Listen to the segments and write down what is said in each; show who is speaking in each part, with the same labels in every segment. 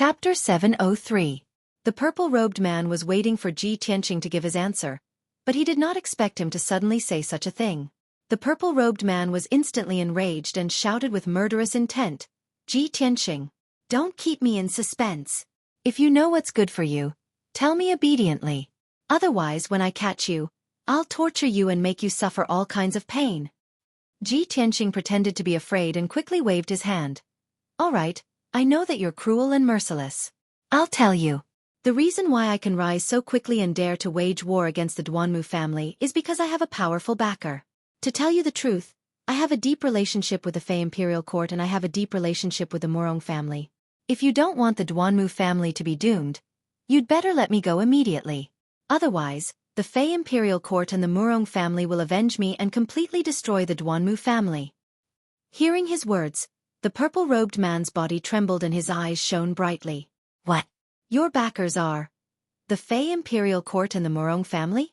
Speaker 1: Chapter 703. The purple-robed man was waiting for Ji Tianqing to give his answer, but he did not expect him to suddenly say such a thing. The purple-robed man was instantly enraged and shouted with murderous intent, "Ji Tianqing, don't keep me in suspense. If you know what's good for you, tell me obediently. Otherwise, when I catch you, I'll torture you and make you suffer all kinds of pain." Ji Tianqing pretended to be afraid and quickly waved his hand. "All right, I know that you're cruel and merciless. I'll tell you. The reason why I can rise so quickly and dare to wage war against the Duanmu family is because I have a powerful backer. To tell you the truth, I have a deep relationship with the Fey Imperial Court and I have a deep relationship with the Murong family. If you don't want the Duanmu family to be doomed, you'd better let me go immediately. Otherwise, the Fey Imperial Court and the Murong family will avenge me and completely destroy the Duanmu family." Hearing his words, the purple-robed man's body trembled and his eyes shone brightly. "What? Your backers are the Fey Imperial Court and the Murong family?"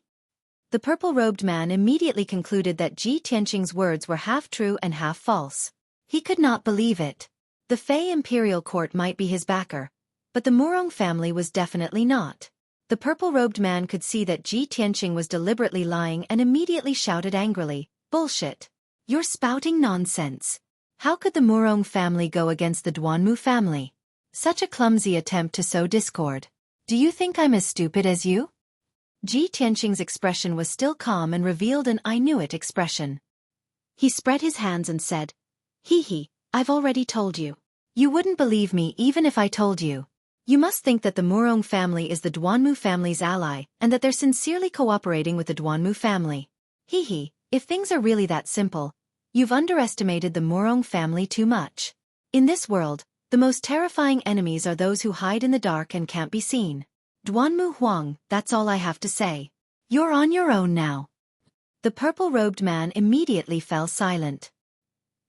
Speaker 1: The purple-robed man immediately concluded that Ji Tianqing's words were half true and half false. He could not believe it. The Fey Imperial Court might be his backer, but the Murong family was definitely not. The purple-robed man could see that Ji Tianqing was deliberately lying and immediately shouted angrily, "Bullshit! You're spouting nonsense. How could the Murong family go against the Duanmu family? Such a clumsy attempt to sow discord. Do you think I'm as stupid as you?" Ji Tianqing's expression was still calm and revealed an "I knew it" expression. He spread his hands and said, "Hee, I've already told you. You wouldn't believe me even if I told you. You must think that the Murong family is the Duanmu family's ally and that they're sincerely cooperating with the Duanmu family. Hee, if things are really that simple, you've underestimated the Murong family too much. In this world, the most terrifying enemies are those who hide in the dark and can't be seen. Duanmu Huang, that's all I have to say. You're on your own now." The purple-robed man immediately fell silent.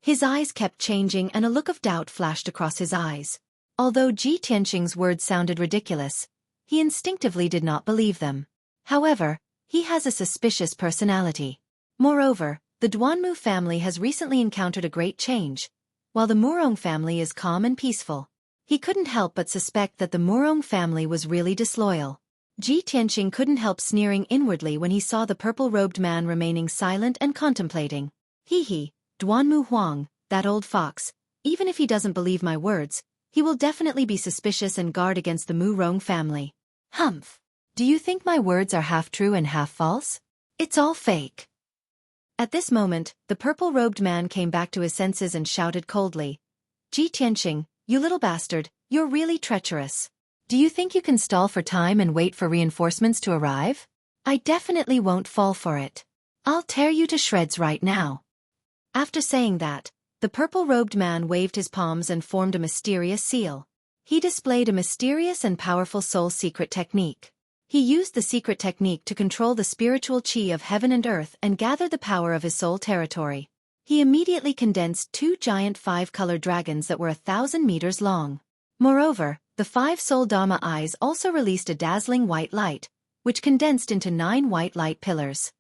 Speaker 1: His eyes kept changing and a look of doubt flashed across his eyes. Although Ji Tianqing's words sounded ridiculous, he instinctively did not believe them. However, he has a suspicious personality. Moreover, the Duanmu family has recently encountered a great change, while the Murong family is calm and peaceful. He couldn't help but suspect that the Murong family was really disloyal. Ji Tianqing couldn't help sneering inwardly when he saw the purple-robed man remaining silent and contemplating. Hee, Duanmu Huang, that old fox, even if he doesn't believe my words, he will definitely be suspicious and guard against the Murong family. Humph. Do you think my words are half true and half false? It's all fake." At this moment, the purple-robed man came back to his senses and shouted coldly, "Ji Tianqing, you little bastard, you're really treacherous. Do you think you can stall for time and wait for reinforcements to arrive? I definitely won't fall for it. I'll tear you to shreds right now." After saying that, the purple-robed man waved his palms and formed a mysterious seal. He displayed a mysterious and powerful soul secret technique. He used the secret technique to control the spiritual chi of heaven and earth and gather the power of his soul territory. He immediately condensed 2 giant 5-colored dragons that were 1,000 meters long. Moreover, the 5 soul Dharma eyes also released a dazzling white light, which condensed into 9 white light pillars.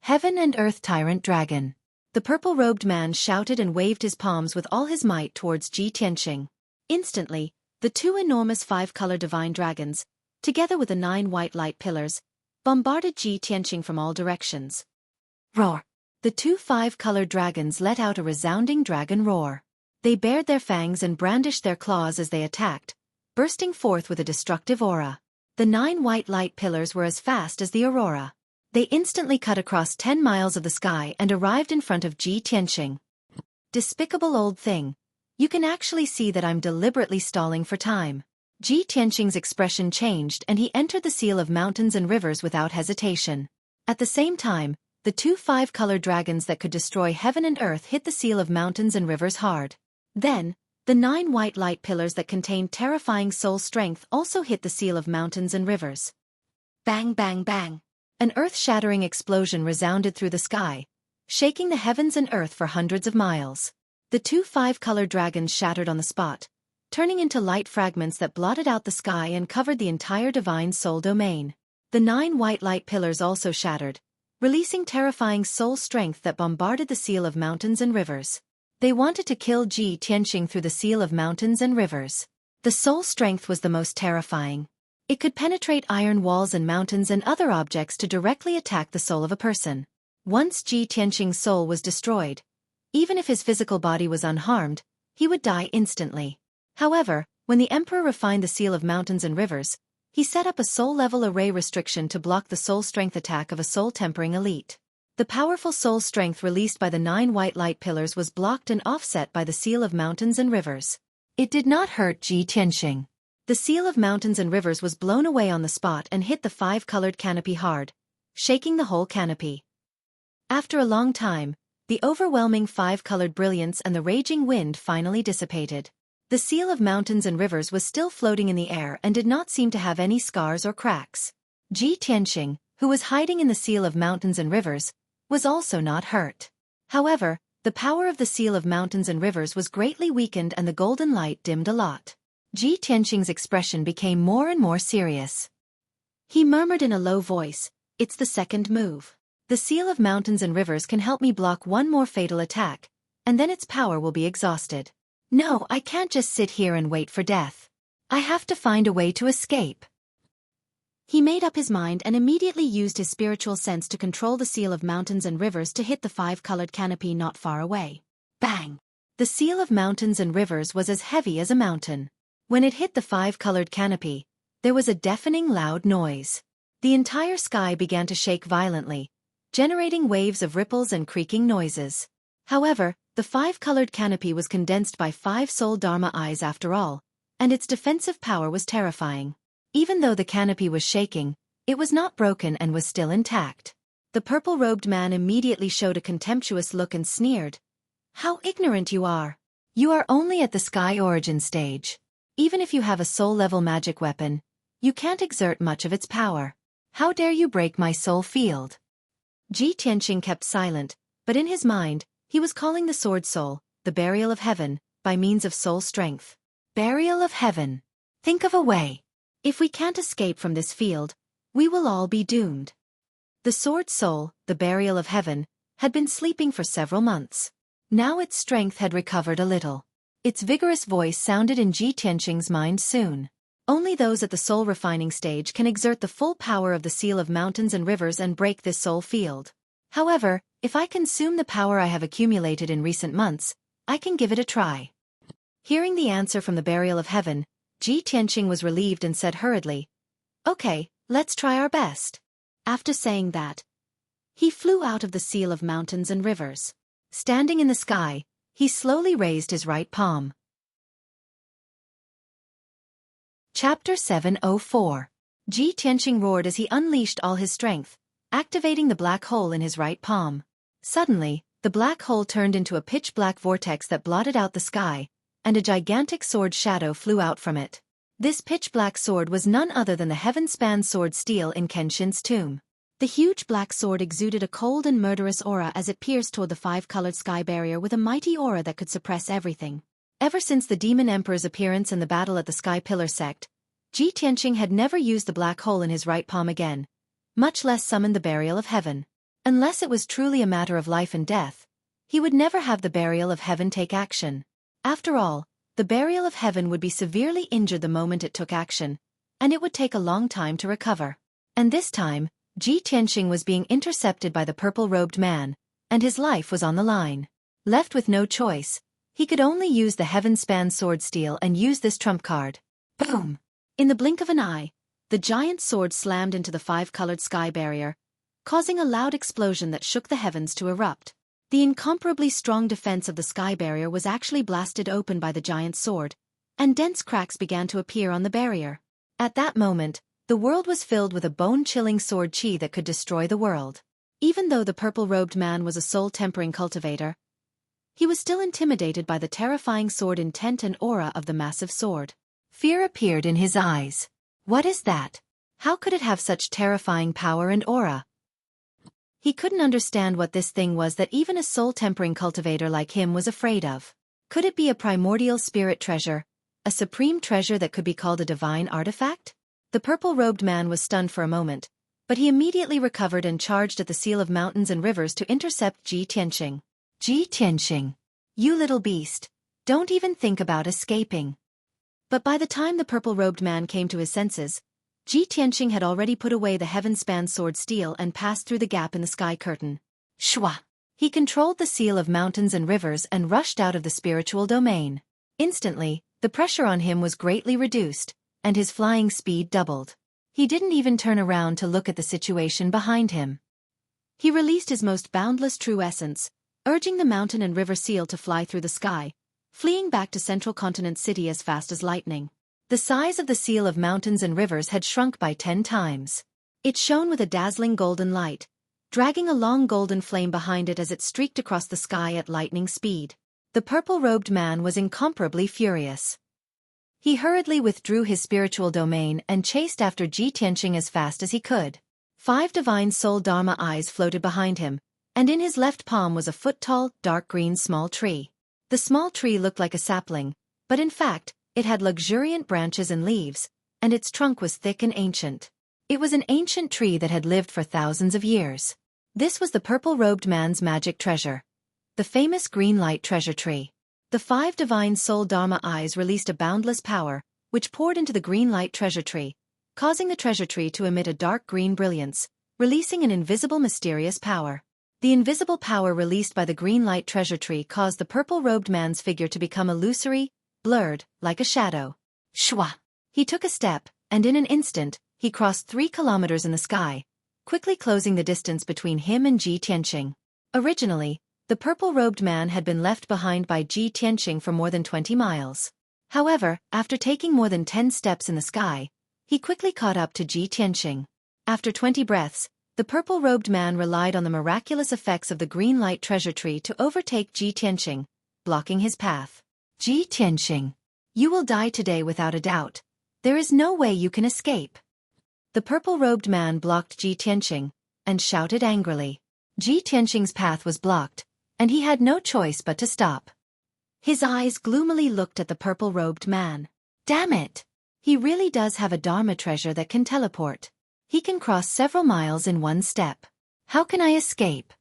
Speaker 1: Heaven and Earth Tyrant Dragon. The purple-robed man shouted and waved his palms with all his might towards Ji Tianqing. Instantly, the 2 enormous 5-color divine dragons, together with the 9 white light pillars, bombarded Ji Tianqing from all directions. Roar! The 2 5-colored dragons let out a resounding dragon roar. They bared their fangs and brandished their claws as they attacked, bursting forth with a destructive aura. The 9 white light pillars were as fast as the aurora. They instantly cut across 10 miles of the sky and arrived in front of Ji Tianqing. "Despicable old thing. You can actually see that I'm deliberately stalling for time." Ji Tianqing's expression changed and he entered the seal of mountains and rivers without hesitation. At the same time, the 2 5-colored dragons that could destroy heaven and earth hit the seal of mountains and rivers hard. Then, the 9 white light pillars that contained terrifying soul strength also hit the seal of mountains and rivers. Bang bang bang! An earth-shattering explosion resounded through the sky, shaking the heavens and earth for hundreds of miles. The 2 5-colored dragons shattered on the spot, turning into light fragments that blotted out the sky and covered the entire divine soul domain. The 9 white light pillars also shattered, releasing terrifying soul strength that bombarded the seal of mountains and rivers. They wanted to kill Ji Tianqing through the seal of mountains and rivers. The soul strength was the most terrifying. It could penetrate iron walls and mountains and other objects to directly attack the soul of a person. Once Ji Tianqing's soul was destroyed, even if his physical body was unharmed, he would die instantly. However, when the emperor refined the seal of mountains and rivers, he set up a soul-level array restriction to block the soul strength attack of a soul-tempering elite. The powerful soul strength released by the 9 white light pillars was blocked and offset by the seal of mountains and rivers. It did not hurt Ji Tianqing. The seal of mountains and rivers was blown away on the spot and hit the 5-colored canopy hard, shaking the whole canopy. After a long time, the overwhelming 5-colored brilliance and the raging wind finally dissipated. The seal of mountains and rivers was still floating in the air and did not seem to have any scars or cracks. Ji Tianqing, who was hiding in the seal of mountains and rivers, was also not hurt. However, the power of the seal of mountains and rivers was greatly weakened and the golden light dimmed a lot. Ji Tianqing's expression became more and more serious. He murmured in a low voice, "It's the second move. The seal of mountains and rivers can help me block one more fatal attack, and then its power will be exhausted. No, I can't just sit here and wait for death. I have to find a way to escape." He made up his mind and immediately used his spiritual sense to control the seal of mountains and rivers to hit the 5-colored canopy not far away. Bang! The seal of mountains and rivers was as heavy as a mountain. When it hit the 5-colored canopy, there was a deafening loud noise. The entire sky began to shake violently, generating waves of ripples and creaking noises. However, the 5-colored canopy was condensed by 5 soul dharma eyes after all, and its defensive power was terrifying. Even though the canopy was shaking, it was not broken and was still intact. The purple-robed man immediately showed a contemptuous look and sneered. "How ignorant you are! You are only at the sky origin stage. Even if you have a soul-level magic weapon, you can't exert much of its power. How dare you break my soul field?" Ji Tianqing kept silent, but in his mind, he was calling the sword soul, the burial of heaven, by means of soul strength. Burial of heaven. Think of a way. If we can't escape from this field, we will all be doomed. The sword soul, the burial of heaven, had been sleeping for several months. Now its strength had recovered a little. Its vigorous voice sounded in Ji Tianqing's mind soon. Only those at the soul refining stage can exert the full power of the seal of mountains and rivers and break this soul field. However, if I consume the power I have accumulated in recent months, I can give it a try. Hearing the answer from the burial of heaven, Ji Tianqing was relieved and said hurriedly, "Okay, let's try our best." After saying that, he flew out of the seal of mountains and rivers. Standing in the sky, he slowly raised his right palm. Chapter 704. Ji Tianqing roared as he unleashed all his strength, activating the black hole in his right palm. Suddenly, the black hole turned into a pitch-black vortex that blotted out the sky, and a gigantic sword shadow flew out from it. This pitch-black sword was none other than the heaven-span sword steel in Kenshin's tomb. The huge black sword exuded a cold and murderous aura as it pierced toward the 5-colored sky barrier with a mighty aura that could suppress everything. Ever since the Demon Emperor's appearance and the battle at the Sky Pillar sect, Ji Tianqing had never used the black hole in his right palm again, much less summoned the burial of heaven. Unless it was truly a matter of life and death, he would never have the burial of heaven take action. After all, the burial of heaven would be severely injured the moment it took action, and it would take a long time to recover. And this time, Ji Tianqing was being intercepted by the purple-robed man, and his life was on the line. Left with no choice, he could only use the heaven-span sword steel and use this trump card. Boom! In the blink of an eye, the giant sword slammed into the 5-colored sky barrier, causing a loud explosion that shook the heavens to erupt. The incomparably strong defense of the sky barrier was actually blasted open by the giant sword, and dense cracks began to appear on the barrier. At that moment, the world was filled with a bone-chilling sword chi that could destroy the world. Even though the purple-robed man was a soul-tempering cultivator, he was still intimidated by the terrifying sword intent and aura of the massive sword. Fear appeared in his eyes. What is that? How could it have such terrifying power and aura? He couldn't understand what this thing was that even a soul-tempering cultivator like him was afraid of. Could it be a primordial spirit treasure, a supreme treasure that could be called a divine artifact? The purple-robed man was stunned for a moment, but he immediately recovered and charged at the seal of mountains and rivers to intercept Ji Tianqing. Ji Tianqing, you little beast, don't even think about escaping. But by the time the purple-robed man came to his senses, Ji Tianqing had already put away the heaven-span sword steel and passed through the gap in the sky curtain. Shwa! He controlled the seal of mountains and rivers and rushed out of the spiritual domain. Instantly, the pressure on him was greatly reduced, and his flying speed doubled. He didn't even turn around to look at the situation behind him. He released his most boundless true essence, urging the mountain and river seal to fly through the sky, fleeing back to Central Continent City as fast as lightning. The size of the seal of mountains and rivers had shrunk by 10 times. It shone with a dazzling golden light, dragging a long golden flame behind it as it streaked across the sky at lightning speed. The purple-robed man was incomparably furious. He hurriedly withdrew his spiritual domain and chased after Ji Tianqing as fast as he could. 5 divine soul Dharma eyes floated behind him, and in his left palm was a foot-tall, dark green small tree. The small tree looked like a sapling, but in fact, it had luxuriant branches and leaves, and its trunk was thick and ancient. It was an ancient tree that had lived for thousands of years. This was the purple-robed man's magic treasure, the famous green light treasure tree. The 5 divine soul Dharma eyes released a boundless power, which poured into the green light treasure tree, causing the treasure tree to emit a dark green brilliance, releasing an invisible mysterious power. The invisible power released by the green light treasure tree caused the purple-robed man's figure to become illusory, blurred, like a shadow. Shwa! He took a step, and in an instant, he crossed 3 kilometers in the sky, quickly closing the distance between him and Ji Tianqing. Originally, the purple-robed man had been left behind by Ji Tianqing for more than 20 miles. However, after taking more than 10 steps in the sky, he quickly caught up to Ji Tianqing. After 20 breaths, the purple-robed man relied on the miraculous effects of the green light treasure tree to overtake Ji Tianqing, blocking his path. Ji Tianqing, you will die today without a doubt. There is no way you can escape. The purple-robed man blocked Ji Tianqing, and shouted angrily. Ji Tianqing's path was blocked, and he had no choice but to stop. His eyes gloomily looked at the purple-robed man. Damn it! He really does have a Dharma treasure that can teleport. He can cross several miles in one step. How can I escape?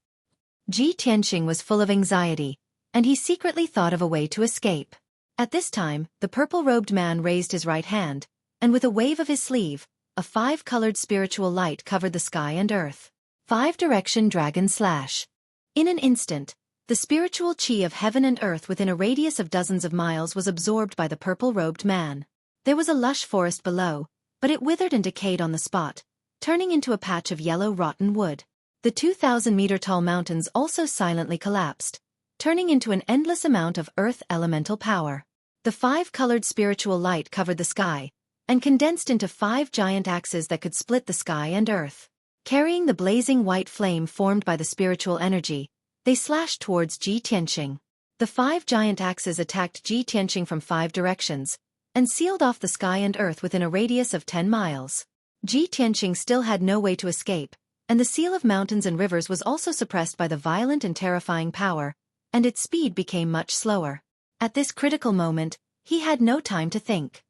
Speaker 1: Ji Tianqing was full of anxiety, and he secretly thought of a way to escape. At this time, the purple-robed man raised his right hand, and with a wave of his sleeve, a 5-colored spiritual light covered the sky and earth. 5-direction dragon slash. In an instant, the spiritual chi of heaven and earth within a radius of dozens of miles was absorbed by the purple-robed man. There was a lush forest below, but it withered and decayed on the spot, turning into a patch of yellow rotten wood. The 2,000-meter-tall mountains also silently collapsed, turning into an endless amount of earth elemental power. The 5-colored spiritual light covered the sky, and condensed into 5 giant axes that could split the sky and earth. Carrying the blazing white flame formed by the spiritual energy, they slashed towards Ji Tianqing. The 5 giant axes attacked Ji Tianqing from 5 directions, and sealed off the sky and earth within a radius of 10 miles. Ji Tianqing still had no way to escape, and the seal of mountains and rivers was also suppressed by the violent and terrifying power, and its speed became much slower. At this critical moment, he had no time to think.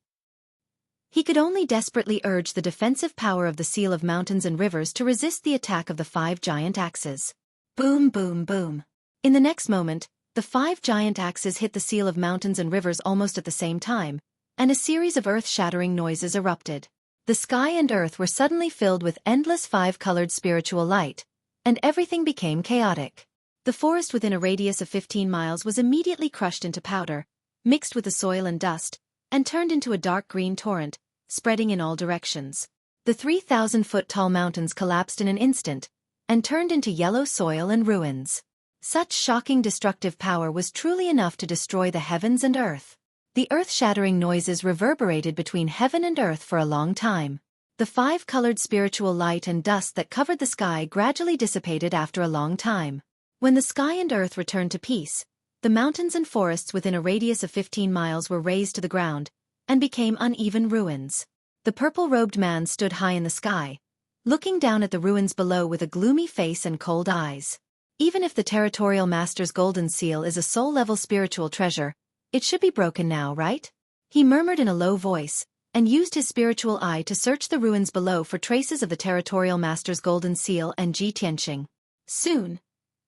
Speaker 1: He could only desperately urge the defensive power of the seal of mountains and rivers to resist the attack of the 5 giant axes. Boom, boom, boom. In the next moment, the 5 giant axes hit the seal of mountains and rivers almost at the same time, and a series of earth-shattering noises erupted. The sky and earth were suddenly filled with endless 5-colored spiritual light, and everything became chaotic. The forest within a radius of 15 miles was immediately crushed into powder, mixed with the soil and dust, and turned into a dark green torrent, spreading in all directions. The 3,000-foot-tall mountains collapsed in an instant, and turned into yellow soil and ruins. Such shocking destructive power was truly enough to destroy the heavens and earth. The earth-shattering noises reverberated between heaven and earth for a long time. The 5-colored spiritual light and dust that covered the sky gradually dissipated after a long time. When the sky and earth returned to peace, the mountains and forests within a radius of 15 miles were razed to the ground, and became uneven ruins. The purple-robed man stood high in the sky, looking down at the ruins below with a gloomy face and cold eyes. Even if the territorial master's golden seal is a soul-level spiritual treasure, it should be broken now, right? He murmured in a low voice, and used his spiritual eye to search the ruins below for traces of the territorial master's golden seal and Ji Tianqing. Soon,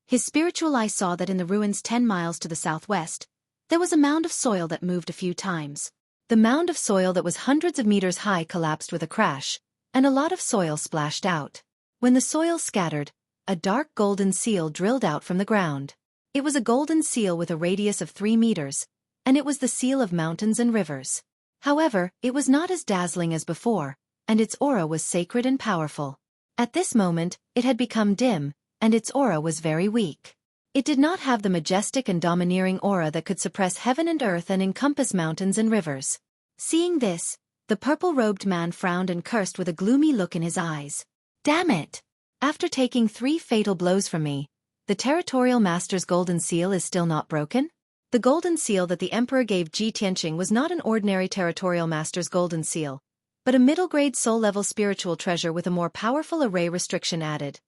Speaker 1: his spiritual eye saw that in the ruins 10 miles to the southwest, there was a mound of soil that moved a few times. The mound of soil that was hundreds of meters high collapsed with a crash, and a lot of soil splashed out. When the soil scattered, a dark golden seal drilled out from the ground. It was a golden seal with a radius of 3 meters, and it was the seal of mountains and rivers. However, it was not as dazzling as before, and its aura was sacred and powerful. At this moment, it had become dim, and its aura was very weak. It did not have the majestic and domineering aura that could suppress heaven and earth and encompass mountains and rivers. Seeing this, the purple-robed man frowned and cursed with a gloomy look in his eyes. Damn it! After taking 3 fatal blows from me, the territorial master's golden seal is still not broken? The golden seal that the emperor gave Ji Tianqing was not an ordinary territorial master's golden seal, but a middle-grade soul-level spiritual treasure with a more powerful array restriction added.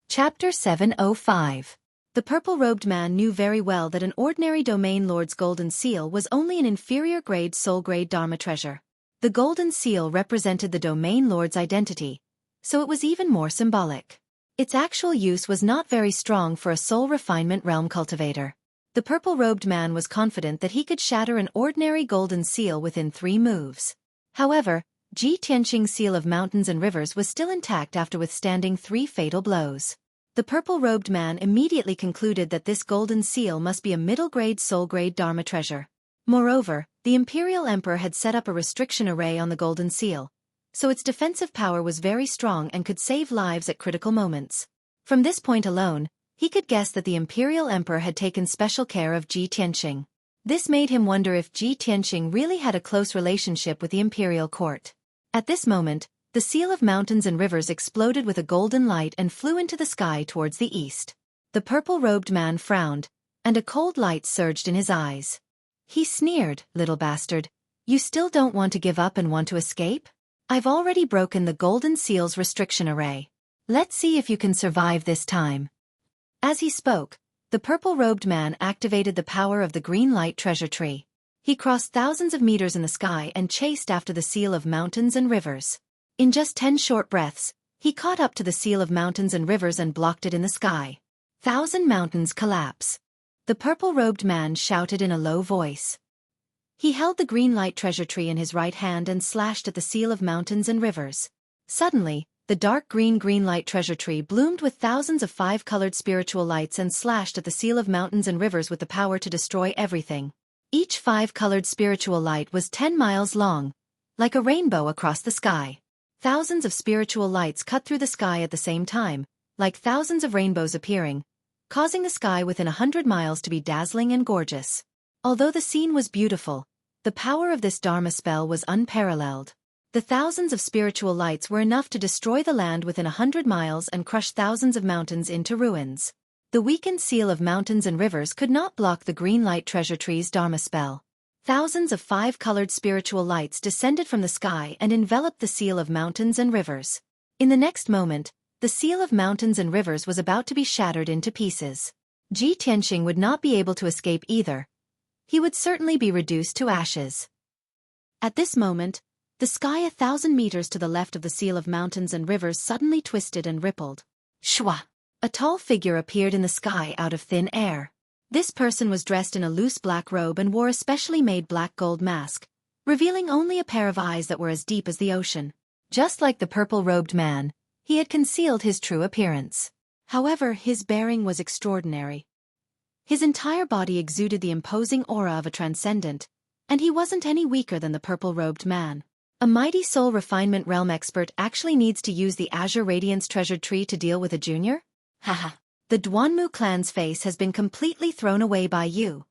Speaker 1: Chapter 705. The purple-robed man knew very well that an ordinary domain lord's golden seal was only an inferior-grade soul-grade dharma treasure. The golden seal represented the domain lord's identity, so it was even more symbolic. Its actual use was not very strong for a soul refinement realm cultivator. The purple-robed man was confident that he could shatter an ordinary golden seal within 3 moves. However, Ji Tianqing's seal of mountains and rivers was still intact after withstanding 3 fatal blows. The purple-robed man immediately concluded that this golden seal must be a middle-grade soul-grade dharma treasure. Moreover, the imperial emperor had set up a restriction array on the golden seal, so its defensive power was very strong and could save lives at critical moments. From this point alone, he could guess that the imperial emperor had taken special care of Ji Tianqing. This made him wonder if Ji Tianqing really had a close relationship with the imperial court. At this moment, the seal of mountains and rivers exploded with a golden light and flew into the sky towards the east. The purple-robed man frowned, and a cold light surged in his eyes. He sneered, "Little bastard, you still don't want to give up and want to escape? I've already broken the golden seal's restriction array. Let's see if you can survive this time." As he spoke, the purple-robed man activated the power of the green light treasure tree. He crossed thousands of meters in the sky and chased after the seal of mountains and rivers. In just 10 short breaths, he caught up to the seal of mountains and rivers and blocked it in the sky. 1,000 mountains collapse. The purple-robed man shouted in a low voice. He held the green light treasure tree in his right hand and slashed at the seal of mountains and rivers. Suddenly, the dark green light treasure tree bloomed with thousands of 5-colored spiritual lights and slashed at the seal of mountains and rivers with the power to destroy everything. Each 5-colored spiritual light was 10 miles long, like a rainbow across the sky. Thousands of spiritual lights cut through the sky at the same time, like thousands of rainbows appearing, causing the sky within 100 miles to be dazzling and gorgeous. Although the scene was beautiful, the power of this Dharma spell was unparalleled. The thousands of spiritual lights were enough to destroy the land within 100 miles and crush thousands of mountains into ruins. The weakened seal of mountains and rivers could not block the green light treasure tree's Dharma spell. Thousands of 5-colored spiritual lights descended from the sky and enveloped the seal of mountains and rivers. In the next moment, the seal of mountains and rivers was about to be shattered into pieces. Ji Tianqing would not be able to escape either. He would certainly be reduced to ashes. At this moment, the sky 1,000 meters to the left of the seal of mountains and rivers suddenly twisted and rippled. Shwa! A tall figure appeared in the sky out of thin air. This person was dressed in a loose black robe and wore a specially made black gold mask, revealing only a pair of eyes that were as deep as the ocean. Just like the purple-robed man, he had concealed his true appearance. However, his bearing was extraordinary. His entire body exuded the imposing aura of a transcendent, and he wasn't any weaker than the purple-robed man. A mighty soul refinement realm expert actually needs to use the Azure Radiance treasured tree to deal with a junior? Haha. The Duanmu clan's face has been completely thrown away by you.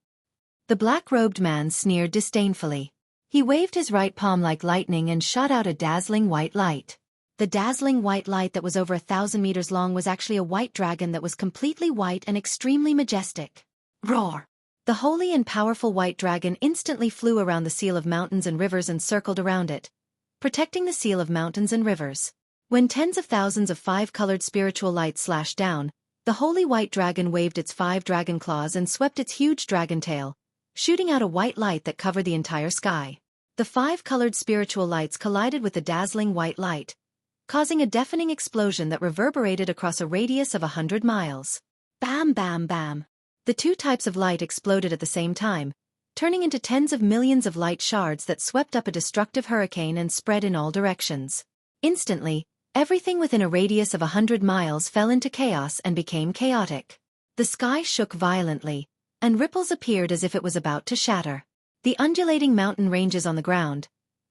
Speaker 1: The black-robed man sneered disdainfully. He waved his right palm like lightning and shot out a dazzling white light. The dazzling white light that was over 1,000 meters long was actually a white dragon that was completely white and extremely majestic. Roar! The holy and powerful white dragon instantly flew around the seal of mountains and rivers and circled around it, protecting the seal of mountains and rivers. When tens of thousands of 5-colored spiritual lights slashed down, the holy white dragon waved its 5 dragon claws and swept its huge dragon tail, shooting out a white light that covered the entire sky. The 5-colored spiritual lights collided with the dazzling white light, causing a deafening explosion that reverberated across a radius of 100 miles. Bam bam bam. The two types of light exploded at the same time, turning into tens of millions of light shards that swept up a destructive hurricane and spread in all directions. Instantly, everything within a radius of 100 miles fell into chaos and became chaotic. The sky shook violently, and ripples appeared as if it was about to shatter. The undulating mountain ranges on the ground,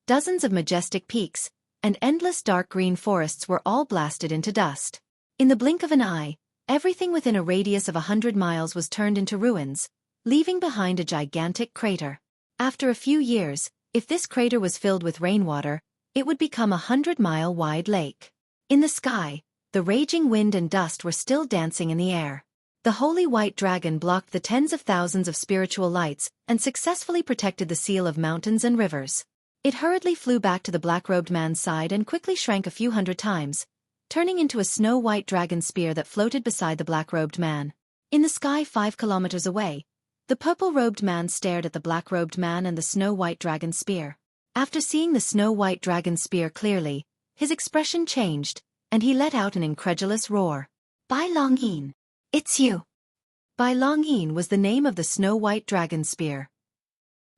Speaker 1: dozens of majestic peaks, and endless dark green forests were all blasted into dust. In the blink of an eye, everything within a radius of 100 miles was turned into ruins, leaving behind a gigantic crater. After a few years, if this crater was filled with rainwater, it would become a 100-mile-wide lake. In the sky, the raging wind and dust were still dancing in the air. The holy white dragon blocked the tens of thousands of spiritual lights and successfully protected the seal of mountains and rivers. It hurriedly flew back to the black-robed man's side and quickly shrank a few hundred times, turning into a snow-white dragon spear that floated beside the black-robed man. In the sky 5 kilometers away, the purple-robed man stared at the black-robed man and the snow-white dragon spear. After seeing the snow-white dragon spear clearly, his expression changed, and he let out an incredulous roar. "Bai Longyin, it's you!" Bai Longyin was the name of the snow-white dragon spear.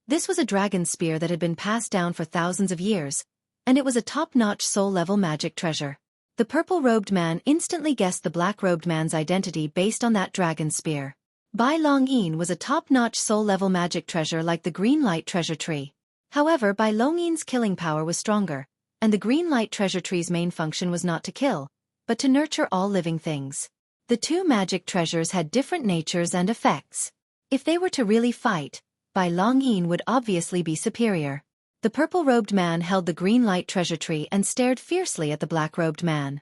Speaker 1: This was a dragon spear that had been passed down for thousands of years, and it was a top-notch soul-level magic treasure. The purple-robed man instantly guessed the black-robed man's identity based on that dragon spear. Bai Longyin was a top-notch soul-level magic treasure like the green light treasure tree. However, Bai Longyin's killing power was stronger, and the green light treasure tree's main function was not to kill, but to nurture all living things. The two magic treasures had different natures and effects. If they were to really fight, Bai Longyin would obviously be superior. The purple-robed man held the green light treasure tree and stared fiercely at the black-robed man.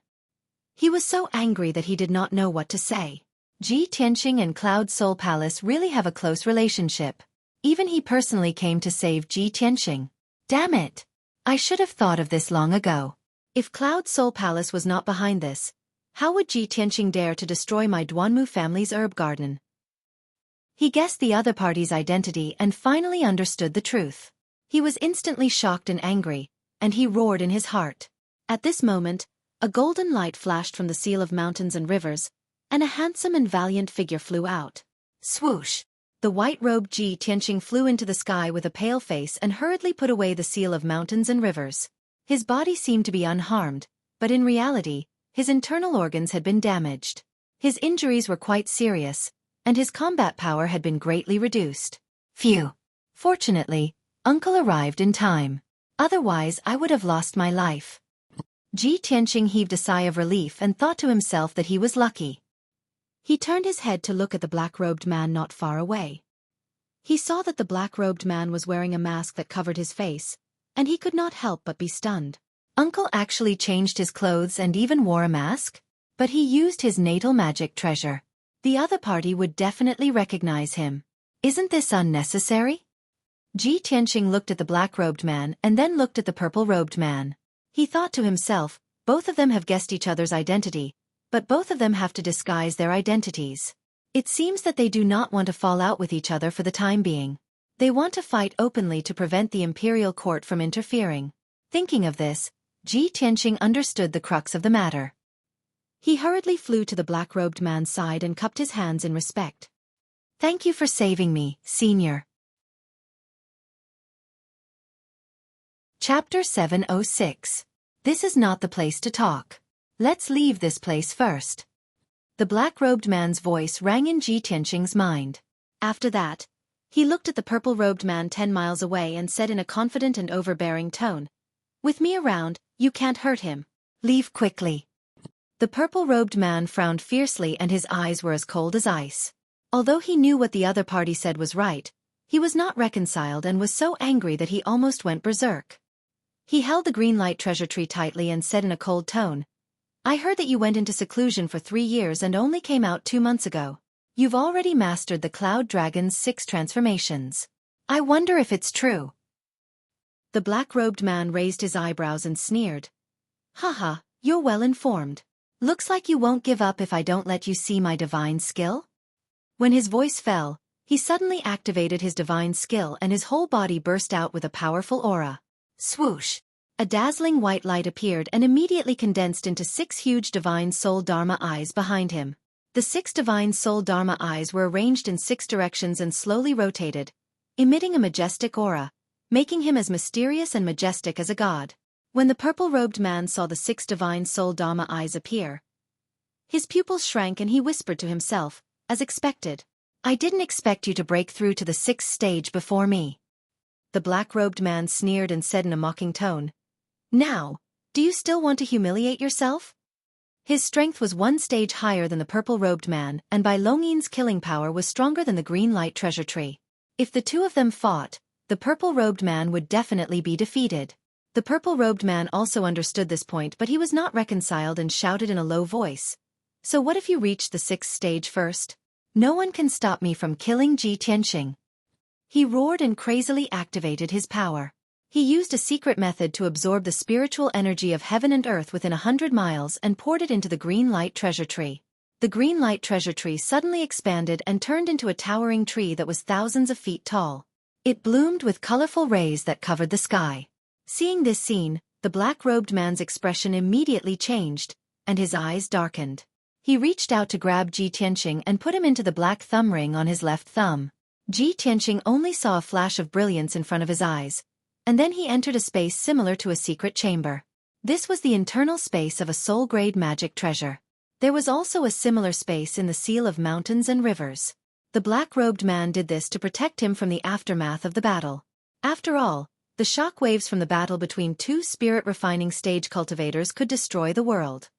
Speaker 1: He was so angry that he did not know what to say. Ji Tianqing and Cloud Soul Palace really have a close relationship. Even he personally came to save Ji Tianqing. Damn it! I should have thought of this long ago. If Cloud Soul Palace was not behind this, how would Ji Tianqing dare to destroy my Duanmu family's herb garden? He guessed the other party's identity and finally understood the truth. He was instantly shocked and angry, and he roared in his heart. At this moment, a golden light flashed from the seal of mountains and rivers, and a handsome and valiant figure flew out. Swoosh! The white-robed Ji Tianqing flew into the sky with a pale face and hurriedly put away the seal of mountains and rivers. His body seemed to be unharmed, but in reality, his internal organs had been damaged. His injuries were quite serious, and his combat power had been greatly reduced. Phew! Fortunately, Uncle arrived in time. Otherwise I would have lost my life. Ji Tianqing heaved a sigh of relief and thought to himself that he was lucky. He turned his head to look at the black-robed man not far away. He saw that the black-robed man was wearing a mask that covered his face, and he could not help but be stunned. Uncle actually changed his clothes and even wore a mask? But he used his natal magic treasure. The other party would definitely recognize him. Isn't this unnecessary? Ji Tianqing looked at the black-robed man and then looked at the purple-robed man. He thought to himself, both of them have guessed each other's identity, but both of them have to disguise their identities. It seems that they do not want to fall out with each other for the time being. They want to fight openly to prevent the imperial court from interfering. Thinking of this, Ji Tianqing understood the crux of the matter. He hurriedly flew to the black-robed man's side and cupped his hands in respect. "Thank you for saving me, Senior." Chapter 706. This is not the place to talk. Let's leave this place first. The black-robed man's voice rang in Ji Tianqing's mind. After that, he looked at the purple-robed man 10 miles away and said in a confident and overbearing tone, "With me around, you can't hurt him. Leave quickly." The purple-robed man frowned fiercely and his eyes were as cold as ice. Although he knew what the other party said was right, he was not reconciled and was so angry that he almost went berserk. He held the green light treasure tree tightly and said in a cold tone, "I heard that you went into seclusion for 3 years and only came out 2 months ago. You've already mastered the Cloud Dragon's 6 transformations. I wonder if it's true." The black-robed man raised his eyebrows and sneered. "Haha, you're well informed. Looks like you won't give up if I don't let you see my divine skill?" When his voice fell, he suddenly activated his divine skill and his whole body burst out with a powerful aura. Swoosh! A dazzling white light appeared and immediately condensed into 6 huge divine soul Dharma eyes behind him. The 6 divine soul Dharma eyes were arranged in 6 directions and slowly rotated, emitting a majestic aura, making him as mysterious and majestic as a god. When the purple-robed man saw the 6 divine soul Dharma eyes appear, his pupils shrank and he whispered to himself, as expected, "I didn't expect you to break through to the 6th stage before me." The black-robed man sneered and said in a mocking tone, "Now, do you still want to humiliate yourself?" His strength was 1 stage higher than the purple-robed man, and by Longyan's killing power was stronger than the green light treasure tree. If the two of them fought, the purple-robed man would definitely be defeated. The purple-robed man also understood this point, but he was not reconciled and shouted in a low voice, "So what if you reach the 6th stage first? No one can stop me from killing Ji Tianqing." He roared and crazily activated his power. He used a secret method to absorb the spiritual energy of heaven and earth within 100 miles and poured it into the green light treasure tree. The green light treasure tree suddenly expanded and turned into a towering tree that was thousands of feet tall. It bloomed with colorful rays that covered the sky. Seeing this scene, the black-robed man's expression immediately changed, and his eyes darkened. He reached out to grab Ji Tianqing and put him into the black thumb ring on his left thumb. Ji Tianqing only saw a flash of brilliance in front of his eyes, and then he entered a space similar to a secret chamber. This was the internal space of a soul-grade magic treasure. There was also a similar space in the seal of mountains and rivers. The black-robed man did this to protect him from the aftermath of the battle. After all, the shock waves from the battle between 2 spirit-refining stage cultivators could destroy the world.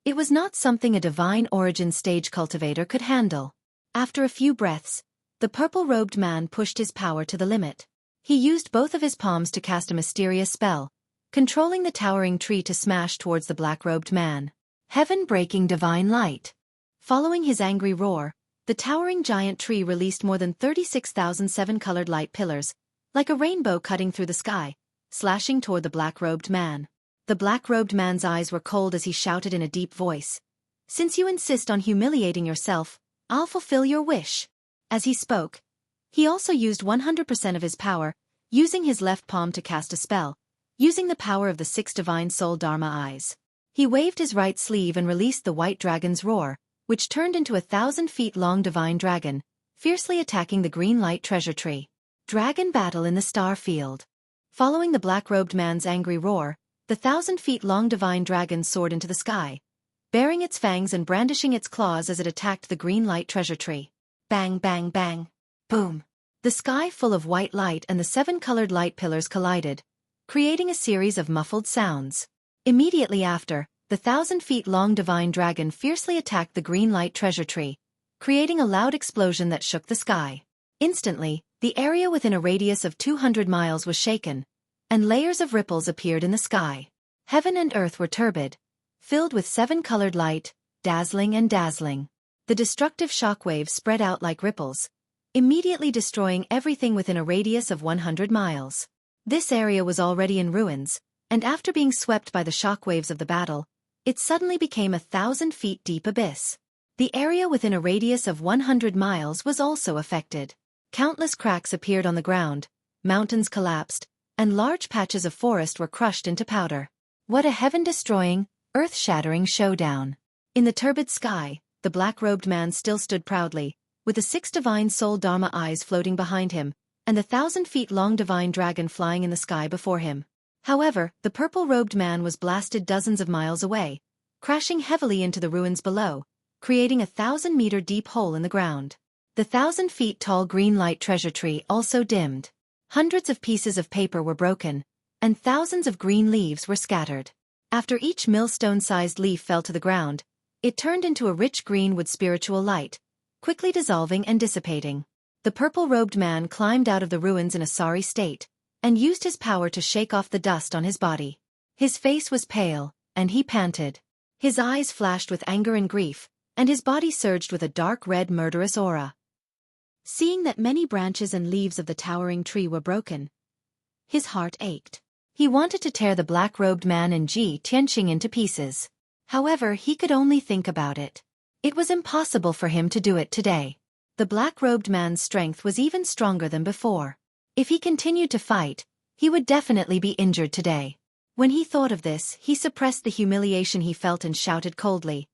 Speaker 1: It was not something a divine origin stage cultivator could handle. After a few breaths, the purple-robed man pushed his power to the limit. He used both of his palms to cast a mysterious spell, controlling the towering tree to smash towards the black-robed man. Heaven-breaking divine light. Following his angry roar, the towering giant tree released more than 36,000 7-colored light pillars, like a rainbow cutting through the sky, slashing toward the black-robed man. The black-robed man's eyes were cold as he shouted in a deep voice, "Since you insist on humiliating yourself, I'll fulfill your wish." As he spoke, he also used 100% of his power, using his left palm to cast a spell, using the power of the 6 divine soul Dharma eyes. He waved his right sleeve and released the white dragon's roar, which turned into a 1,000-feet-long divine dragon, fiercely attacking the green light treasure tree. Dragon battle in the star field. Following the black-robed man's angry roar, the 1,000-feet-long divine dragon soared into the sky, baring its fangs and brandishing its claws as it attacked the green light treasure tree. Bang, bang, bang. Boom. The sky full of white light and the 7-colored light pillars collided, creating a series of muffled sounds. Immediately after, the 1,000-feet-long divine dragon fiercely attacked the green light treasure tree, creating a loud explosion that shook the sky. Instantly, the area within a radius of 200 miles was shaken, and layers of ripples appeared in the sky. Heaven and earth were turbid, filled with 7-colored light, dazzling and dazzling. The destructive shockwaves spread out like ripples, immediately destroying everything within a radius of 100 miles. This area was already in ruins, and after being swept by the shockwaves of the battle, it suddenly became a 1,000-feet-deep abyss. The area within a radius of 100 miles was also affected. Countless cracks appeared on the ground, mountains collapsed, and large patches of forest were crushed into powder. What a heaven-destroying, earth-shattering showdown. In the turbid sky, the black-robed man still stood proudly, with the 6 divine soul Dharma eyes floating behind him, and the 1,000-feet-long divine dragon flying in the sky before him. However, the purple-robed man was blasted dozens of miles away, crashing heavily into the ruins below, creating a 1,000-meter-deep hole in the ground. The 1,000-feet-tall green light treasure tree also dimmed. Hundreds of pieces of paper were broken, and thousands of green leaves were scattered. After each millstone-sized leaf fell to the ground, it turned into a rich green with spiritual light, quickly dissolving and dissipating. The purple-robed man climbed out of the ruins in a sorry state, and used his power to shake off the dust on his body. His face was pale, and he panted. His eyes flashed with anger and grief, and his body surged with a dark red murderous aura. Seeing that many branches and leaves of the towering tree were broken, his heart ached. He wanted to tear the black-robed man and Ji Tianqing into pieces. However, he could only think about it. It was impossible for him to do it today. The black-robed man's strength was even stronger than before. If he continued to fight, he would definitely be injured today. When he thought of this, he suppressed the humiliation he felt and shouted coldly,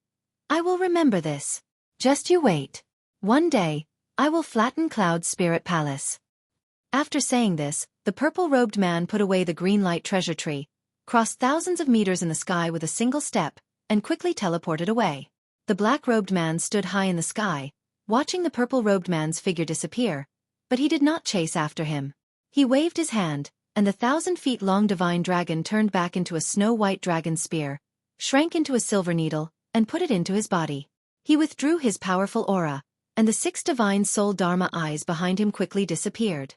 Speaker 1: I will remember this. Just you wait. One day, I will flatten Cloud's spirit palace. After saying this, the purple-robed man put away the green light treasure tree, crossed thousands of meters in the sky with a single step, and quickly teleported away. The black-robed man stood high in the sky, watching the purple-robed man's figure disappear, but he did not chase after him. He waved his hand, and the 1,000-feet-long divine dragon turned back into a snow-white dragon spear, shrank into a silver needle, and put it into his body. He withdrew his powerful aura, and the 6 divine soul Dharma eyes behind him quickly disappeared.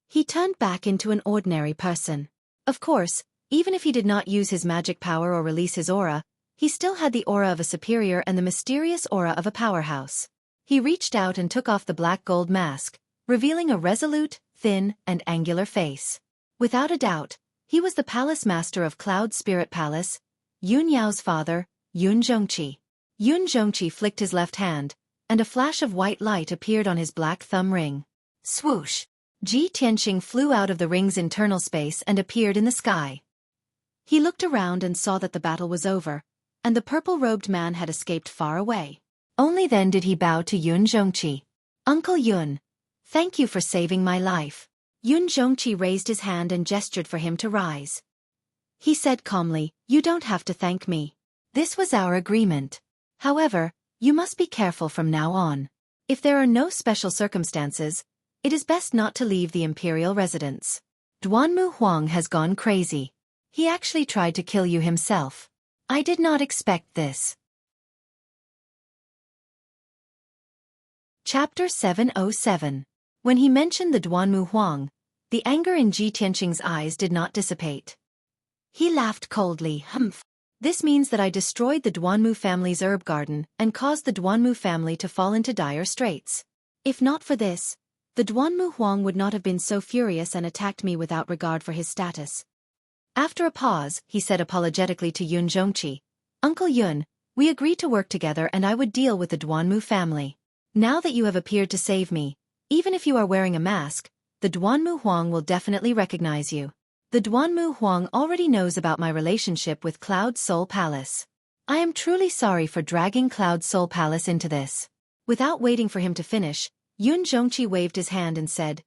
Speaker 1: He turned back into an ordinary person. Of course, even if he did not use his magic power or release his aura, he still had the aura of a superior and the mysterious aura of a powerhouse. He reached out and took off the black gold mask, revealing a resolute, thin, and angular face. Without a doubt, he was the palace master of Cloud Spirit Palace, Yun Yao's father, Yun Zhongqi. Yun Zhongqi flicked his left hand, and a flash of white light appeared on his black thumb ring. Swoosh! Ji Tianqing flew out of the ring's internal space and appeared in the sky. He looked around and saw that the battle was over, and the purple-robed man had escaped far away. Only then did he bow to Yun Zhongqi. Uncle Yun, thank you for saving my life. Yun Zhongqi raised his hand and gestured for him to rise. He said calmly, you don't have to thank me. This was our agreement. However, you must be careful from now on. If there are no special circumstances, it is best not to leave the imperial residence. Duanmu Huang has gone crazy. He actually tried to kill you himself. I did not expect this. Chapter 707. When he mentioned the Duanmu Huang, the anger in Ji Tianqing's eyes did not dissipate. He laughed coldly, humph. This means that I destroyed the Duanmu family's herb garden and caused the Duanmu family to fall into dire straits. If not for this, the Duanmu Huang would not have been so furious and attacked me without regard for his status. After a pause, he said apologetically to Yun Zhongqi, Uncle Yun, we agreed to work together and I would deal with the Duanmu family. Now that you have appeared to save me, even if you are wearing a mask, the Duanmu Huang will definitely recognize you. The Duanmu Huang already knows about my relationship with Cloud Soul Palace. I am truly sorry for dragging Cloud Soul Palace into this. Without waiting for him to finish, Yun Zhongqi waved his hand and said,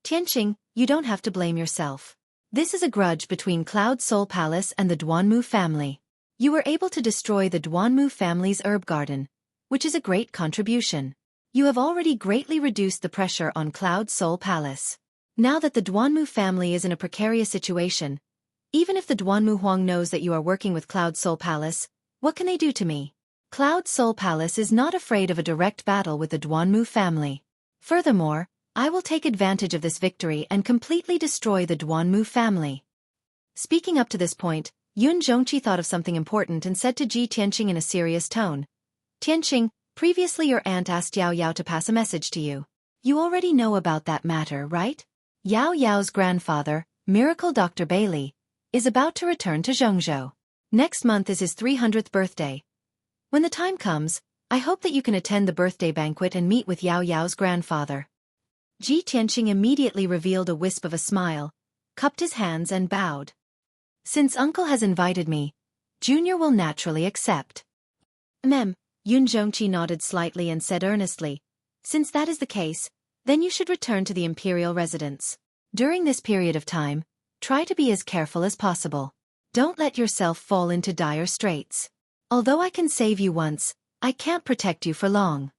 Speaker 1: Tianqing, you don't have to blame yourself. This is a grudge between Cloud Soul Palace and the Duanmu family. You were able to destroy the Duanmu family's herb garden, which is a great contribution. You have already greatly reduced the pressure on Cloud Soul Palace. Now that the Duanmu family is in a precarious situation, even if the Duanmu Huang knows that you are working with Cloud Soul Palace, what can they do to me? Cloud Soul Palace is not afraid of a direct battle with the Duanmu family. Furthermore, I will take advantage of this victory and completely destroy the Duanmu family. Speaking up to this point, Yun Zhongqi thought of something important and said to Ji Tianqing in a serious tone, Tianqing, previously your aunt asked Yao Yao to pass a message to you. You already know about that matter, right? Yao Yao's grandfather, Miracle Dr. Bailey, is about to return to Zhengzhou. Next month is his 300th birthday. When the time comes, I hope that you can attend the birthday banquet and meet with Yao Yao's grandfather. Ji Tianqing immediately revealed a wisp of a smile, cupped his hands and bowed. Since uncle has invited me, Junior will naturally accept. Yun Zhongqi nodded slightly and said earnestly, since that is the case, then you should return to the imperial residence. During this period of time, try to be as careful as possible. Don't let yourself fall into dire straits. Although I can save you once, I can't protect you for long.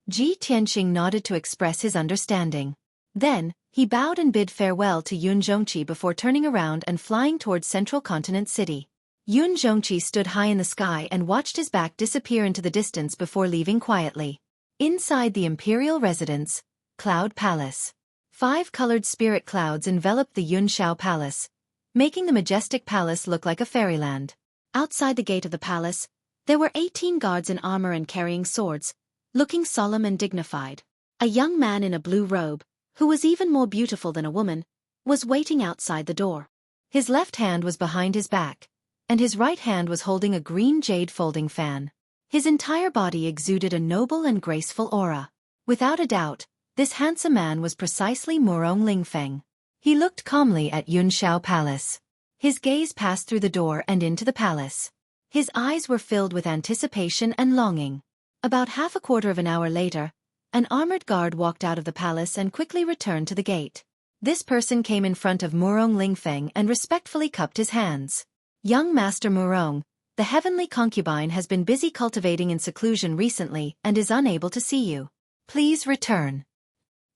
Speaker 1: Ji Tianqing nodded to express his understanding. Then, he bowed and bid farewell to Yun Zhongqi before turning around and flying towards Central Continent City. Yun Zhongqi stood high in the sky and watched his back disappear into the distance before leaving quietly. Inside the imperial residence, Cloud Palace. 5 colored spirit clouds enveloped the Yunshao Palace, making the majestic palace look like a fairyland. Outside the gate of the palace, there were 18 guards in armor and carrying swords, looking solemn and dignified. A young man in a blue robe, who was even more beautiful than a woman, was waiting outside the door. His left hand was behind his back, and his right hand was holding a green jade folding fan. His entire body exuded a noble and graceful aura. Without a doubt, this handsome man was precisely Murong Lingfeng. He looked calmly at Yunshao Palace. His gaze passed through the door and into the palace. His eyes were filled with anticipation and longing. About half a quarter of an hour later, an armored guard walked out of the palace and quickly returned to the gate. This person came in front of Murong Lingfeng and respectfully cupped his hands. Young Master Murong, the heavenly concubine has been busy cultivating in seclusion recently and is unable to see you. Please return.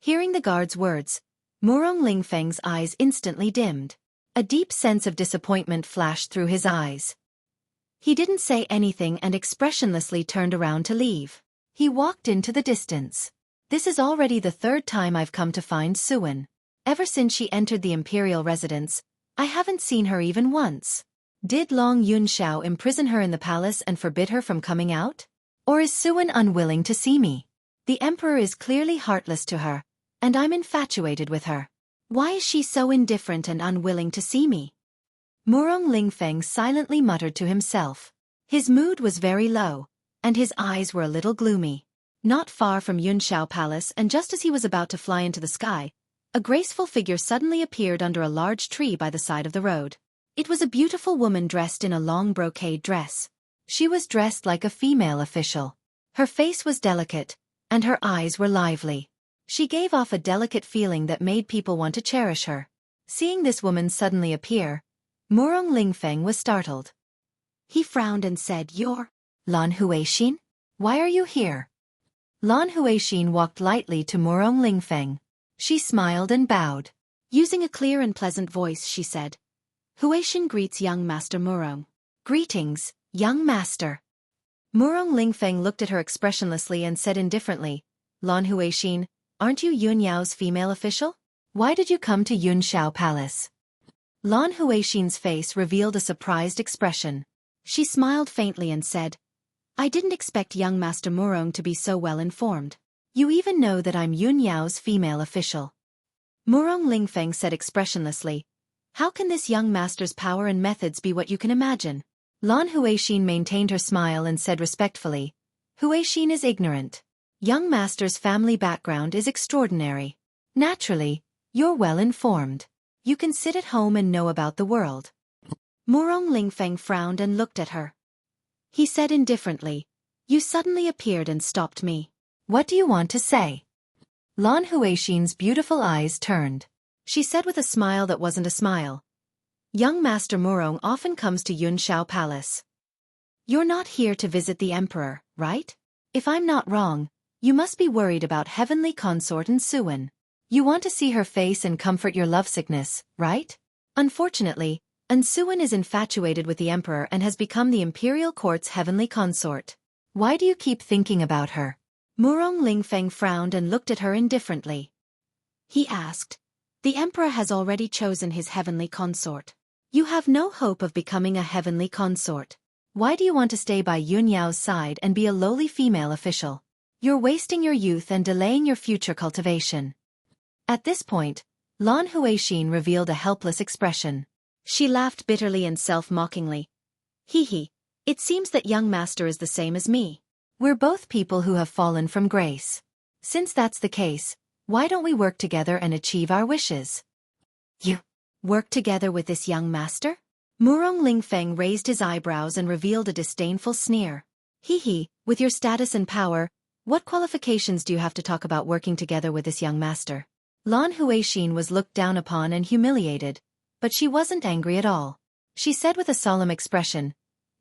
Speaker 1: Hearing the guard's words, Murong Lingfeng's eyes instantly dimmed. A deep sense of disappointment flashed through his eyes. He didn't say anything and expressionlessly turned around to leave. He walked into the distance. This is already the third time I've come to find Xuan. Ever since she entered the imperial residence, I haven't seen her even once. Did Long Yunxiao imprison her in the palace and forbid her from coming out? Or is Xuan unwilling to see me? The emperor is clearly heartless to her, and I'm infatuated with her. Why is she so indifferent and unwilling to see me? Murong Lingfeng silently muttered to himself. His mood was very low, and his eyes were a little gloomy. Not far from Yunxiao Palace, and just as he was about to fly into the sky, a graceful figure suddenly appeared under a large tree by the side of the road. It was a beautiful woman dressed in a long brocade dress. She was dressed like a female official. Her face was delicate, and her eyes were lively. She gave off a delicate feeling that made people want to cherish her. Seeing this woman suddenly appear, Murong Lingfeng was startled. He frowned and said, "You're Lan Huixin? Why are you here?" Lan Huixin walked lightly to Murong Lingfeng. She smiled and bowed. Using a clear and pleasant voice, she said, "Huixin greets young Master Murong." "Greetings, young master." Murong Lingfeng looked at her expressionlessly and said indifferently, "Lan Huixin, aren't you Yun Yao's female official? Why did you come to Yunxiao Palace?" Lan Huixin's face revealed a surprised expression. She smiled faintly and said, "I didn't expect young Master Murong to be so well informed. You even know that I'm Yun Yao's female official." Murong Lingfeng said expressionlessly, "How can this young master's power and methods be what you can imagine?" Lan Huixin maintained her smile and said respectfully, "Huixin is ignorant. Young master's family background is extraordinary. Naturally, you're well informed. You can sit at home and know about the world." Murong Lingfeng frowned and looked at her. He said indifferently, "You suddenly appeared and stopped me. What do you want to say?" Lan Huixin's beautiful eyes turned. She said with a smile that wasn't a smile, "Young Master Murong often comes to Yunxiao Palace. You're not here to visit the emperor, right? If I'm not wrong, you must be worried about heavenly consort and Xuan. You want to see her face and comfort your lovesickness, right? Unfortunately, Xuan is infatuated with the emperor and has become the imperial court's heavenly consort. Why do you keep thinking about her?" Murong Lingfeng frowned and looked at her indifferently. He asked, "The emperor has already chosen his heavenly consort. You have no hope of becoming a heavenly consort. Why do you want to stay by Yun Yao's side and be a lowly female official? You're wasting your youth and delaying your future cultivation." At this point, Lan Huixin revealed a helpless expression. She laughed bitterly and self-mockingly. "Hee, it seems that young master is the same as me. We're both people who have fallen from grace. Since that's the case, why don't we work together and achieve our wishes?" "You work together with this young master?" Murong Lingfeng raised his eyebrows and revealed a disdainful sneer. "Hee, with your status and power, what qualifications do you have to talk about working together with this young master?" Lan Huixin was looked down upon and humiliated, but she wasn't angry at all. She said with a solemn expression,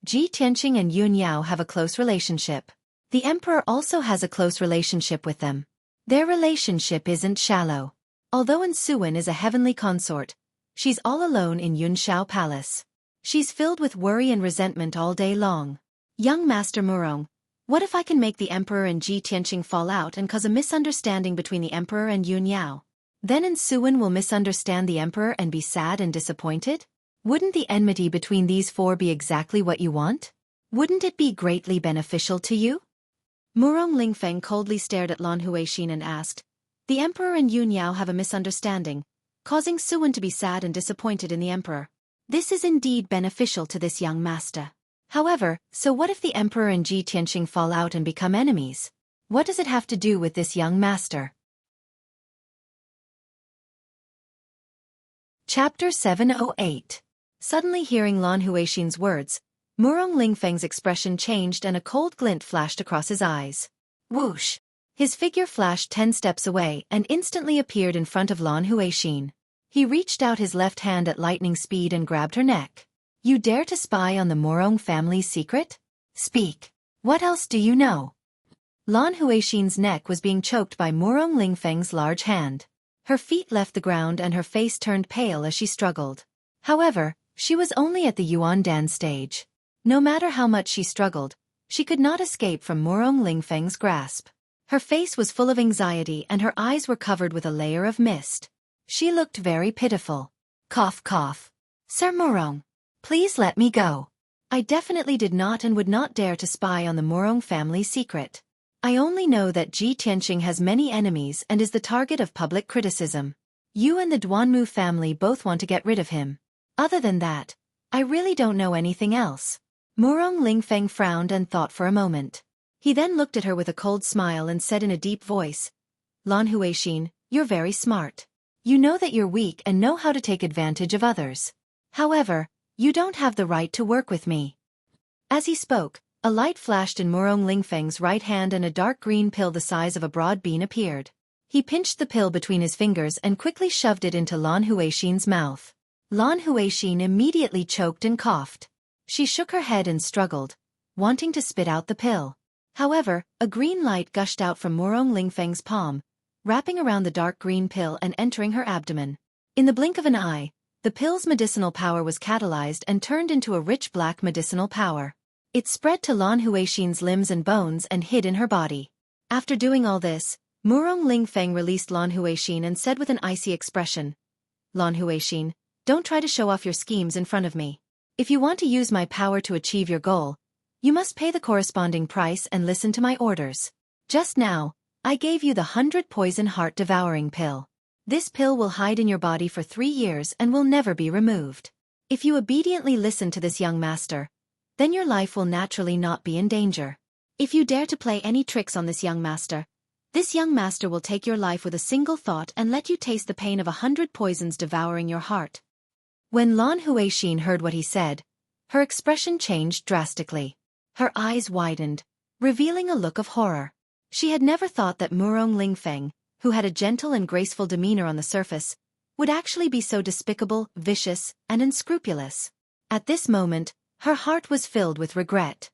Speaker 1: "Ji Tianqing and Yun Yao have a close relationship. The emperor also has a close relationship with them. Their relationship isn't shallow. Although Xuan is a heavenly consort, she's all alone in Yunxiao Palace. She's filled with worry and resentment all day long. Young Master Murong, what if I can make the emperor and Ji Tianqing fall out and cause a misunderstanding between the emperor and Yun Yao? Then Xuan will misunderstand the emperor and be sad and disappointed? Wouldn't the enmity between these four be exactly what you want? Wouldn't it be greatly beneficial to you?" Murong Lingfeng coldly stared at Lan Huixin and asked, "The emperor and Yun Yao have a misunderstanding, causing Xuan to be sad and disappointed in the emperor. This is indeed beneficial to this young master. However, so what if the emperor and Ji Tianqing fall out and become enemies? What does it have to do with this young master?" Chapter 708. Suddenly hearing Lan Huixin's words, Murong Lingfeng's expression changed and a cold glint flashed across his eyes. Whoosh! His figure flashed 10 steps away and instantly appeared in front of Lan Huixin. He reached out his left hand at lightning speed and grabbed her neck. You dare to spy on the Murong family's secret? Speak. What else do you know? Lan Huixin's neck was being choked by Murong Lingfeng's large hand. Her feet left the ground and her face turned pale as she struggled. However, she was only at the Yuan Dan stage. No matter how much she struggled, she could not escape from Murong Lingfeng's grasp. Her face was full of anxiety and her eyes were covered with a layer of mist. She looked very pitiful. Cough cough. Sir Murong, please let me go. I definitely did not and would not dare to spy on the Murong family's secret. I only know that Ji Tianqing has many enemies and is the target of public criticism. You and the Duanmu family both want to get rid of him. Other than that, I really don't know anything else. Murong Lingfeng frowned and thought for a moment. He then looked at her with a cold smile and said in a deep voice, Lan Huixin, you're very smart. You know that you're weak and know how to take advantage of others. However, you don't have the right to work with me. As he spoke, a light flashed in Murong Lingfeng's right hand and a dark green pill the size of a broad bean appeared. He pinched the pill between his fingers and quickly shoved it into Lan Huixin's mouth. Lan Huixin immediately choked and coughed. She shook her head and struggled, wanting to spit out the pill. However, a green light gushed out from Murong Lingfeng's palm, wrapping around the dark green pill and entering her abdomen. In the blink of an eye, the pill's medicinal power was catalyzed and turned into a rich black medicinal power. It spread to Lan Huixin's limbs and bones and hid in her body. After doing all this, Murong Lingfeng released Lan Huixin and said with an icy expression, Lan Huixin, don't try to show off your schemes in front of me. If you want to use my power to achieve your goal, you must pay the corresponding price and listen to my orders. Just now, I gave you the 100 poison heart devouring pill. This pill will hide in your body for 3 years and will never be removed. If you obediently listen to this young master, then your life will naturally not be in danger. If you dare to play any tricks on this young master will take your life with a single thought and let you taste the pain of 100 poisons devouring your heart. When Lan Huixin heard what he said, her expression changed drastically. Her eyes widened, revealing a look of horror. She had never thought that Murong Lingfeng, who had a gentle and graceful demeanor on the surface, would actually be so despicable, vicious, and unscrupulous. At this moment, her heart was filled with regret.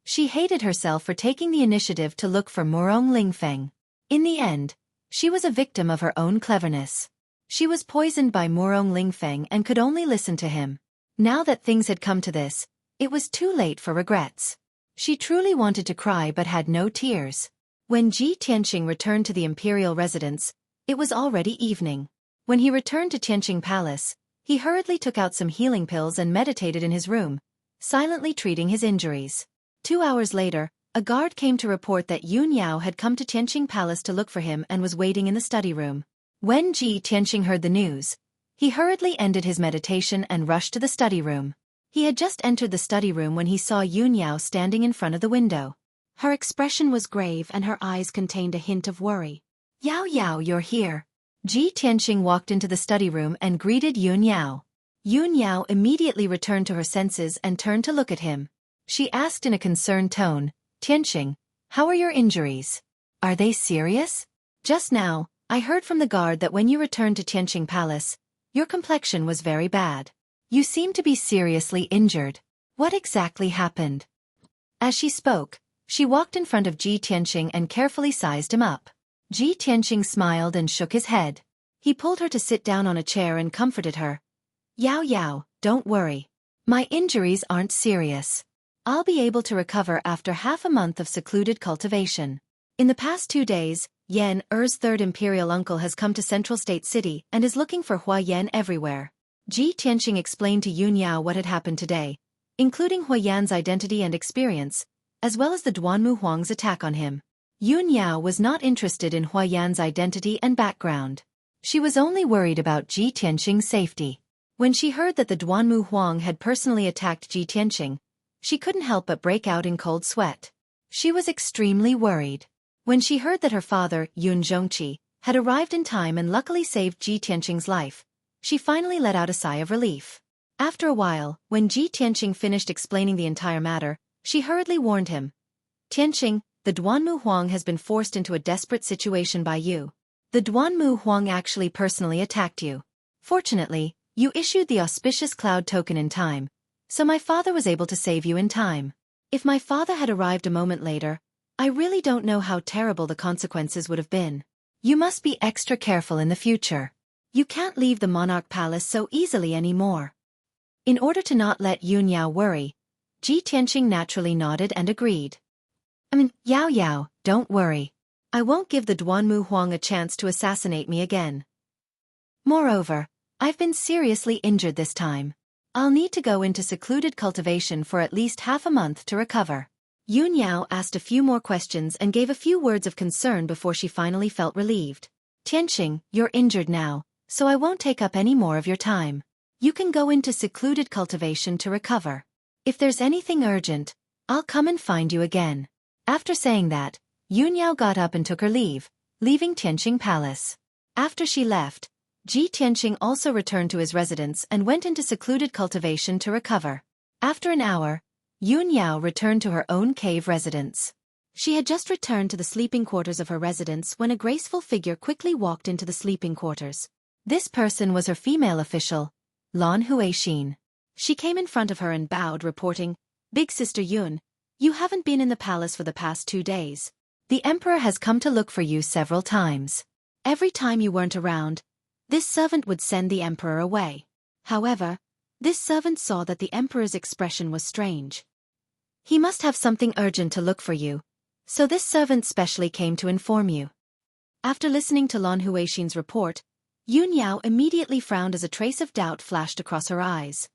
Speaker 1: She hated herself for taking the initiative to look for Murong Lingfeng. In the end, she was a victim of her own cleverness. She was poisoned by Murong Lingfeng and could only listen to him. Now that things had come to this, it was too late for regrets. She truly wanted to cry but had no tears. When Ji Tianqing returned to the imperial residence, it was already evening. When he returned to Tianqing Palace, he hurriedly took out some healing pills and meditated in his room, silently treating his injuries. 2 hours later, a guard came to report that Yun Yao had come to Tianqing Palace to look for him and was waiting in the study room. When Ji Tianqing heard the news, he hurriedly ended his meditation and rushed to the study room. He had just entered the study room when he saw Yun Yao standing in front of the window. Her expression was grave and her eyes contained a hint of worry. Yao Yao, you're here. Ji Tianqing walked into the study room and greeted Yun Yao. Yun Yao immediately returned to her senses and turned to look at him. She asked in a concerned tone, Tianqing, how are your injuries? Are they serious? Just now, I heard from the guard that when you returned to Tianqing Palace, your complexion was very bad. You seem to be seriously injured. What exactly happened? As she spoke, she walked in front of Ji Tianqing and carefully sized him up. Ji Tianqing smiled and shook his head. He pulled her to sit down on a chair and comforted her. Yao Yao, don't worry. My injuries aren't serious. I'll be able to recover after half a month of secluded cultivation. In the past 2 days, Yan Er's third imperial uncle has come to Central State City and is looking for Hua Yan everywhere. Ji Tianqing explained to Yun Yao what had happened today, including Hua Yan's identity and experience, as well as the Duanmu Huang's attack on him. Yun Yao was not interested in Hua Yan's identity and background. She was only worried about Ji Tianqing's safety. When she heard that the Duanmu Huang had personally attacked Ji Tianqing, she couldn't help but break out in cold sweat. She was extremely worried. When she heard that her father, Yun Zhongqi, had arrived in time and luckily saved Ji Tianqing's life, she finally let out a sigh of relief. After a while, when Ji Tianqing finished explaining the entire matter, she hurriedly warned him. Tianqing, the Duanmu Huang has been forced into a desperate situation by you. The Duanmu Huang actually personally attacked you. Fortunately, you issued the auspicious cloud token in time, so my father was able to save you in time. If my father had arrived a moment later, I really don't know how terrible the consequences would have been. You must be extra careful in the future. You can't leave the monarch palace so easily anymore. In order to not let Yun Yao worry, Ji Tianqing naturally nodded and agreed. Yao Yao, don't worry. I won't give the Duanmu Huang a chance to assassinate me again. Moreover, I've been seriously injured this time. I'll need to go into secluded cultivation for at least half a month to recover. Yun Yao asked a few more questions and gave a few words of concern before she finally felt relieved. Tianqing, you're injured now, so I won't take up any more of your time. You can go into secluded cultivation to recover. If there's anything urgent, I'll come and find you again. After saying that, Yun Yao got up and took her leave, leaving Tianqing Palace. After she left, Ji Tianqing also returned to his residence and went into secluded cultivation to recover. After an hour, Yun Yao returned to her own cave residence. She had just returned to the sleeping quarters of her residence when a graceful figure quickly walked into the sleeping quarters. This person was her female official, Lan Huixin. She came in front of her and bowed, reporting, "Big Sister Yun, you haven't been in the palace for the past 2 days. The emperor has come to look for you several times. Every time you weren't around, this servant would send the emperor away. However, this servant saw that the emperor's expression was strange. He must have something urgent to look for you, so this servant specially came to inform you." After listening to Lan Huixin's report, Yun Yao immediately frowned as a trace of doubt flashed across her eyes.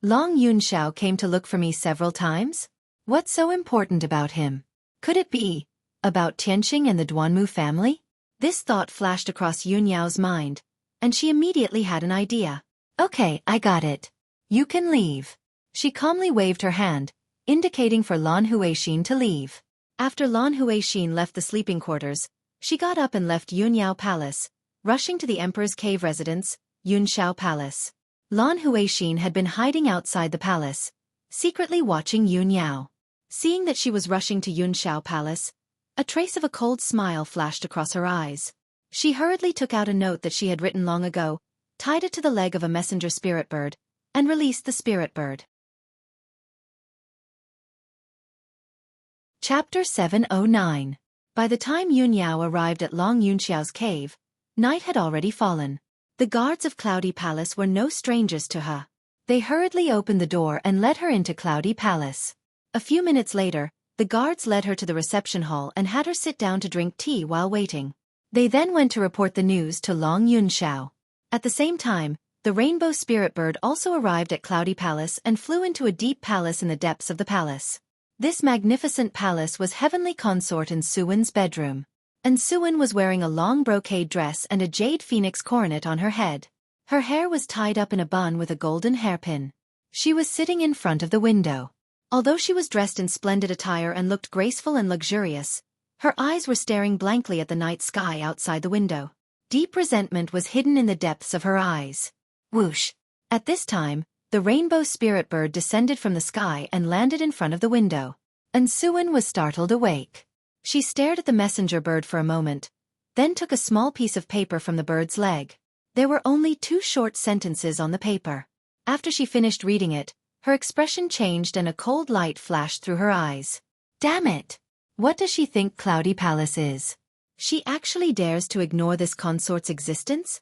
Speaker 1: Long Yunxiao came to look for me several times? What's so important about him? Could it be about Tianqing and the Duanmu family? This thought flashed across Yun Yao's mind, and she immediately had an idea. "Okay, I got it. You can leave." She calmly waved her hand, indicating for Lan Huixin to leave. After Lan Huixin left the sleeping quarters, she got up and left Yun Yao Palace, rushing to the emperor's cave residence, Yunxiao Palace. Lan Huixin had been hiding outside the palace, secretly watching Yun Yao. Seeing that she was rushing to Yunxiao Palace, a trace of a cold smile flashed across her eyes. She hurriedly took out a note that she had written long ago, tied it to the leg of a messenger spirit bird, and released the spirit bird. Chapter 709. By the time Yun Yao arrived at Long Yunxiao's cave, night had already fallen. The guards of Cloudy Palace were no strangers to her. They hurriedly opened the door and led her into Cloudy Palace. A few minutes later, the guards led her to the reception hall and had her sit down to drink tea while waiting. They then went to report the news to Long Yunxiao. At the same time, the rainbow spirit bird also arrived at Cloudy Palace and flew into a deep palace in the depths of the palace. This magnificent palace was heavenly consort in Suwen's bedroom. And Suwen was wearing a long brocade dress and a jade phoenix coronet on her head. Her hair was tied up in a bun with a golden hairpin. She was sitting in front of the window. Although she was dressed in splendid attire and looked graceful and luxurious, her eyes were staring blankly at the night sky outside the window. Deep resentment was hidden in the depths of her eyes. Whoosh! At this time, the rainbow spirit bird descended from the sky and landed in front of the window. And Suwen was startled awake. She stared at the messenger bird for a moment, then took a small piece of paper from the bird's leg. There were only 2 short sentences on the paper. After she finished reading it, her expression changed and a cold light flashed through her eyes. Damn it! What does she think Cloudy Palace is? She actually dares to ignore this consort's existence?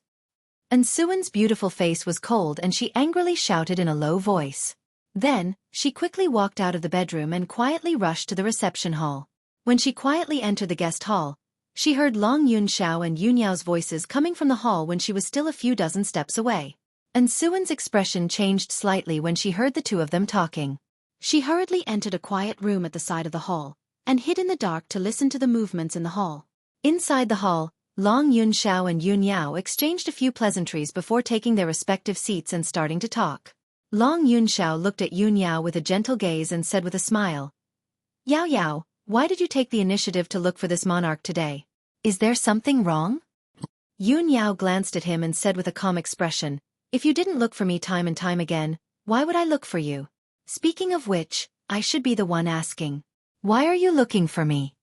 Speaker 1: And Suwen's beautiful face was cold and she angrily shouted in a low voice. Then, she quickly walked out of the bedroom and quietly rushed to the reception hall. When she quietly entered the guest hall, she heard Long Yunxiao and Yun Yao's voices coming from the hall when she was still a few dozen steps away. And Suwen's expression changed slightly when she heard the 2 of them talking. She hurriedly entered a quiet room at the side of the hall, and hid in the dark to listen to the movements in the hall. Inside the hall, Long Yunxiao and Yun Yao exchanged a few pleasantries before taking their respective seats and starting to talk. Long Yunxiao looked at Yun Yao with a gentle gaze and said with a smile, "Yao Yao, why did you take the initiative to look for this monarch today? Is there something wrong?" Yun Yao glanced at him and said with a calm expression, "If you didn't look for me time and time again, Why would I look for you? Speaking of which, I should be the one asking. Why are you looking for me?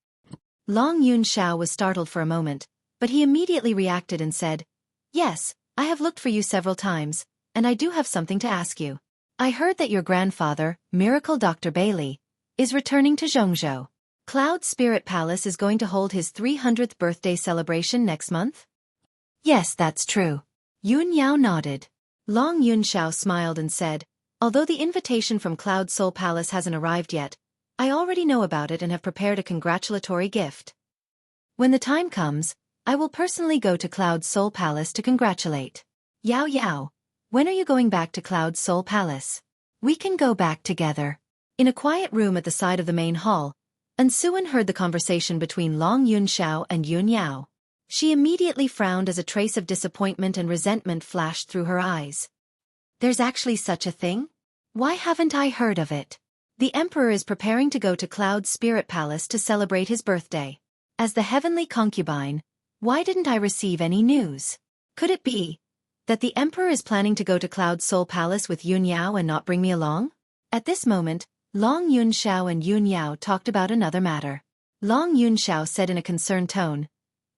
Speaker 1: Long Yunxiao was startled for a moment, but he immediately reacted and said, Yes, I have looked for you several times, and I do have something to ask you. I heard that your grandfather, Miracle Dr. Bailey, is returning to Zhongzhou. Cloud Spirit Palace is going to hold his 300th birthday celebration next month? Yes, that's true. Yun Yao nodded. Long Yunxiao smiled and said, Although the invitation from Cloud Soul Palace hasn't arrived yet, I already know about it and have prepared a congratulatory gift. When the time comes, I will personally go to Cloud Soul Palace to congratulate. Yao Yao, when are you going back to Cloud Soul Palace? We can go back together. In a quiet room at the side of the main hall, Ansuan heard the conversation between Long Yunxiao and Yun Yao. She immediately frowned as a trace of disappointment and resentment flashed through her eyes. There's actually such a thing? Why haven't I heard of it? The Emperor is preparing to go to Cloud Spirit Palace to celebrate his birthday. As the heavenly concubine, why didn't I receive any news? Could it be that the Emperor is planning to go to Cloud Soul Palace with Yun Yao and not bring me along? At this moment, Long Yunxiao and Yun Yao talked about another matter. Long Yunxiao said in a concerned tone,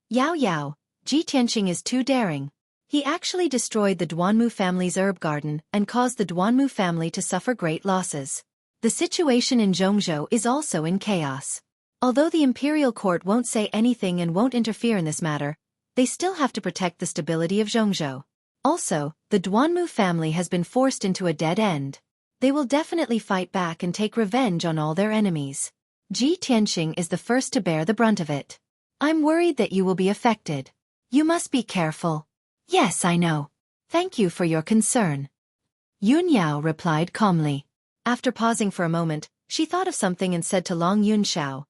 Speaker 1: Yao Yao, Ji Tianqing is too daring. He actually destroyed the Duanmu family's herb garden and caused the Duanmu family to suffer great losses. The situation in Zhongzhou is also in chaos. Although the imperial court won't say anything and won't interfere in this matter, they still have to protect the stability of Zhongzhou. Also, the Duanmu family has been forced into a dead end. They will definitely fight back and take revenge on all their enemies. Ji Tianqing is the first to bear the brunt of it. I'm worried that you will be affected. You must be careful. Yes, I know. Thank you for your concern. Yun Yao replied calmly. After pausing for a moment, she thought of something and said to Long Yunxiao,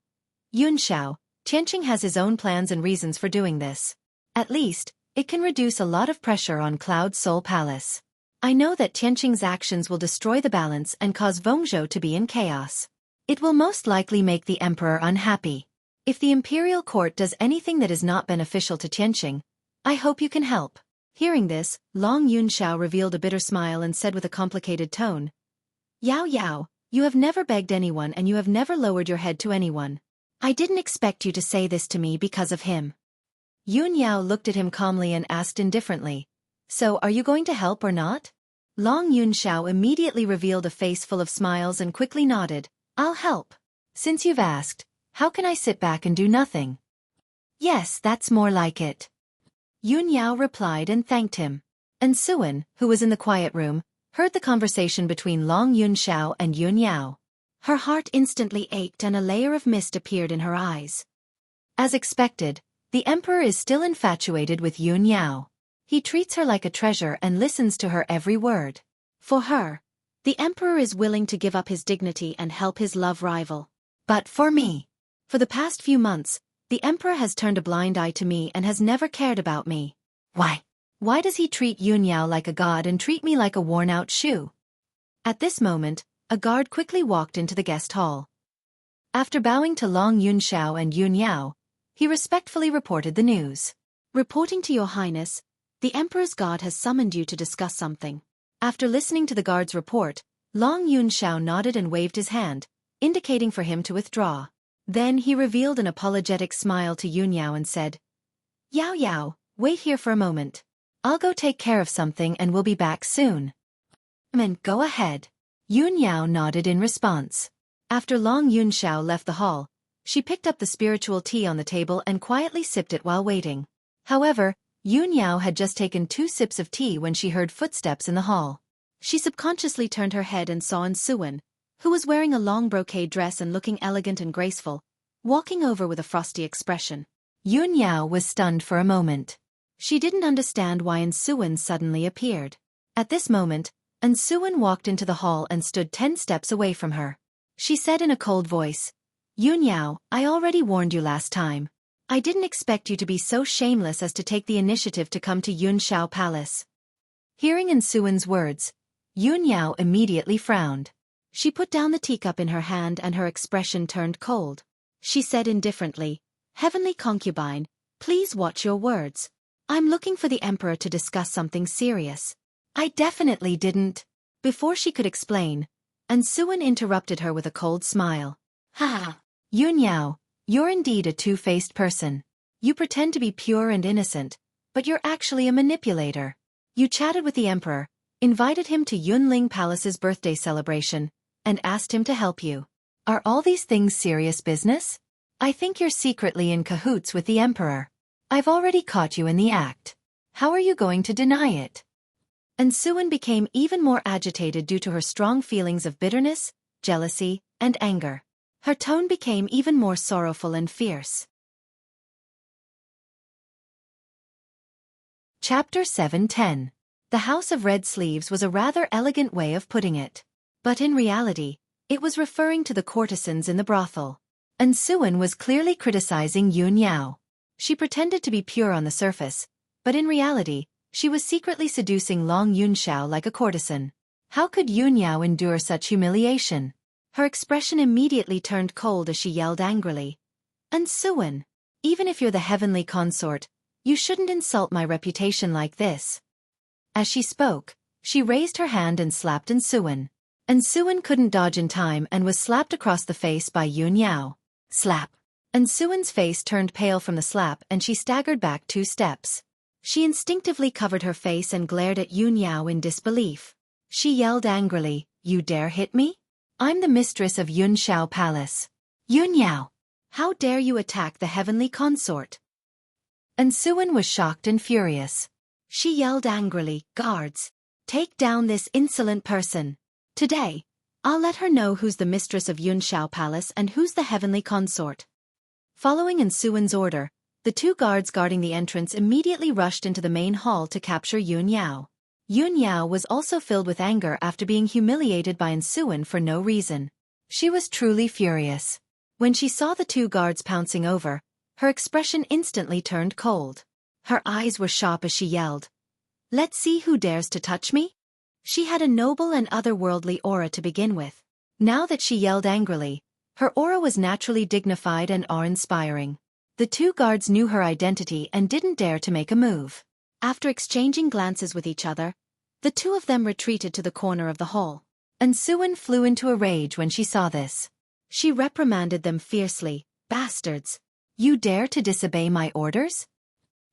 Speaker 1: Yunxiao, Tianqing has his own plans and reasons for doing this. At least, it can reduce a lot of pressure on Cloud Soul Palace. I know that Tianqing's actions will destroy the balance and cause Zhongzhou to be in chaos. It will most likely make the Emperor unhappy. If the imperial court does anything that is not beneficial to Tianqing, I hope you can help. Hearing this, Long Yunxiao revealed a bitter smile and said with a complicated tone, Yao Yao, you have never begged anyone and you have never lowered your head to anyone. I didn't expect you to say this to me because of him. Yun Yao looked at him calmly and asked indifferently, So are you going to help or not? Long Yunxiao immediately revealed a face full of smiles and quickly nodded, I'll help. Since you've asked, how can I sit back and do nothing? Yes, that's more like it. Yun Yao replied and thanked him. And Suan, who was in the quiet room, heard the conversation between Long Yunxiao and Yun Yao. Her heart instantly ached and a layer of mist appeared in her eyes. As expected, the Emperor is still infatuated with Yun Yao. He treats her like a treasure and listens to her every word. For her, the Emperor is willing to give up his dignity and help his love rival. But for me, for the past few months, the Emperor has turned a blind eye to me and has never cared about me. Why? Why does he treat Yun Yao like a god and treat me like a worn-out shoe? At this moment, a guard quickly walked into the guest hall. After bowing to Long Yunxiao and Yun Yao, he respectfully reported the news. Reporting to Your Highness, the Emperor's guard has summoned you to discuss something. After listening to the guard's report, Long Yunxiao nodded and waved his hand, indicating for him to withdraw. Then he revealed an apologetic smile to Yun Yao and said, Yao Yao, wait here for a moment. I'll go take care of something and we'll be back soon. Go ahead. Yun Yao nodded in response. After Long Yunxiao left the hall, she picked up the spiritual tea on the table and quietly sipped it while waiting. However, Yun Yao had just taken 2 sips of tea when she heard footsteps in the hall. She subconsciously turned her head and saw Ansuan, who was wearing a long brocade dress and looking elegant and graceful, walking over with a frosty expression. Yun Yao was stunned for a moment. She didn't understand why Ansuan suddenly appeared. At this moment, Ansuan walked into the hall and stood 10 steps away from her. She said in a cold voice, Yun Yao, I already warned you last time. I didn't expect you to be so shameless as to take the initiative to come to Yunxiao Palace. Hearing Ansuan's words, Yun Yao immediately frowned. She put down the teacup in her hand and her expression turned cold. She said indifferently, Heavenly concubine, please watch your words. I'm looking for the Emperor to discuss something serious. I definitely didn't. Before she could explain, Ansuan interrupted her with a cold smile. Ha! Yun Yao, you're indeed a two-faced person. You pretend to be pure and innocent, but you're actually a manipulator. You chatted with the emperor, invited him to Yunling Palace's birthday celebration, and asked him to help you. Are all these things serious business? I think you're secretly in cahoots with the emperor. I've already caught you in the act. How are you going to deny it? Ansuan became even more agitated due to her strong feelings of bitterness, jealousy, and anger. Her tone became even more sorrowful and fierce. Chapter 7:10. The House of Red Sleeves was a rather elegant way of putting it. But in reality, it was referring to the courtesans in the brothel. Ansuan was clearly criticizing Yun Yao. She pretended to be pure on the surface, but in reality, she was secretly seducing Long Yunxiao like a courtesan. How could Yun Yao endure such humiliation? Her expression immediately turned cold as she yelled angrily. Ansuan, even if you're the heavenly consort, you shouldn't insult my reputation like this. As she spoke, she raised her hand and slapped Ansuan. Ansuan couldn't dodge in time and was slapped across the face by Yun Yao. Slap. Ansuan's face turned pale from the slap and she staggered back 2 steps. She instinctively covered her face and glared at Yun Yao in disbelief. She yelled angrily, "You dare hit me? I'm the mistress of Yunxiao Palace. Yun Yao, how dare you attack the heavenly consort?" Ansuan was shocked and furious. She yelled angrily, "Guards, take down this insolent person. Today, I'll let her know who's the mistress of Yunxiao Palace and who's the heavenly consort." Following Ansuan's order, the 2 guards guarding the entrance immediately rushed into the main hall to capture Yun Yao. Yun Yao was also filled with anger after being humiliated by Ansuan for no reason. She was truly furious. When she saw the 2 guards pouncing over, her expression instantly turned cold. Her eyes were sharp as she yelled, "Let's see who dares to touch me?" She had a noble and otherworldly aura to begin with. Now that she yelled angrily, her aura was naturally dignified and awe-inspiring. The 2 guards knew her identity and didn't dare to make a move. After exchanging glances with each other, the 2 of them retreated to the corner of the hall. Ansuan flew into a rage when she saw this. She reprimanded them fiercely, "Bastards! You dare to disobey my orders?"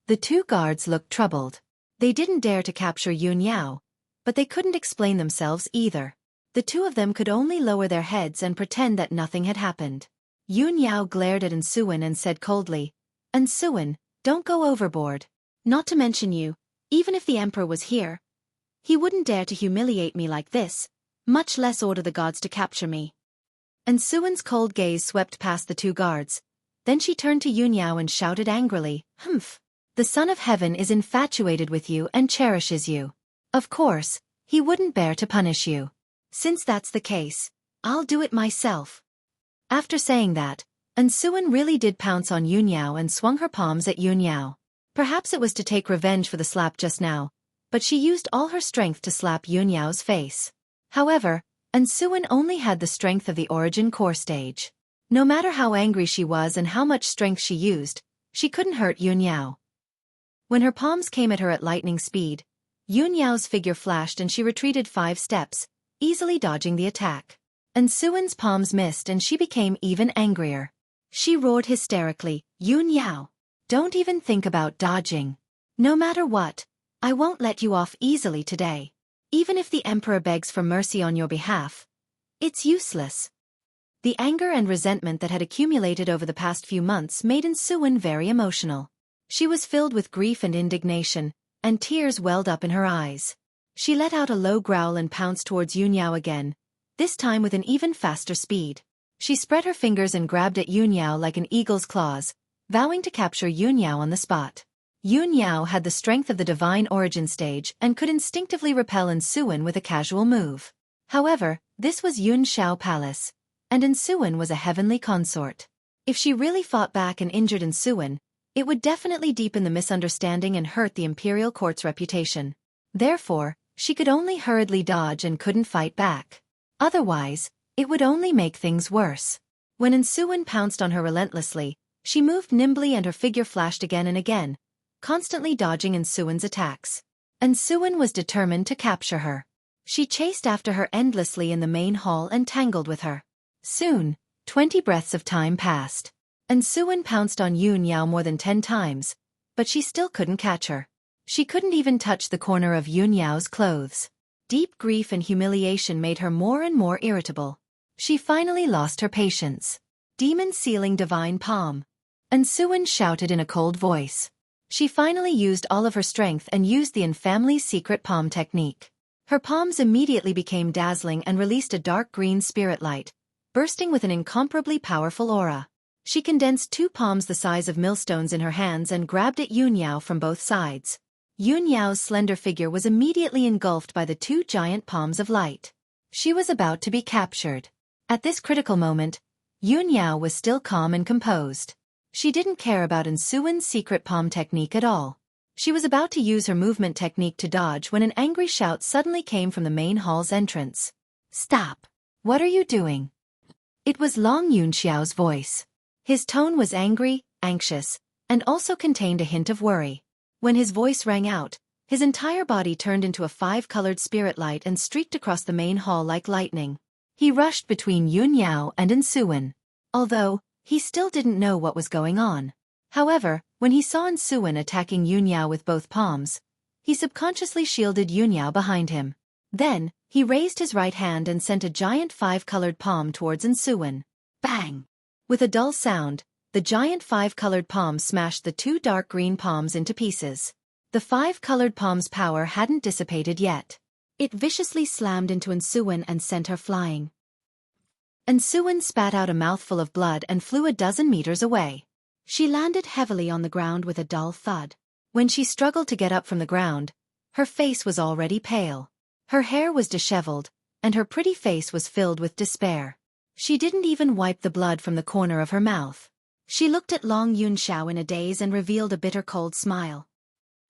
Speaker 1: The 2 guards looked troubled. They didn't dare to capture Yun Yao, but they couldn't explain themselves either. The 2 of them could only lower their heads and pretend that nothing had happened. Yun Yao glared at Ansuan and said coldly, "Ansuan, don't go overboard. Not to mention you, even if the emperor was here, he wouldn't dare to humiliate me like this, much less order the gods to capture me." Ansuan's cold gaze swept past the 2 guards. Then she turned to Yun Yao and shouted angrily, "Humph! The Son of Heaven is infatuated with you and cherishes you. Of course, he wouldn't bear to punish you. Since that's the case, I'll do it myself." After saying that, Ansuan really did pounce on Yun Yao and swung her palms at Yun Yao. Perhaps it was to take revenge for the slap just now, but she used all her strength to slap Yun Yao's face. However, Ansuan only had the strength of the origin core stage. No matter how angry she was and how much strength she used, she couldn't hurt Yun Yao. When her palms came at her at lightning speed, Yun Yao's figure flashed and she retreated 5 steps, easily dodging the attack. Ansuan's palms missed and she became even angrier. She roared hysterically, "Yun Yao, don't even think about dodging. No matter what, I won't let you off easily today. Even if the emperor begs for mercy on your behalf, it's useless." The anger and resentment that had accumulated over the past few months made Ansuan very emotional. She was filled with grief and indignation, and tears welled up in her eyes. She let out a low growl and pounced towards Yun Yao again, this time with an even faster speed. She spread her fingers and grabbed at Yun Yao like an eagle's claws, vowing to capture Yun Yao on the spot. Yun Yao had the strength of the divine origin stage and could instinctively repel Ansuan with a casual move. However, this was Yunxiao Palace, and Ansuan was a heavenly consort. If she really fought back and injured Ansuan, it would definitely deepen the misunderstanding and hurt the imperial court's reputation. Therefore, she could only hurriedly dodge and couldn't fight back. Otherwise, it would only make things worse. When Ansuan pounced on her relentlessly, she moved nimbly and her figure flashed again and again, constantly dodging Ansuan's attacks. Ansuan was determined to capture her. She chased after her endlessly in the main hall and tangled with her. Soon, 20 breaths of time passed. And Xuan pounced on Yun Yao more than 10 times, but she still couldn't catch her. She couldn't even touch the corner of Yun Yao's clothes. Deep grief and humiliation made her more and more irritable. She finally lost her patience. Demon sealing divine palm. And Xuan shouted in a cold voice. She finally used all of her strength and used the family's secret palm technique. Her palms immediately became dazzling and released a dark green spirit light, bursting with an incomparably powerful aura. She condensed 2 palms the size of millstones in her hands and grabbed at Yun Yao from both sides. Yun Yao's slender figure was immediately engulfed by the 2 giant palms of light. She was about to be captured. At this critical moment, Yun Yao was still calm and composed. She didn't care about Xuan's secret palm technique at all. She was about to use her movement technique to dodge when an angry shout suddenly came from the main hall's entrance. "Stop! What are you doing?" It was Long Yunxiao's voice. His tone was angry, anxious, and also contained a hint of worry. When his voice rang out, his entire body turned into a 5-colored spirit light and streaked across the main hall like lightning. He rushed between Yun Yao and Xuan. Although, he still didn't know what was going on. However, when he saw Xuan attacking Yun Yao with both palms, he subconsciously shielded Yun Yao behind him. Then, he raised his right hand and sent a giant 5-colored palm towards Xuan. Bang! With a dull sound, the giant 5-colored palm smashed the 2 dark green palms into pieces. The 5-colored palm's power hadn't dissipated yet. It viciously slammed into Xuan and sent her flying. Xuan spat out a mouthful of blood and flew a dozen meters away. She landed heavily on the ground with a dull thud. When she struggled to get up from the ground, her face was already pale. Her hair was disheveled, and her pretty face was filled with despair. She didn't even wipe the blood from the corner of her mouth. She looked at Long Yunxiao in a daze and revealed a bitter cold smile.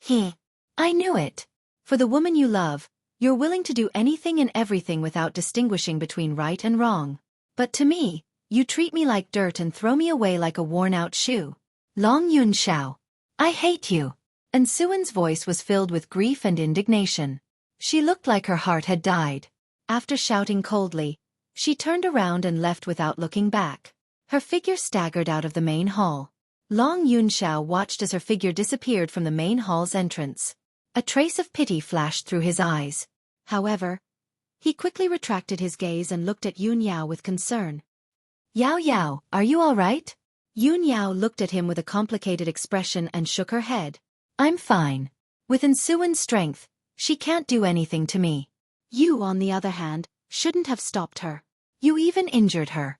Speaker 1: I knew it. For the woman you love, you're willing to do anything and everything without distinguishing between right and wrong. But to me, you treat me like dirt and throw me away like a worn-out shoe. Long Yunxiao, I hate you." And Xuan's voice was filled with grief and indignation. She looked like her heart had died. After shouting coldly, she turned around and left without looking back. Her figure staggered out of the main hall. Long Yunxiao watched as her figure disappeared from the main hall's entrance. A trace of pity flashed through his eyes. However, he quickly retracted his gaze and looked at Yun Yao with concern. "Yao Yao, are you all right?" Yun Yao looked at him with a complicated expression and shook her head. "I'm fine. With Xuan's strength, she can't do anything to me. You, on the other hand, shouldn't have stopped her. You even injured her."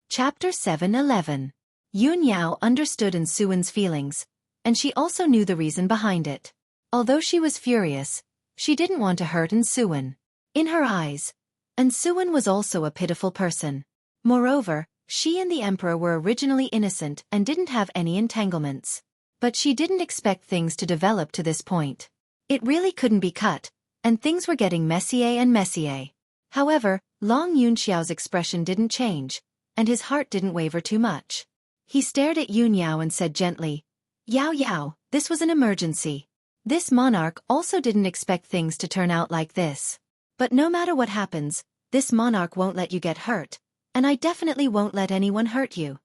Speaker 1: Chapter 7:11. Yun Yao understood Xuan's feelings, and she also knew the reason behind it. Although she was furious, she didn't want to hurt Xuan. In her eyes, Xuan was also a pitiful person. Moreover, she and the emperor were originally innocent and didn't have any entanglements. But she didn't expect things to develop to this point. It really couldn't be cut, and things were getting messier and messier. However, Long Yunxiao's expression didn't change, and his heart didn't waver too much. He stared at Yun Yao and said gently, "Yao Yao, this was an emergency. This monarch also didn't expect things to turn out like this. But no matter what happens, this monarch won't let you get hurt, and I definitely won't let anyone hurt you."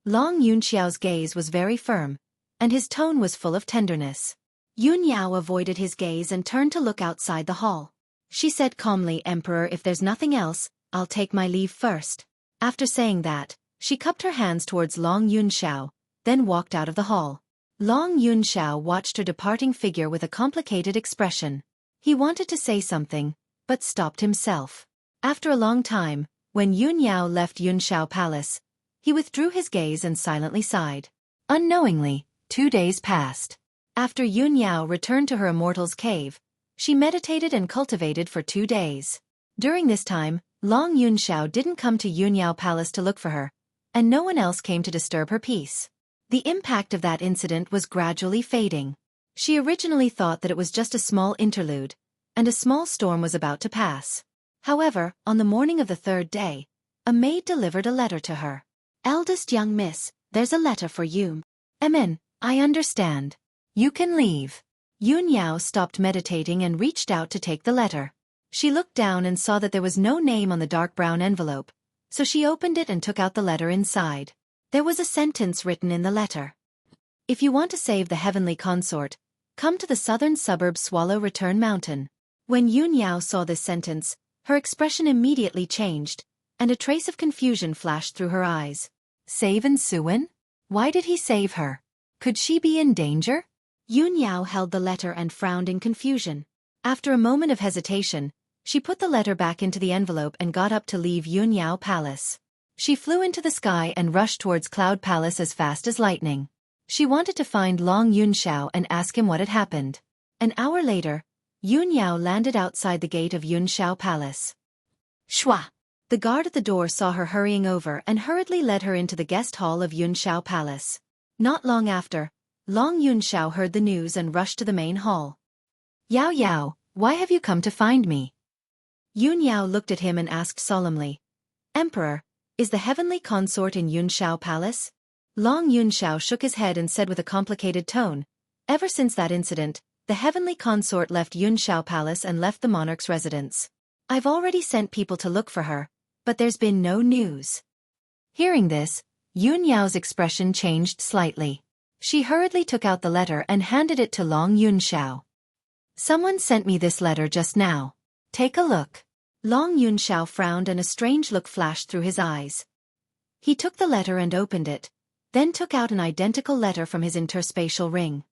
Speaker 1: Long Yunxiao's gaze was very firm, and his tone was full of tenderness. Yun Yao avoided his gaze and turned to look outside the hall. She said calmly, "Emperor, if there's nothing else, I'll take my leave first." After saying that, she cupped her hands towards Long Yunxiao, then walked out of the hall. Long Yunxiao watched her departing figure with a complicated expression. He wanted to say something, but stopped himself. After a long time, when Yun Yao left Yunxiao Palace, he withdrew his gaze and silently sighed. Unknowingly, 2 days passed. After Yun Yao returned to her immortal's cave, she meditated and cultivated for 2 days. During this time, Long Yunxiao didn't come to Yun Yao Palace to look for her, and no one else came to disturb her peace. The impact of that incident was gradually fading. She originally thought that it was just a small interlude, and a small storm was about to pass. However, on the morning of the 3rd day, a maid delivered a letter to her. "Eldest young miss, there's a letter for you." "Amen, I understand. You can leave." Yun Yao stopped meditating and reached out to take the letter. She looked down and saw that there was no name on the dark brown envelope, so she opened it and took out the letter inside. There was a sentence written in the letter. If you want to save the heavenly consort, come to the southern suburb Swallow Return Mountain. When Yun Yao saw this sentence, her expression immediately changed, and a trace of confusion flashed through her eyes. Save Suan? Why did he save her? Could she be in danger? Yun Yao held the letter and frowned in confusion. After a moment of hesitation, she put the letter back into the envelope and got up to leave Yun Yao Palace. She flew into the sky and rushed towards Cloud Palace as fast as lightning. She wanted to find Long Yunxiao and ask him what had happened. An hour later, Yun Yao landed outside the gate of Yunxiao Palace. Shua! The guard at the door saw her hurrying over and hurriedly led her into the guest hall of Yunxiao Palace. Not long after, Long Yunxiao heard the news and rushed to the main hall. Yao Yao, why have you come to find me? Yun Yao looked at him and asked solemnly. Emperor, is the heavenly consort in Yunxiao Palace? Long Yunxiao shook his head and said with a complicated tone, ever since that incident, the heavenly consort left Yunxiao Palace and left the monarch's residence. I've already sent people to look for her, but there's been no news. Hearing this, Yun Yao's expression changed slightly. She hurriedly took out the letter and handed it to Long Yunxiao. Someone sent me this letter just now. Take a look. Long Yunxiao frowned and a strange look flashed through his eyes. He took the letter and opened it, then took out an identical letter from his interspatial ring.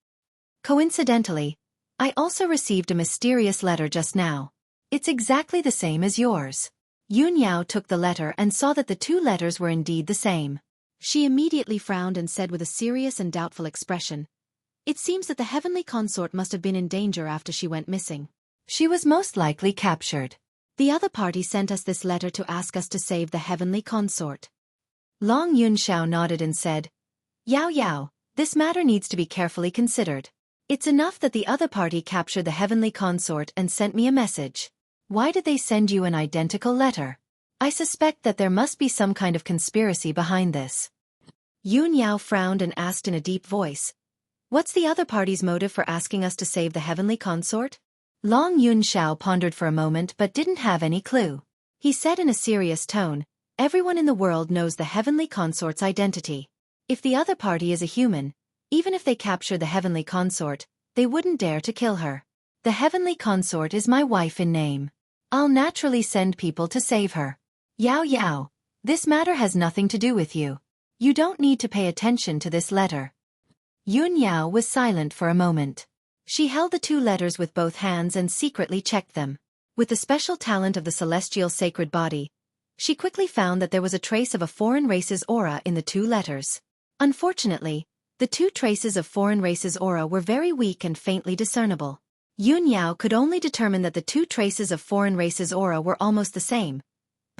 Speaker 1: Coincidentally, I also received a mysterious letter just now. It's exactly the same as yours. Yun Yao took the letter and saw that the two letters were indeed the same. She immediately frowned and said with a serious and doubtful expression, it seems that the heavenly consort must have been in danger after she went missing. She was most likely captured. The other party sent us this letter to ask us to save the heavenly consort. Long Yunxiao nodded and said, Yao Yao, this matter needs to be carefully considered. It's enough that the other party captured the heavenly consort and sent me a message. Why did they send you an identical letter? I suspect that there must be some kind of conspiracy behind this. Yun Yao frowned and asked in a deep voice, what's the other party's motive for asking us to save the heavenly consort? Long Yunxiao pondered for a moment but didn't have any clue. He said in a serious tone, everyone in the world knows the heavenly consort's identity. If the other party is a human, even if they capture the heavenly consort, they wouldn't dare to kill her. The heavenly consort is my wife in name. I'll naturally send people to save her. Yao Yao, this matter has nothing to do with you. You don't need to pay attention to this letter. Yun Yao was silent for a moment. She held the two letters with both hands and secretly checked them. With the special talent of the celestial sacred body, she quickly found that there was a trace of a foreign race's aura in the two letters. Unfortunately, the two traces of foreign race's aura were very weak and faintly discernible. Yun Yao could only determine that the two traces of foreign race's aura were almost the same,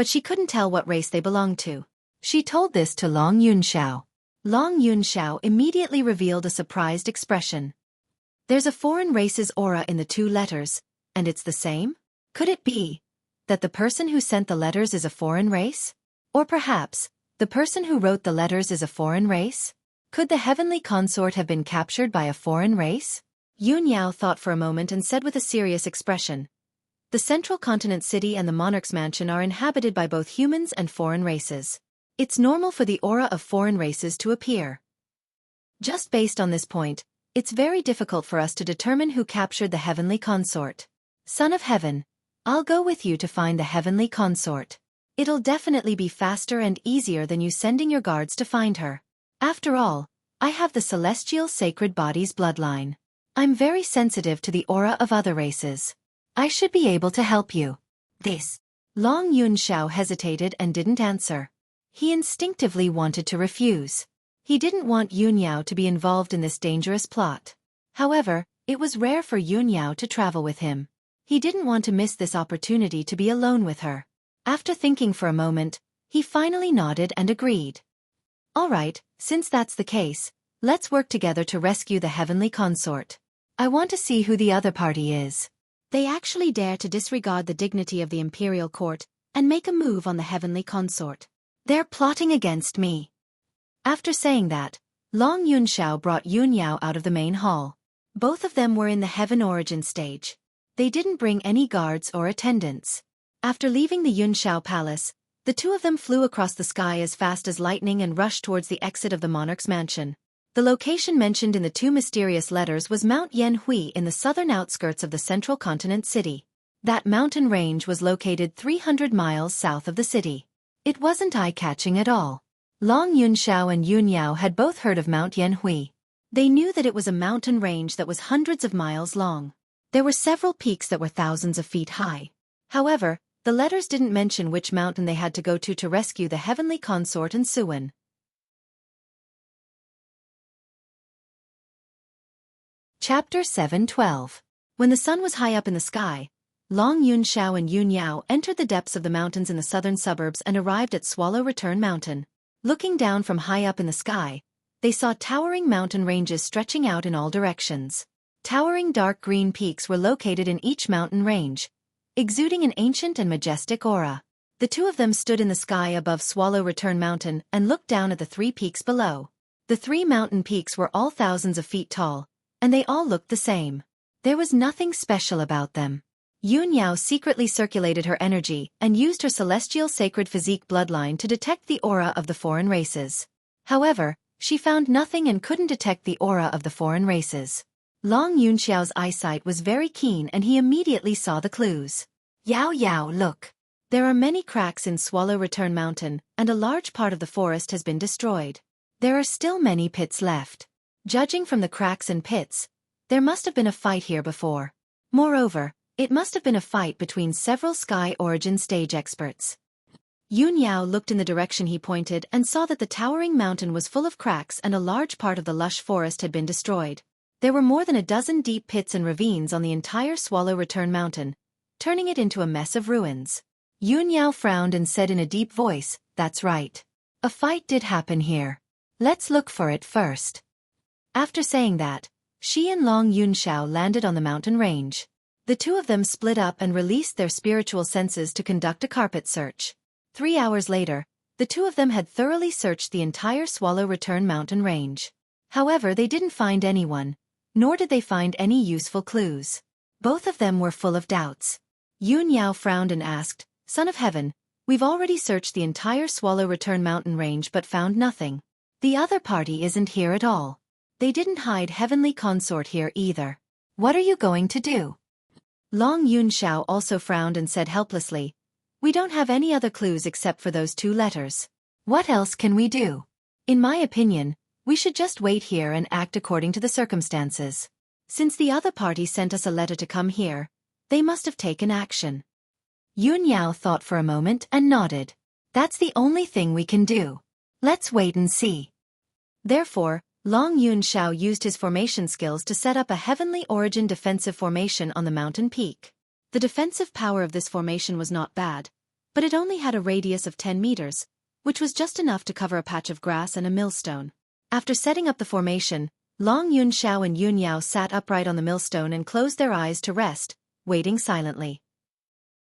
Speaker 1: but she couldn't tell what race they belonged to. She told this to Long Yunxiao. Long Yunxiao immediately revealed a surprised expression. There's a foreign race's aura in the two letters, and it's the same? Could it be that the person who sent the letters is a foreign race? Or perhaps, the person who wrote the letters is a foreign race? Could the heavenly consort have been captured by a foreign race? Yun Yao thought for a moment and said with a serious expression, the Central Continent City and the Monarch's Mansion are inhabited by both humans and foreign races. It's normal for the aura of foreign races to appear. Just based on this point, it's very difficult for us to determine who captured the heavenly consort. Son of Heaven, I'll go with you to find the heavenly consort. It'll definitely be faster and easier than you sending your guards to find her. After all, I have the celestial sacred body's bloodline. I'm very sensitive to the aura of other races. I should be able to help you. This. Long Yunxiao hesitated and didn't answer. He instinctively wanted to refuse. He didn't want Yun Yao to be involved in this dangerous plot. However, it was rare for Yun Yao to travel with him. He didn't want to miss this opportunity to be alone with her. After thinking for a moment, he finally nodded and agreed. All right, since that's the case, let's work together to rescue the heavenly consort. I want to see who the other party is. They actually dare to disregard the dignity of the imperial court and make a move on the heavenly consort. They're plotting against me. After saying that, Long Yunxiao brought Yun Yao out of the main hall. Both of them were in the heaven origin stage. They didn't bring any guards or attendants. After leaving the Yunshao Palace, the two of them flew across the sky as fast as lightning and rushed towards the exit of the monarch's mansion. The location mentioned in the two mysterious letters was Mount Yanhui in the southern outskirts of the central continent city. That mountain range was located 300 miles south of the city. It wasn't eye-catching at all. Long Yunshao and Yunyao had both heard of Mount Yanhui. They knew that it was a mountain range that was hundreds of miles long. There were several peaks that were thousands of feet high. However, the letters didn't mention which mountain they had to go to rescue the heavenly consort and Suwen. Chapter 7:12. When the sun was high up in the sky, Long Yunshao and Yunyao entered the depths of the mountains in the southern suburbs and arrived at Swallow Return Mountain. Looking down from high up in the sky, they saw towering mountain ranges stretching out in all directions. Towering dark green peaks were located in each mountain range, exuding an ancient and majestic aura. The two of them stood in the sky above Swallow Return Mountain and looked down at the three peaks below. The three mountain peaks were all thousands of feet tall, and they all looked the same. There was nothing special about them. Yunyao secretly circulated her energy and used her celestial sacred physique bloodline to detect the aura of the foreign races. However, she found nothing and couldn't detect the aura of the foreign races. Long Yunshao's eyesight was very keen and he immediately saw the clues. Yao Yao, look. There are many cracks in Swallow Return Mountain, and a large part of the forest has been destroyed. There are still many pits left. Judging from the cracks and pits, there must have been a fight here before. Moreover, it must have been a fight between several Sky Origin stage experts. Yunyao looked in the direction he pointed and saw that the towering mountain was full of cracks and a large part of the lush forest had been destroyed. There were more than a dozen deep pits and ravines on the entire Swallow Return Mountain, turning it into a mess of ruins. Yunyao frowned and said in a deep voice, "That's right. A fight did happen here. Let's look for it first." After saying that, she and Long Yunshao landed on the mountain range. The two of them split up and released their spiritual senses to conduct a carpet search. 3 hours later, the two of them had thoroughly searched the entire Swallow Return Mountain range. However, they didn't find anyone, nor did they find any useful clues. Both of them were full of doubts. Yunyao frowned and asked, "Son of Heaven, we've already searched the entire Swallow Return Mountain range but found nothing. The other party isn't here at all. They didn't hide Heavenly Consort here either. What are you going to do?" Long Yunshao also frowned and said helplessly, "We don't have any other clues except for those 2 letters. What else can we do? In my opinion, we should just wait here and act according to the circumstances. Since the other party sent us a letter to come here, they must have taken action." Yunyao thought for a moment and nodded. "That's the only thing we can do. Let's wait and see." Therefore, Long Yunshao used his formation skills to set up a Heavenly Origin defensive formation on the mountain peak. The defensive power of this formation was not bad, but it only had a radius of 10 meters, which was just enough to cover a patch of grass and a millstone. After setting up the formation, Long Yunshao and Yunyao sat upright on the millstone and closed their eyes to rest, waiting silently.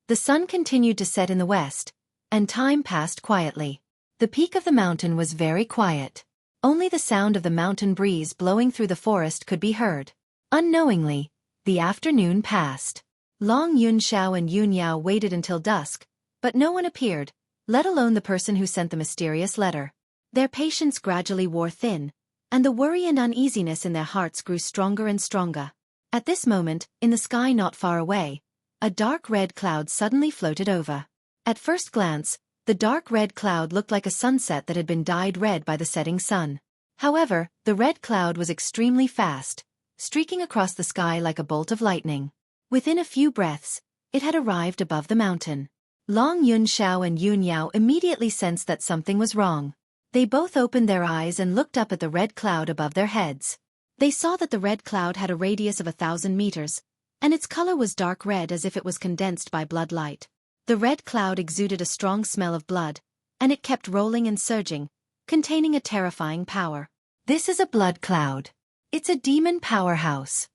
Speaker 1: The sun continued to set in the west, and time passed quietly. The peak of the mountain was very quiet. Only the sound of the mountain breeze blowing through the forest could be heard. Unknowingly, the afternoon passed. Long Yunshao and Yunyao waited until dusk, but no one appeared, let alone the person who sent the mysterious letter. Their patience gradually wore thin, and the worry and uneasiness in their hearts grew stronger and stronger. At this moment, in the sky not far away, a dark red cloud suddenly floated over. At first glance, the dark red cloud looked like a sunset that had been dyed red by the setting sun. However, the red cloud was extremely fast, streaking across the sky like a bolt of lightning. Within a few breaths, it had arrived above the mountain. Long Yunshao and Yunyao immediately sensed that something was wrong. They both opened their eyes and looked up at the red cloud above their heads. They saw that the red cloud had a radius of 1,000 meters, and its color was dark red as if it was condensed by blood light. The red cloud exuded a strong smell of blood, and it kept rolling and surging, containing a terrifying power. "This is a blood cloud. It's a demon powerhouse."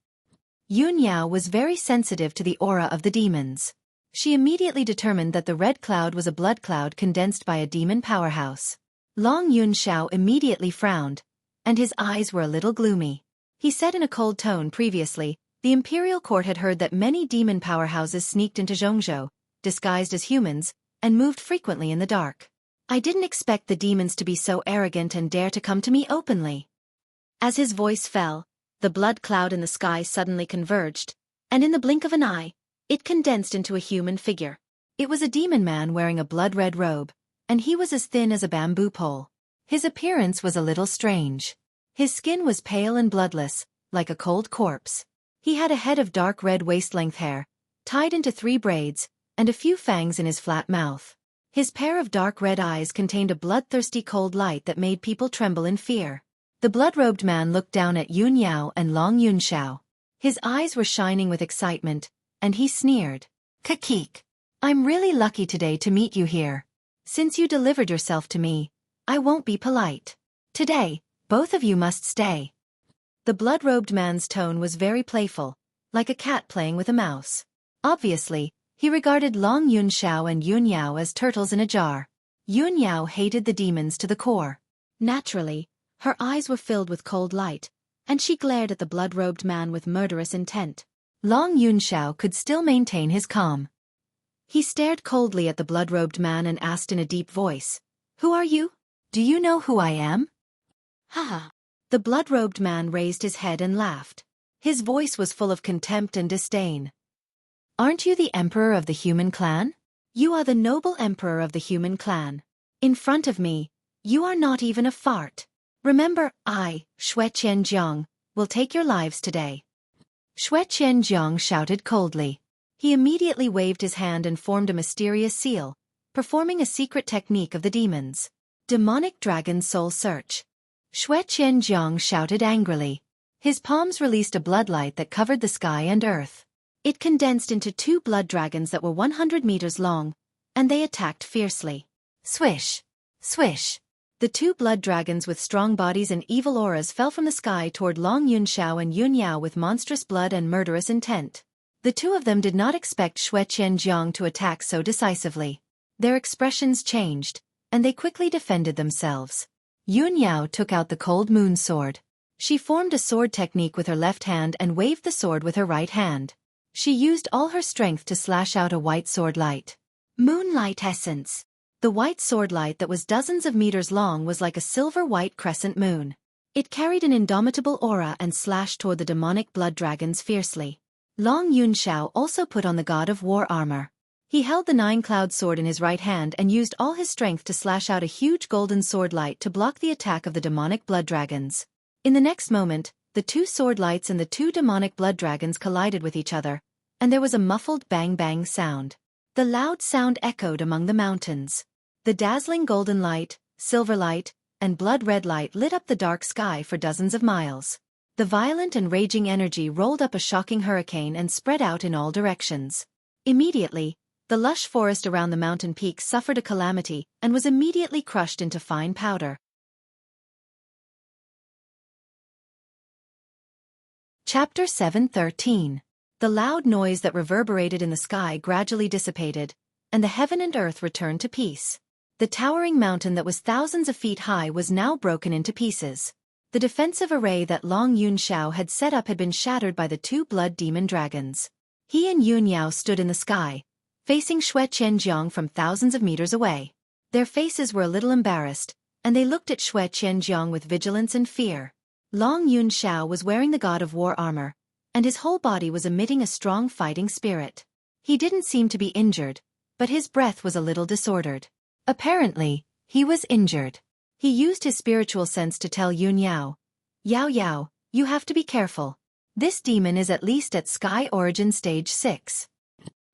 Speaker 1: Yunyao was very sensitive to the aura of the demons. She immediately determined that the red cloud was a blood cloud condensed by a demon powerhouse. Long Yunshao immediately frowned, and his eyes were a little gloomy. He said in a cold tone. Previously, the imperial court had heard that many demon powerhouses sneaked into Zhongzhou, disguised as humans, and moved frequently in the dark. I didn't expect the demons to be so arrogant and dare to come to me openly. As his voice fell, the blood cloud in the sky suddenly converged, and in the blink of an eye, it condensed into a human figure. It was a demon man wearing a blood-red robe, and he was as thin as a bamboo pole. His appearance was a little strange. His skin was pale and bloodless, like a cold corpse. He had a head of dark red waist-length hair, tied into 3 braids, and a few fangs in his flat mouth. His pair of dark red eyes contained a bloodthirsty cold light that made people tremble in fear. The blood-robed man looked down at Yun Yao and Long Yunxiao. His eyes were shining with excitement, and he sneered. "Kakik, I'm really lucky today to meet you here. Since you delivered yourself to me, I won't be polite. Today, both of you must stay." The blood-robed man's tone was very playful, like a cat playing with a mouse. Obviously, he regarded Long Yunxiao and Yun Yao as turtles in a jar. Yun Yao hated the demons to the core. Naturally, her eyes were filled with cold light, and she glared at the blood-robed man with murderous intent. Long Yunxiao could still maintain his calm. He stared coldly at the blood-robed man and asked in a deep voice, "Who are you? Do you know who I am?" "Haha." The blood-robed man raised his head and laughed. His voice was full of contempt and disdain. "Aren't you the emperor of the human clan? You are the noble emperor of the human clan. In front of me, you are not even a fart. Remember, I, Xueqi, will take your lives today." Xueqi shouted coldly. He immediately waved his hand and formed a mysterious seal, performing a secret technique of the demons. Demonic Dragon Soul Search. Xueqi shouted angrily. His palms released a bloodlight that covered the sky and earth. It condensed into 2 blood dragons that were 100 meters long, and they attacked fiercely. Swish! Swish! The 2 blood dragons with strong bodies and evil auras fell from the sky toward Long Yunxiao and Yun Yao with monstrous blood and murderous intent. The 2 of them did not expect Xueqi to attack so decisively. Their expressions changed, and they quickly defended themselves. Yun Yao took out the cold moon sword. She formed a sword technique with her left hand and waved the sword with her right hand. She used all her strength to slash out a white sword light. Moonlight essence. The white sword light that was dozens of meters long was like a silver-white crescent moon. It carried an indomitable aura and slashed toward the demonic blood dragons fiercely. Long Yunxiao also put on the god of war armor. He held the 9-cloud sword in his right hand and used all his strength to slash out a huge golden sword light to block the attack of the demonic blood dragons. In the next moment, the 2 sword lights and the 2 demonic blood dragons collided with each other, and there was a muffled bang-bang sound. The loud sound echoed among the mountains. The dazzling golden light, silver light, and blood-red light lit up the dark sky for dozens of miles. The violent and raging energy rolled up a shocking hurricane and spread out in all directions. Immediately, the lush forest around the mountain peaks suffered a calamity and was immediately crushed into fine powder. Chapter 7:13. The loud noise that reverberated in the sky gradually dissipated, and the heaven and earth returned to peace. The towering mountain that was thousands of feet high was now broken into pieces. The defensive array that Long Yunxiao had set up had been shattered by the 2 blood demon dragons. He and Yun Yao stood in the sky, facing Xueqi from thousands of meters away. Their faces were a little embarrassed, and they looked at Xueqi with vigilance and fear. Long Yunxiao was wearing the god of war armor, and his whole body was emitting a strong fighting spirit. He didn't seem to be injured, but his breath was a little disordered. Apparently, he was injured. He used his spiritual sense to tell Yun Yao, "Yao Yao, you have to be careful. This demon is at least at Sky Origin Stage 6.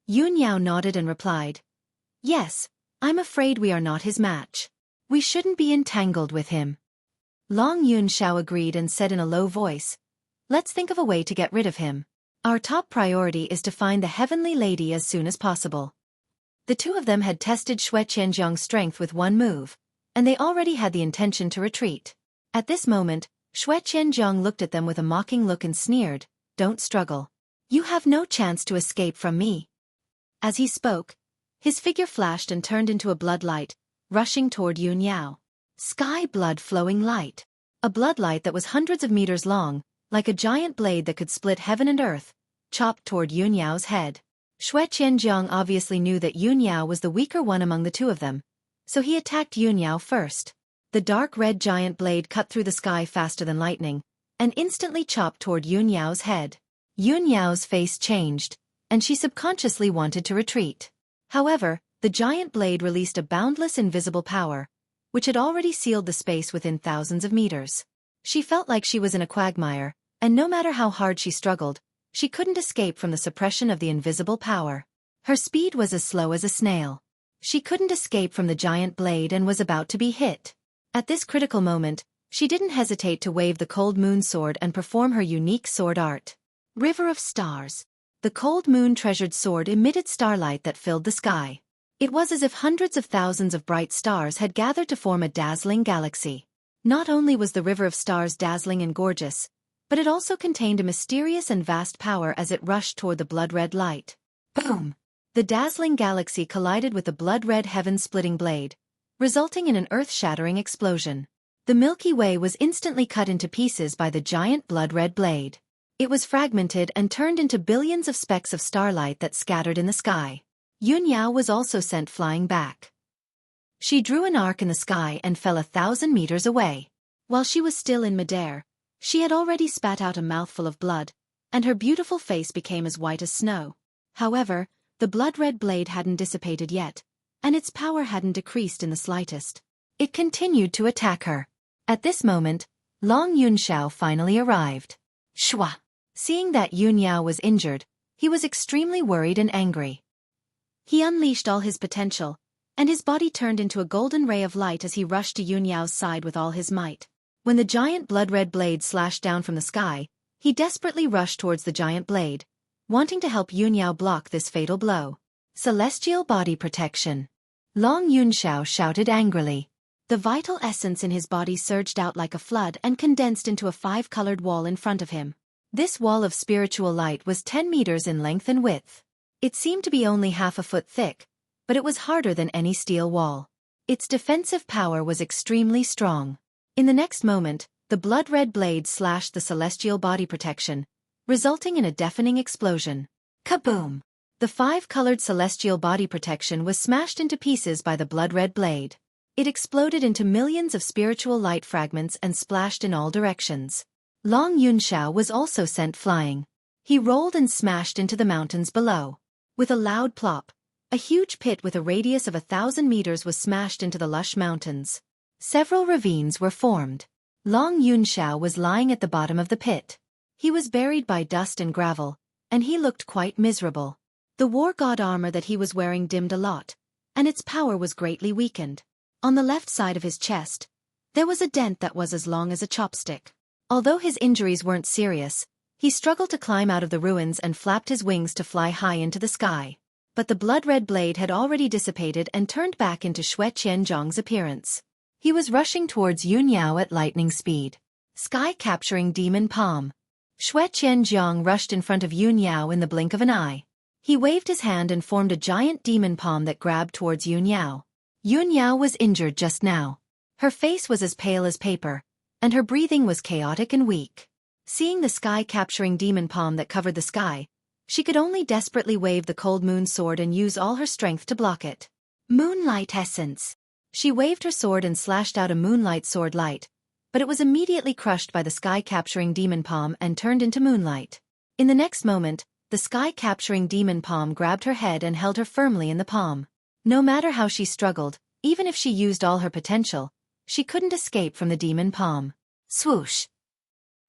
Speaker 1: Yun Yao nodded and replied, "Yes, I'm afraid we are not his match. We shouldn't be entangled with him." Long Yunxiao agreed and said in a low voice, "Let's think of a way to get rid of him. Our top priority is to find the Heavenly Lady as soon as possible." The 2 of them had tested Xueqi strength with one move, and they already had the intention to retreat. At this moment, Xueqi looked at them with a mocking look and sneered, "Don't struggle. You have no chance to escape from me." As he spoke, his figure flashed and turned into a blood light, rushing toward Yun Yao. Sky blood flowing light. A blood light that was hundreds of meters long, like a giant blade that could split heaven and earth, chopped toward Yun Yao's head. Xueqi obviously knew that Yun Yao was the weaker one among the two of them, so he attacked Yun Yao first. The dark red giant blade cut through the sky faster than lightning, and instantly chopped toward Yun Yao's head. Yun Yao's face changed, and she subconsciously wanted to retreat. However, the giant blade released a boundless invisible power, which had already sealed the space within thousands of meters. She felt like she was in a quagmire, and no matter how hard she struggled, she couldn't escape from the suppression of the invisible power. Her speed was as slow as a snail. She couldn't escape from the giant blade and was about to be hit. At this critical moment, she didn't hesitate to wave the cold moon sword and perform her unique sword art. River of Stars. The cold moon treasured sword emitted starlight that filled the sky. It was as if hundreds of thousands of bright stars had gathered to form a dazzling galaxy. Not only was the River of Stars dazzling and gorgeous, but it also contained a mysterious and vast power as it rushed toward the blood-red light. Boom! The dazzling galaxy collided with the blood-red heaven-splitting blade, resulting in an earth-shattering explosion. The Milky Way was instantly cut into pieces by the giant blood-red blade. It was fragmented and turned into billions of specks of starlight that scattered in the sky. Yun Yao was also sent flying back. She drew an arc in the sky and fell 1,000 meters away. While she was still in midair, she had already spat out a mouthful of blood, and her beautiful face became as white as snow. However, the blood-red blade hadn't dissipated yet, and its power hadn't decreased in the slightest. It continued to attack her. At this moment, Long Yunxiao finally arrived. Shua! Seeing that Yun Yao was injured, he was extremely worried and angry. He unleashed all his potential, and his body turned into a golden ray of light as he rushed to Yun Yao's side with all his might. When the giant blood-red blade slashed down from the sky, he desperately rushed towards the giant blade, wanting to help Yun Yao block this fatal blow. Celestial body protection. Long Yunxiao shouted angrily. The vital essence in his body surged out like a flood and condensed into a 5-colored wall in front of him. This wall of spiritual light was 10 meters in length and width. It seemed to be only half a foot thick, but it was harder than any steel wall. Its defensive power was extremely strong. In the next moment, the blood-red blade slashed the celestial body protection, resulting in a deafening explosion. Kaboom! The 5-colored celestial body protection was smashed into pieces by the blood-red blade. It exploded into millions of spiritual light fragments and splashed in all directions. Long Yunxiao was also sent flying. He rolled and smashed into the mountains below. With a loud plop, a huge pit with a radius of 1,000 meters was smashed into the lush mountains. Several ravines were formed. Long Yunxiao was lying at the bottom of the pit. He was buried by dust and gravel, and he looked quite miserable. The war god armor that he was wearing dimmed a lot, and its power was greatly weakened. On the left side of his chest, there was a dent that was as long as a chopstick. Although his injuries weren't serious, he struggled to climb out of the ruins and flapped his wings to fly high into the sky. But the blood-red blade had already dissipated and turned back into Xueqi's appearance. He was rushing towards Yun Yao at lightning speed. Sky-capturing demon palm. Xueqi rushed in front of Yun Yao in the blink of an eye. He waved his hand and formed a giant demon palm that grabbed towards Yun Yao. Yun Yao was injured just now. Her face was as pale as paper, and her breathing was chaotic and weak. Seeing the sky-capturing demon palm that covered the sky, she could only desperately wave the cold moon sword and use all her strength to block it. Moonlight essence. She waved her sword and slashed out a moonlight sword light, but it was immediately crushed by the sky-capturing demon palm and turned into moonlight. In the next moment, the sky-capturing demon palm grabbed her head and held her firmly in the palm. No matter how she struggled, even if she used all her potential, she couldn't escape from the demon palm. Swoosh!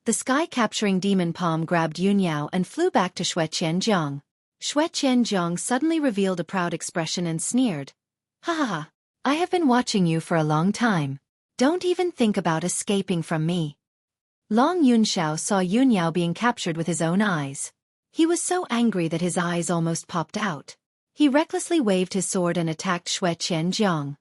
Speaker 1: The sky-capturing demon palm grabbed Yun Yao and flew back to Xueqi. Xueqi suddenly revealed a proud expression and sneered. Ha ha ha! I have been watching you for a long time. Don't even think about escaping from me. Long Yunxiao saw Yun Yao being captured with his own eyes. He was so angry that his eyes almost popped out. He recklessly waved his sword and attacked Xueqi.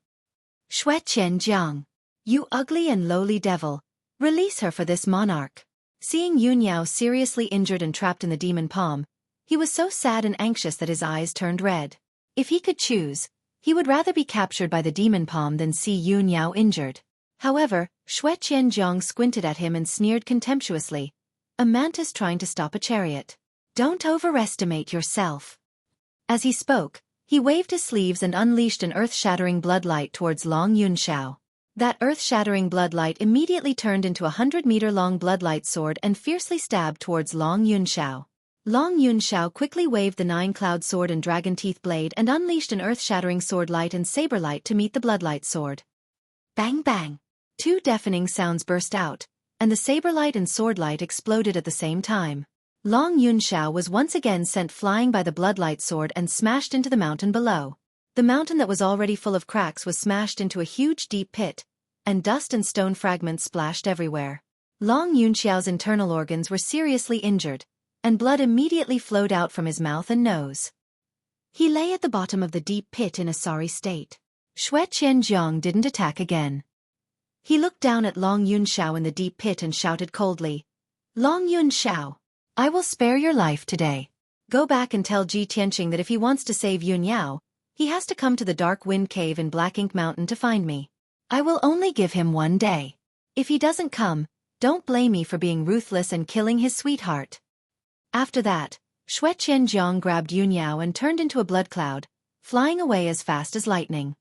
Speaker 1: Xueqi, you ugly and lowly devil, release her for this monarch. Seeing Yun Yao seriously injured and trapped in the demon palm, he was so sad and anxious that his eyes turned red. If he could choose, he would rather be captured by the demon palm than see Yun Yao injured. However, Xueqi squinted at him and sneered contemptuously. a mantis trying to stop a chariot. Don't overestimate yourself. As he spoke, he waved his sleeves and unleashed an earth-shattering bloodlight towards Long Yunxiao. That earth-shattering bloodlight immediately turned into a 100-meter-long bloodlight sword and fiercely stabbed towards Long Yunxiao. Long Yunxiao quickly waved the nine-cloud sword and dragon teeth blade and unleashed an earth-shattering sword light and saber light to meet the bloodlight sword. Bang bang! Two deafening sounds burst out, and the saber light and sword light exploded at the same time. Long Yunxiao was once again sent flying by the bloodlight sword and smashed into the mountain below. The mountain that was already full of cracks was smashed into a huge deep pit, and dust and stone fragments splashed everywhere. Long Yunxiao's internal organs were seriously injured, and blood immediately flowed out from his mouth and nose. He lay at the bottom of the deep pit in a sorry state. Xueqi didn't attack again. He looked down at Long Yunxiao in the deep pit and shouted coldly, "Long Yunxiao, I will spare your life today. Go back and tell Ji Tianqing that if he wants to save Yun Yao, he has to come to the Dark Wind Cave in Black Ink Mountain to find me. I will only give him 1 day. If he doesn't come, don't blame me for being ruthless and killing his sweetheart." After that, Xueqi grabbed Yun Yao and turned into a blood cloud, flying away as fast as lightning.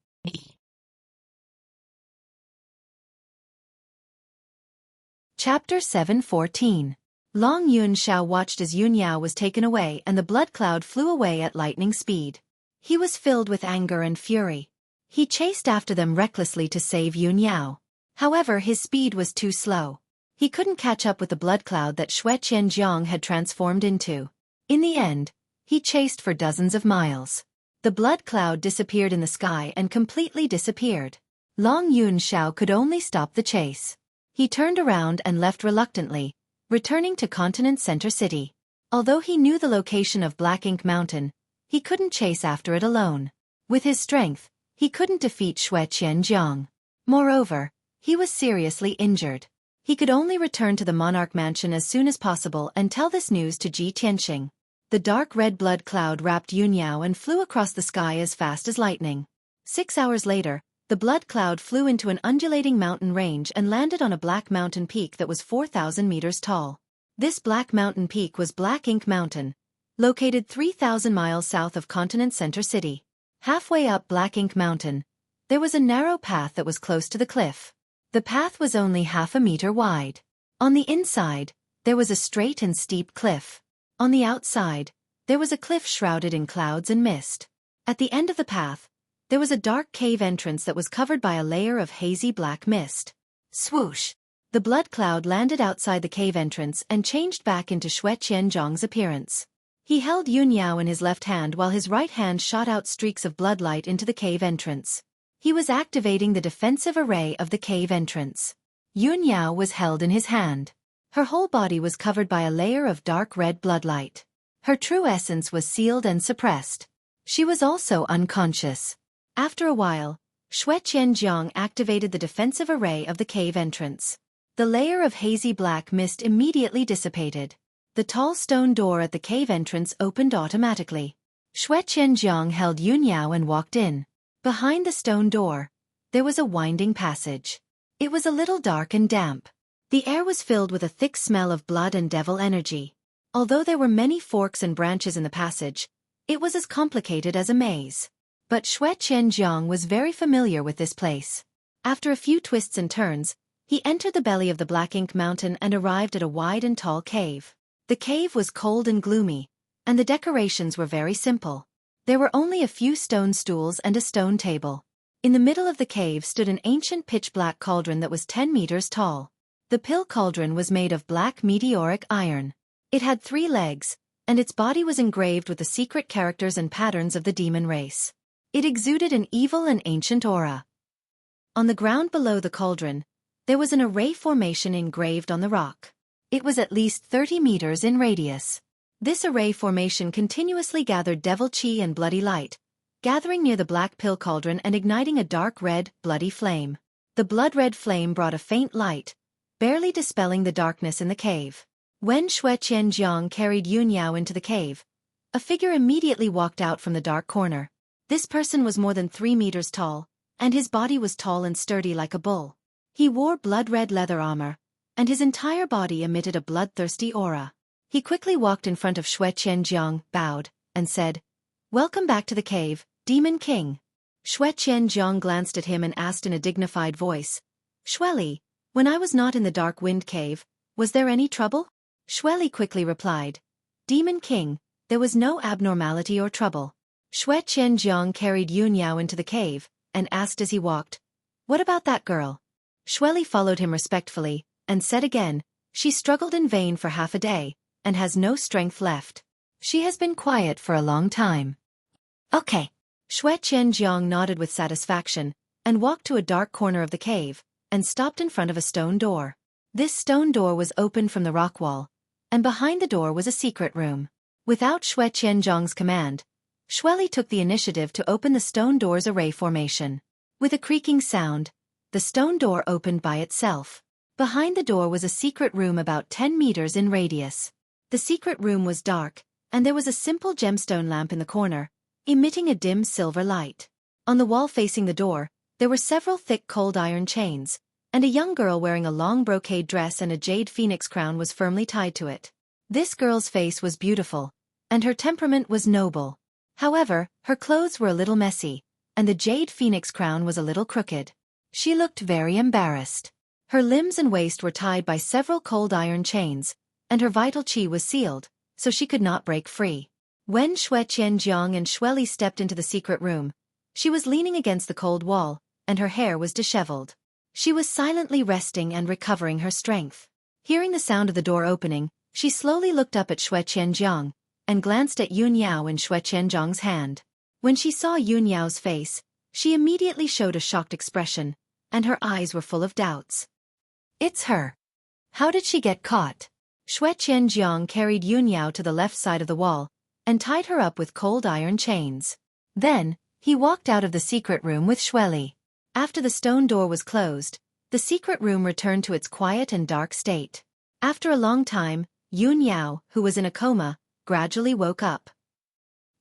Speaker 1: Chapter 7:14. Long Yunxiao watched as Yun Yao was taken away and the blood cloud flew away at lightning speed. He was filled with anger and fury. He chased after them recklessly to save Yun Yao. However, his speed was too slow. He couldn't catch up with the blood cloud that Xueqi had transformed into. In the end, he chased for dozens of miles. The blood cloud disappeared in the sky and completely disappeared. Long Yunxiao could only stop the chase. He turned around and left reluctantly, returning to Continent Center City. Although he knew the location of Black Ink Mountain, he couldn't chase after it alone. With his strength, he couldn't defeat Xueqi. Moreover, he was seriously injured. He could only return to the Monarch Mansion as soon as possible and tell this news to Ji Tianqing. The dark red blood cloud wrapped Yun Yao and flew across the sky as fast as lightning. 6 hours later, the blood cloud flew into an undulating mountain range and landed on a black mountain peak that was 4,000 meters tall. This black mountain peak was Black Ink Mountain, located 3,000 miles south of Continent Center City. Halfway up Black Ink Mountain, there was a narrow path that was close to the cliff. The path was only half a meter wide. On the inside, there was a straight and steep cliff. On the outside, there was a cliff shrouded in clouds and mist. At the end of the path, there was a dark cave entrance that was covered by a layer of hazy black mist. Swoosh! The blood cloud landed outside the cave entrance and changed back into Xueqi appearance. He held Yun Yao in his left hand while his right hand shot out streaks of bloodlight into the cave entrance. He was activating the defensive array of the cave entrance. Yun Yao was held in his hand. Her whole body was covered by a layer of dark red bloodlight. Her true essence was sealed and suppressed. She was also unconscious. After a while, Xueqi activated the defensive array of the cave entrance. The layer of hazy black mist immediately dissipated. The tall stone door at the cave entrance opened automatically. Xueqi held Yun Yao and walked in. Behind the stone door, there was a winding passage. It was a little dark and damp. The air was filled with a thick smell of blood and devil energy. Although there were many forks and branches in the passage, it was as complicated as a maze. But Xueqi was very familiar with this place. After a few twists and turns, he entered the belly of the Black Ink Mountain and arrived at a wide and tall cave. The cave was cold and gloomy, and the decorations were very simple. There were only a few stone stools and a stone table. In the middle of the cave stood an ancient pitch-black cauldron that was 10 meters tall. The pill cauldron was made of black meteoric iron. It had 3 legs, and its body was engraved with the secret characters and patterns of the demon race. It exuded an evil and ancient aura. On the ground below the cauldron, there was an array formation engraved on the rock. It was at least 30 meters in radius. This array formation continuously gathered devil chi and bloody light, gathering near the black pill cauldron and igniting a dark red, bloody flame. The blood-red flame brought a faint light, barely dispelling the darkness in the cave. When Xueqi carried Yun Yao into the cave, a figure immediately walked out from the dark corner. This person was more than 3 meters tall, and his body was tall and sturdy like a bull. He wore blood-red leather armor, and his entire body emitted a bloodthirsty aura. He quickly walked in front of Xueqi, bowed, and said, "Welcome back to the cave, Demon King." Xueqi glanced at him and asked in a dignified voice, "Xueli, when I was not in the dark wind cave, was there any trouble?" Xueli quickly replied, "Demon King, there was no abnormality or trouble." Xueqi carried Yunyao into the cave, and asked as he walked, "What about that girl?" Xueli followed him respectfully, and said again, "She struggled in vain for half a day, and has no strength left. She has been quiet for a long time." "Okay." Xueqi nodded with satisfaction, and walked to a dark corner of the cave, and stopped in front of a stone door. This stone door was open from the rock wall, and behind the door was a secret room. Without Xueqi command, Xueli took the initiative to open the stone door's array formation. With a creaking sound, the stone door opened by itself. Behind the door was a secret room about 10 meters in radius. The secret room was dark, and there was a simple gemstone lamp in the corner, emitting a dim silver light. On the wall facing the door, there were several thick cold iron chains, and a young girl wearing a long brocade dress and a jade phoenix crown was firmly tied to it. This girl's face was beautiful, and her temperament was noble. However, her clothes were a little messy, and the jade phoenix crown was a little crooked. She looked very embarrassed. Her limbs and waist were tied by several cold iron chains, and her vital chi was sealed, so she could not break free. When Xueqi and Xueli stepped into the secret room, she was leaning against the cold wall, and her hair was disheveled. She was silently resting and recovering her strength. Hearing the sound of the door opening, she slowly looked up at Xueqi and glanced at Yunyao in Xueqi's hand. When she saw Yunyao's face, she immediately showed a shocked expression, and her eyes were full of doubts. "It's her. How did she get caught?" Xueqi carried Yunyao to the left side of the wall, and tied her up with cold iron chains. Then, he walked out of the secret room with Xueli. After the stone door was closed, the secret room returned to its quiet and dark state. After a long time, Yunyao, who was in a coma, gradually woke up.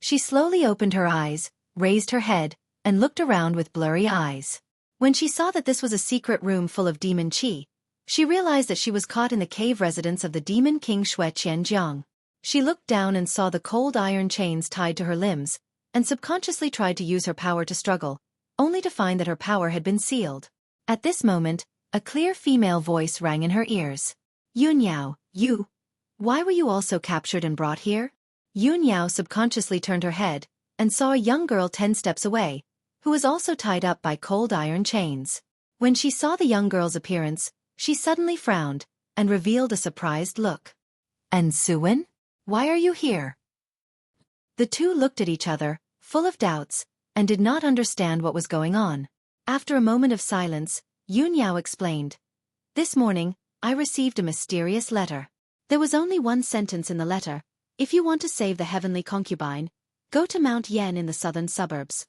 Speaker 1: She slowly opened her eyes, raised her head, and looked around with blurry eyes. When she saw that this was a secret room full of demon chi, she realized that she was caught in the cave residence of the demon king Xueqi. She looked down and saw the cold iron chains tied to her limbs, and subconsciously tried to use her power to struggle, only to find that her power had been sealed. At this moment, a clear female voice rang in her ears. "Yunyao, why were you also captured and brought here?" Yunyao subconsciously turned her head, and saw a young girl 10 steps away, who was also tied up by cold iron chains. When she saw the young girl's appearance, she suddenly frowned, and revealed a surprised look. "And Suwen? Why are you here?" The two looked at each other, full of doubts, and did not understand what was going on. After a moment of silence, Yunyao explained, "This morning, I received a mysterious letter. There was only one sentence in the letter: if you want to save the heavenly concubine, go to Mount Yen in the southern suburbs."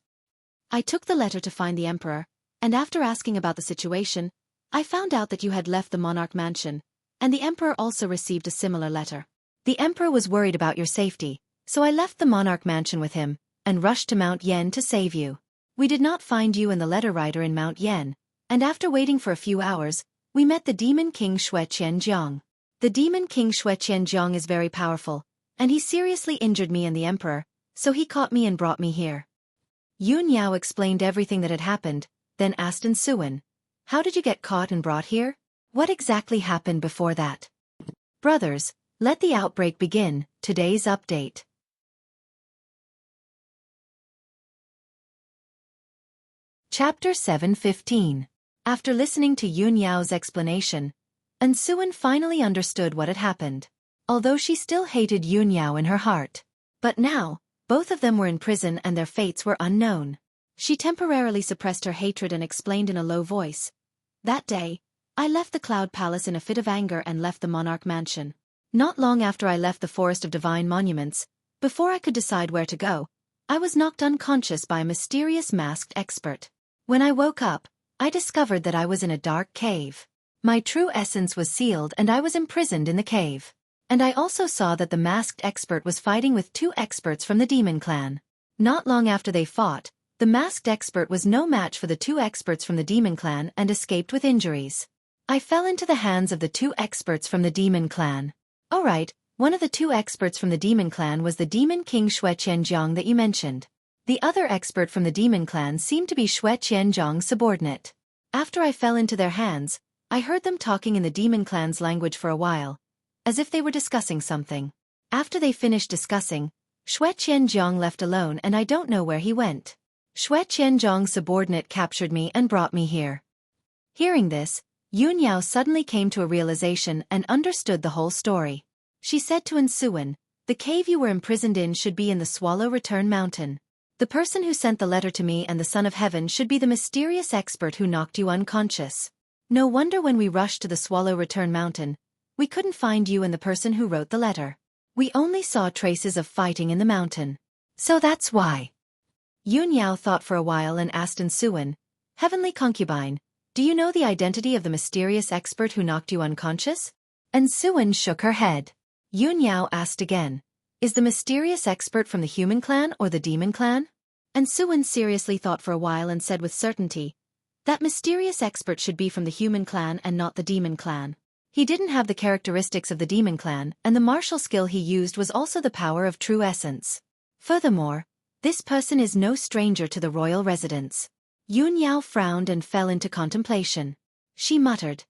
Speaker 1: I took the letter to find the emperor, and after asking about the situation, I found out that you had left the monarch mansion, and the emperor also received a similar letter. The emperor was worried about your safety, so I left the monarch mansion with him, and rushed to Mount Yen to save you. We did not find you and the letter writer in Mount Yen, and after waiting for a few hours, we met the demon king Xueqi. The demon king Xueqi is very powerful, and he seriously injured me and the emperor, so he caught me and brought me here. Yunyao explained everything that had happened, then asked in Suwen, "How did you get caught and brought here? What exactly happened before that?" Brothers, let the outbreak begin. Today's update. Chapter 7:15. After listening to Yunyao's explanation, Suwen finally understood what had happened. Although she still hated Yunyao in her heart. But now, both of them were in prison and their fates were unknown. She temporarily suppressed her hatred and explained in a low voice, "That day, I left the Cloud Palace in a fit of anger and left the monarch mansion. Not long after I left the Forest of Divine Monuments, before I could decide where to go, I was knocked unconscious by a mysterious masked expert. When I woke up, I discovered that I was in a dark cave. My true essence was sealed and I was imprisoned in the cave. And I also saw that the masked expert was fighting with 2 experts from the demon clan. Not long after they fought, the masked expert was no match for the 2 experts from the demon clan and escaped with injuries. I fell into the hands of the two experts from the demon clan. Alright, one of the two experts from the demon clan was the demon king Xueqi that you mentioned. The other expert from the demon clan seemed to be Xueqi's subordinate. After I fell into their hands, I heard them talking in the demon clan's language for a while, as if they were discussing something. After they finished discussing, Xueqi left alone and I don't know where he went. Xueqi's subordinate captured me and brought me here. Hearing this, Yun Yao suddenly came to a realization and understood the whole story. She said to Ensuan, "The cave you were imprisoned in should be in the Swallow Return Mountain. The person who sent the letter to me and the Son of Heaven should be the mysterious expert who knocked you unconscious. No wonder when we rushed to the Swallow Return Mountain, we couldn't find you and the person who wrote the letter. We only saw traces of fighting in the mountain. So that's why." Yun Yao thought for a while and asked Ensuan, "Heavenly concubine, do you know the identity of the mysterious expert who knocked you unconscious?" Ensuan shook her head. Yun Yao asked again, "Is the mysterious expert from the human clan or the demon clan?" Ensuan seriously thought for a while and said with certainty, "That mysterious expert should be from the human clan and not the demon clan. He didn't have the characteristics of the demon clan, and the martial skill he used was also the power of true essence. Furthermore, this person is no stranger to the royal residence." Yun Yao frowned and fell into contemplation. She muttered,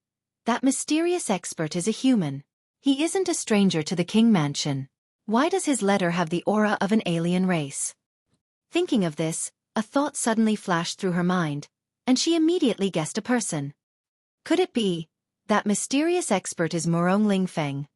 Speaker 1: "That mysterious expert is a human. He isn't a stranger to the king mansion. Why does his letter have the aura of an alien race?" Thinking of this, a thought suddenly flashed through her mind, and she immediately guessed a person. Could it be that mysterious expert is Murong Lingfeng?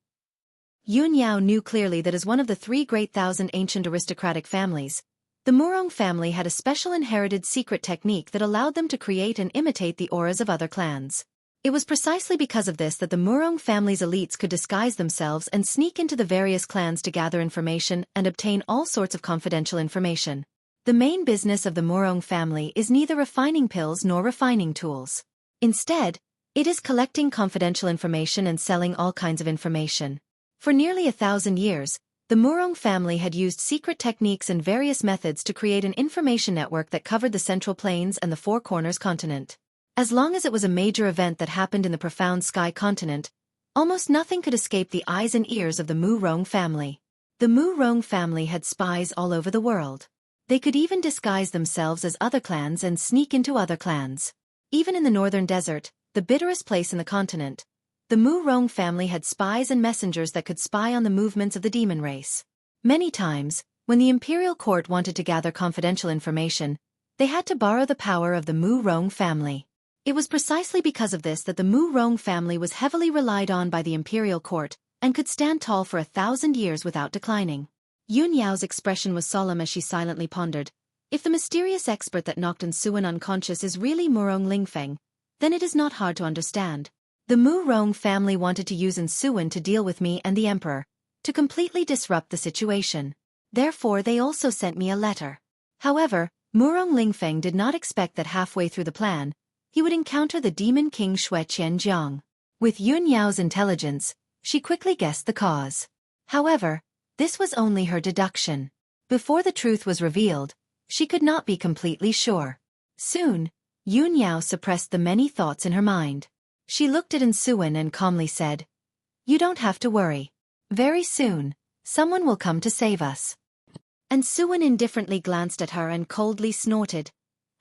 Speaker 1: Yun Yao knew clearly that as one of the 3,000 ancient aristocratic families, the Murong family had a special inherited secret technique that allowed them to create and imitate the auras of other clans. It was precisely because of this that the Murong family's elites could disguise themselves and sneak into the various clans to gather information and obtain all sorts of confidential information. The main business of the Murong family is neither refining pills nor refining tools. Instead, it is collecting confidential information and selling all kinds of information. For nearly 1,000 years, the Murong family had used secret techniques and various methods to create an information network that covered the Central Plains and the Four Corners continent. As long as it was a major event that happened in the profound Sky continent, almost nothing could escape the eyes and ears of the Murong family. The Murong family had spies all over the world. They could even disguise themselves as other clans and sneak into other clans. Even in the northern desert, the bitterest place in the continent, the Murong family had spies and messengers that could spy on the movements of the demon race. Many times, when the imperial court wanted to gather confidential information, they had to borrow the power of the Murong family. It was precisely because of this that the Murong family was heavily relied on by the imperial court and could stand tall for 1,000 years without declining. Yun Yao's expression was solemn as she silently pondered. If the mysterious expert that knocked Ensuan unconscious is really Murong Lingfeng, then it is not hard to understand. The Murong family wanted to use Ensuan to deal with me and the emperor, to completely disrupt the situation. Therefore they also sent me a letter. However, Murong Lingfeng did not expect that halfway through the plan, he would encounter the demon king Xueqi. With Yun Yao's intelligence, she quickly guessed the cause. However, this was only her deduction. Before the truth was revealed, she could not be completely sure. Soon, Yun Yao suppressed the many thoughts in her mind. She looked at Ensuan and calmly said, "You don't have to worry. Very soon, someone will come to save us." Ensuan indifferently glanced at her and coldly snorted.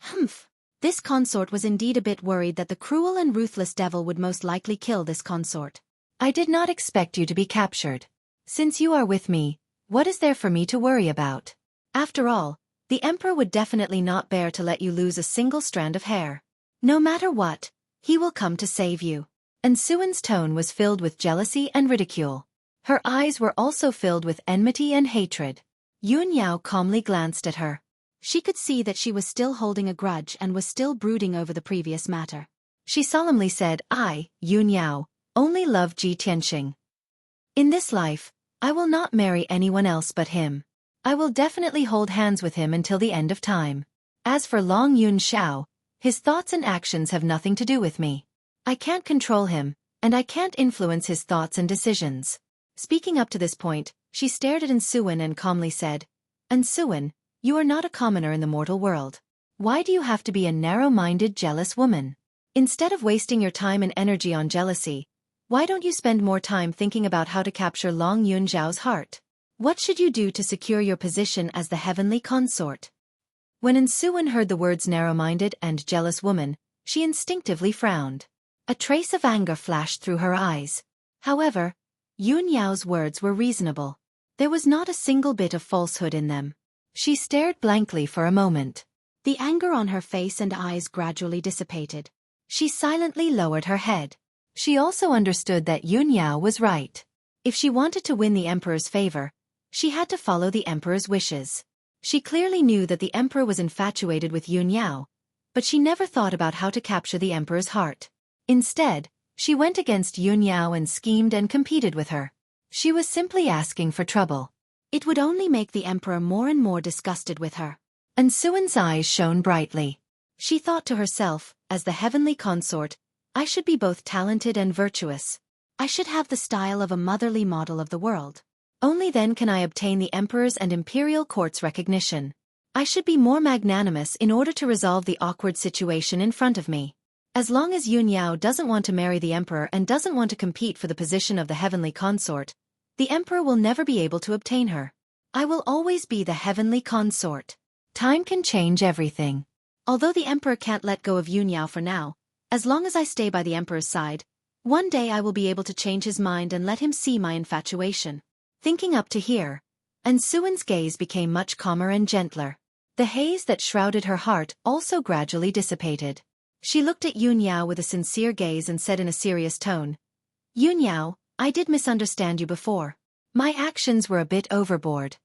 Speaker 1: Humph! This consort was indeed a bit worried that the cruel and ruthless devil would most likely kill this consort. "I did not expect you to be captured. Since you are with me, what is there for me to worry about? After all, the emperor would definitely not bear to let you lose a single strand of hair. No matter what, he will come to save you." Ensuan's tone was filled with jealousy and ridicule. Her eyes were also filled with enmity and hatred. Yun Yao calmly glanced at her. She could see that she was still holding a grudge and was still brooding over the previous matter. She solemnly said, "I, Yun Yao, only love Ji Tianxing. In this life, I will not marry anyone else but him. I will definitely hold hands with him until the end of time. As for Long Yun Shao, his thoughts and actions have nothing to do with me. I can't control him, and I can't influence his thoughts and decisions." Speaking up to this point, she stared at Ensuan and calmly said, "Ensuan, you are not a commoner in the mortal world. Why do you have to be a narrow-minded, jealous woman? Instead of wasting your time and energy on jealousy, why don't you spend more time thinking about how to capture Long Yunxiao's heart? What should you do to secure your position as the heavenly consort? When Ensuan heard the words narrow-minded and jealous woman, she instinctively frowned. A trace of anger flashed through her eyes. However, Yun Yao's words were reasonable. There was not a single bit of falsehood in them. She stared blankly for a moment. The anger on her face and eyes gradually dissipated. She silently lowered her head. She also understood that Yun Yao was right. If she wanted to win the emperor's favor, she had to follow the emperor's wishes. She clearly knew that the emperor was infatuated with Yun Yao, but she never thought about how to capture the emperor's heart. Instead, she went against Yun Yao and schemed and competed with her. She was simply asking for trouble. It would only make the emperor more and more disgusted with her. And Suan's eyes shone brightly. She thought to herself, as the heavenly consort, I should be both talented and virtuous. I should have the style of a motherly model of the world. Only then can I obtain the emperor's and imperial court's recognition. I should be more magnanimous in order to resolve the awkward situation in front of me. As long as Yun Yao doesn't want to marry the emperor and doesn't want to compete for the position of the heavenly consort, the emperor will never be able to obtain her. I will always be the heavenly consort. Time can change everything. Although the emperor can't let go of Yun Yao for now, as long as I stay by the emperor's side, one day I will be able to change his mind and let him see my infatuation. Thinking up to here, and Suan's gaze became much calmer and gentler. The haze that shrouded her heart also gradually dissipated. She looked at Yun Yao with a sincere gaze and said in a serious tone, Yun Yao, I did misunderstand you before. My actions were a bit overboard.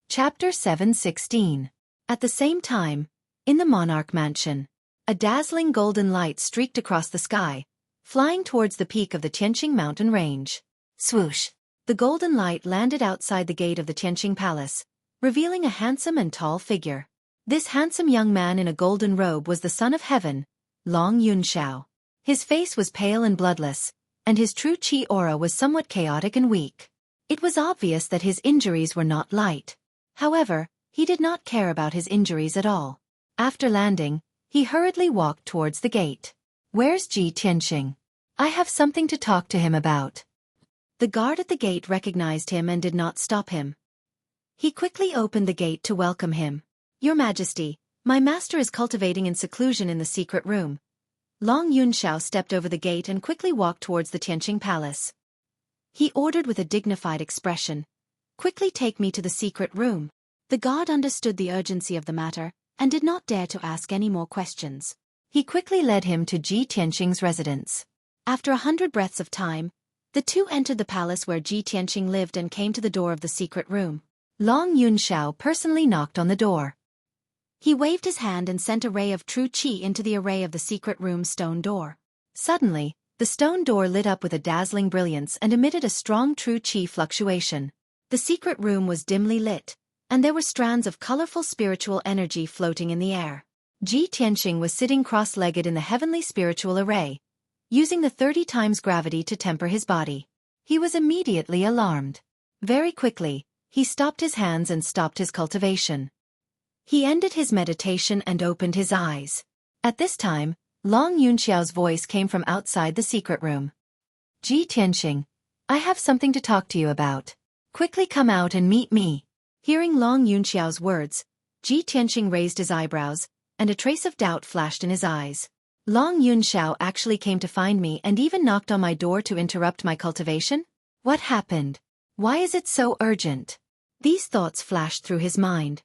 Speaker 1: Chapter 7:16. At the same time, in the monarch mansion, a dazzling golden light streaked across the sky, flying towards the peak of the Tianqing mountain range. Swoosh! The golden light landed outside the gate of the Tianqing palace, revealing a handsome and tall figure. This handsome young man in a golden robe was the son of heaven, Long Yunxiao. His face was pale and bloodless, and his true qi aura was somewhat chaotic and weak. It was obvious that his injuries were not light. However, he did not care about his injuries at all. After landing, he hurriedly walked towards the gate. Where's Ji Tianqing? I have something to talk to him about. The guard at the gate recognized him and did not stop him. He quickly opened the gate to welcome him. Your Majesty, my master is cultivating in seclusion in the secret room. Long Yunxiao stepped over the gate and quickly walked towards the Tianqing palace. He ordered with a dignified expression, quickly take me to the secret room. The guard understood the urgency of the matter, and did not dare to ask any more questions. He quickly led him to Ji Tianqing's residence. After 100 breaths of time, the two entered the palace where Ji Tianqing lived and came to the door of the secret room. Long Yunxiao personally knocked on the door. He waved his hand and sent a ray of true qi into the array of the secret room's stone door. Suddenly, the stone door lit up with a dazzling brilliance and emitted a strong true qi fluctuation. The secret room was dimly lit, and there were strands of colorful spiritual energy floating in the air. Ji Tianqing was sitting cross-legged in the heavenly spiritual array, using the 30 times gravity to temper his body. He was immediately alarmed. Very quickly, he stopped his hands and stopped his cultivation. He ended his meditation and opened his eyes. At this time, Long Yunxiao's voice came from outside the secret room. Ji Tianqing, I have something to talk to you about. Quickly come out and meet me. Hearing Long Yunxiao's words, Ji Tianqing raised his eyebrows, and a trace of doubt flashed in his eyes. Long Yunxiao actually came to find me and even knocked on my door to interrupt my cultivation? What happened? Why is it so urgent? These thoughts flashed through his mind.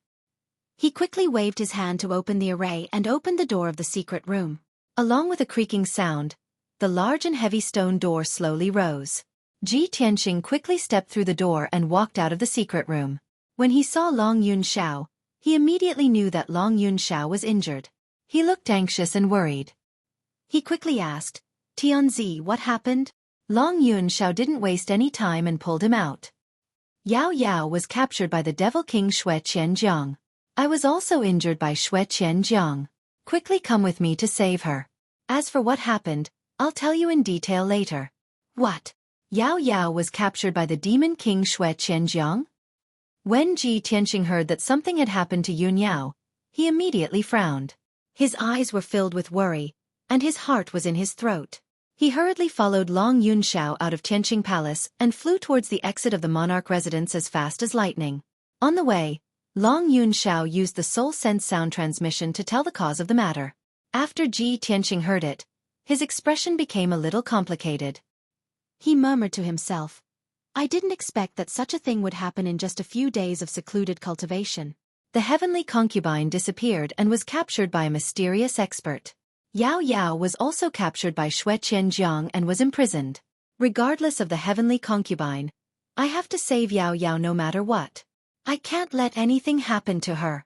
Speaker 1: He quickly waved his hand to open the array and opened the door of the secret room. Along with a creaking sound, the large and heavy stone door slowly rose. Ji Tianqing quickly stepped through the door and walked out of the secret room. When he saw Long Yunxiao, he immediately knew that Long Yunxiao was injured. He looked anxious and worried. He quickly asked, Tianzi, what happened? Long Yunxiao didn't waste any time and pulled him out. Yao Yao was captured by the Devil King Xueqi. I was also injured by Xueqi. Quickly come with me to save her. As for what happened, I'll tell you in detail later. What? Yao Yao was captured by the Demon King Xueqi? When Ji Tianqing heard that something had happened to Yun Yao, he immediately frowned. His eyes were filled with worry, and his heart was in his throat. He hurriedly followed Long Yun Shao out of Tianqing Palace and flew towards the exit of the monarch residence as fast as lightning. On the way, Long Yun Shao used the soul sense sound transmission to tell the cause of the matter. After Ji Tianqing heard it, his expression became a little complicated. He murmured to himself, "I didn't expect that such a thing would happen in just a few days of secluded cultivation." The heavenly concubine disappeared and was captured by a mysterious expert. Yao Yao was also captured by Xueqi and was imprisoned. Regardless of the heavenly concubine, I have to save Yao Yao no matter what. I can't let anything happen to her.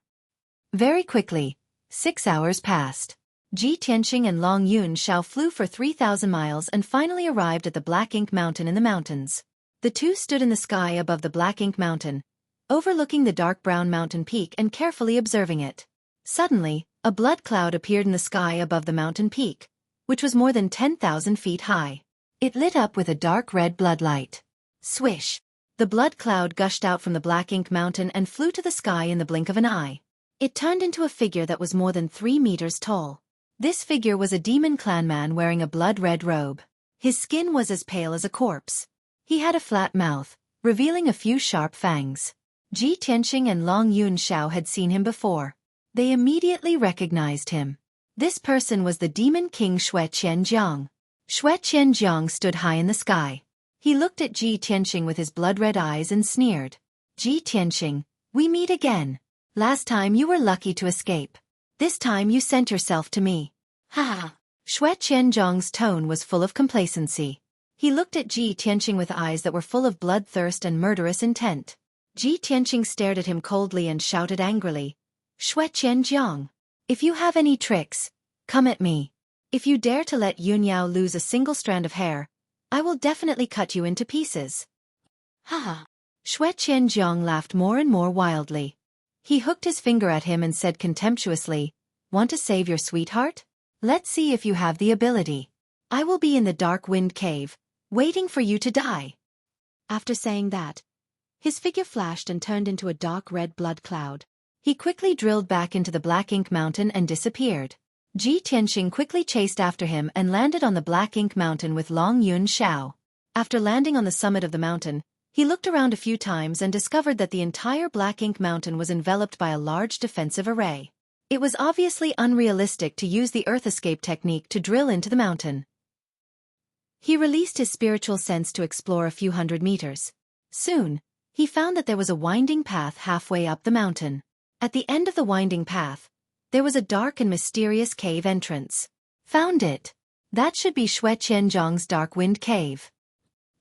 Speaker 1: Very quickly, 6 hours passed. Ji Tianqing and Long Yun Shao flew for 3,000 miles and finally arrived at the Black Ink Mountain in the mountains. The two stood in the sky above the Black Ink Mountain, overlooking the dark brown mountain peak and carefully observing it. Suddenly, a blood cloud appeared in the sky above the mountain peak, which was more than 10,000 feet high. It lit up with a dark red blood light. Swish! The blood cloud gushed out from the Black Ink Mountain and flew to the sky in the blink of an eye. It turned into a figure that was more than 3 meters tall. This figure was a demon clan man wearing a blood-red robe. His skin was as pale as a corpse. He had a flat mouth, revealing a few sharp fangs. Ji Tianqing and Long Yun Shao had seen him before. They immediately recognized him. This person was the demon king Xueqi. Xueqi stood high in the sky. He looked at Ji Tianqing with his blood-red eyes and sneered. "Ji Tianqing, we meet again. Last time you were lucky to escape. This time you sent yourself to me." Ha ha! Xueqi tone was full of complacency. He looked at Ji Tianqing with eyes that were full of bloodthirst and murderous intent. Ji Tianqing stared at him coldly and shouted angrily, "Xueqi, if you have any tricks, come at me. If you dare to let Yun Yao lose a single strand of hair, I will definitely cut you into pieces." Ha ha! Xueqi laughed more and more wildly. He hooked his finger at him and said contemptuously, "Want to save your sweetheart? Let's see if you have the ability. I will be in the dark wind cave, waiting for you to die." After saying that, his figure flashed and turned into a dark red blood cloud. He quickly drilled back into the Black Ink Mountain and disappeared. Ji Tianqing quickly chased after him and landed on the Black Ink Mountain with Long Yun Shao. After landing on the summit of the mountain, he looked around a few times and discovered that the entire Black Ink Mountain was enveloped by a large defensive array. It was obviously unrealistic to use the earth escape technique to drill into the mountain. He released his spiritual sense to explore a few hundred meters. Soon, he found that there was a winding path halfway up the mountain. At the end of the winding path, there was a dark and mysterious cave entrance. Found it. That should be Xueqi dark wind cave.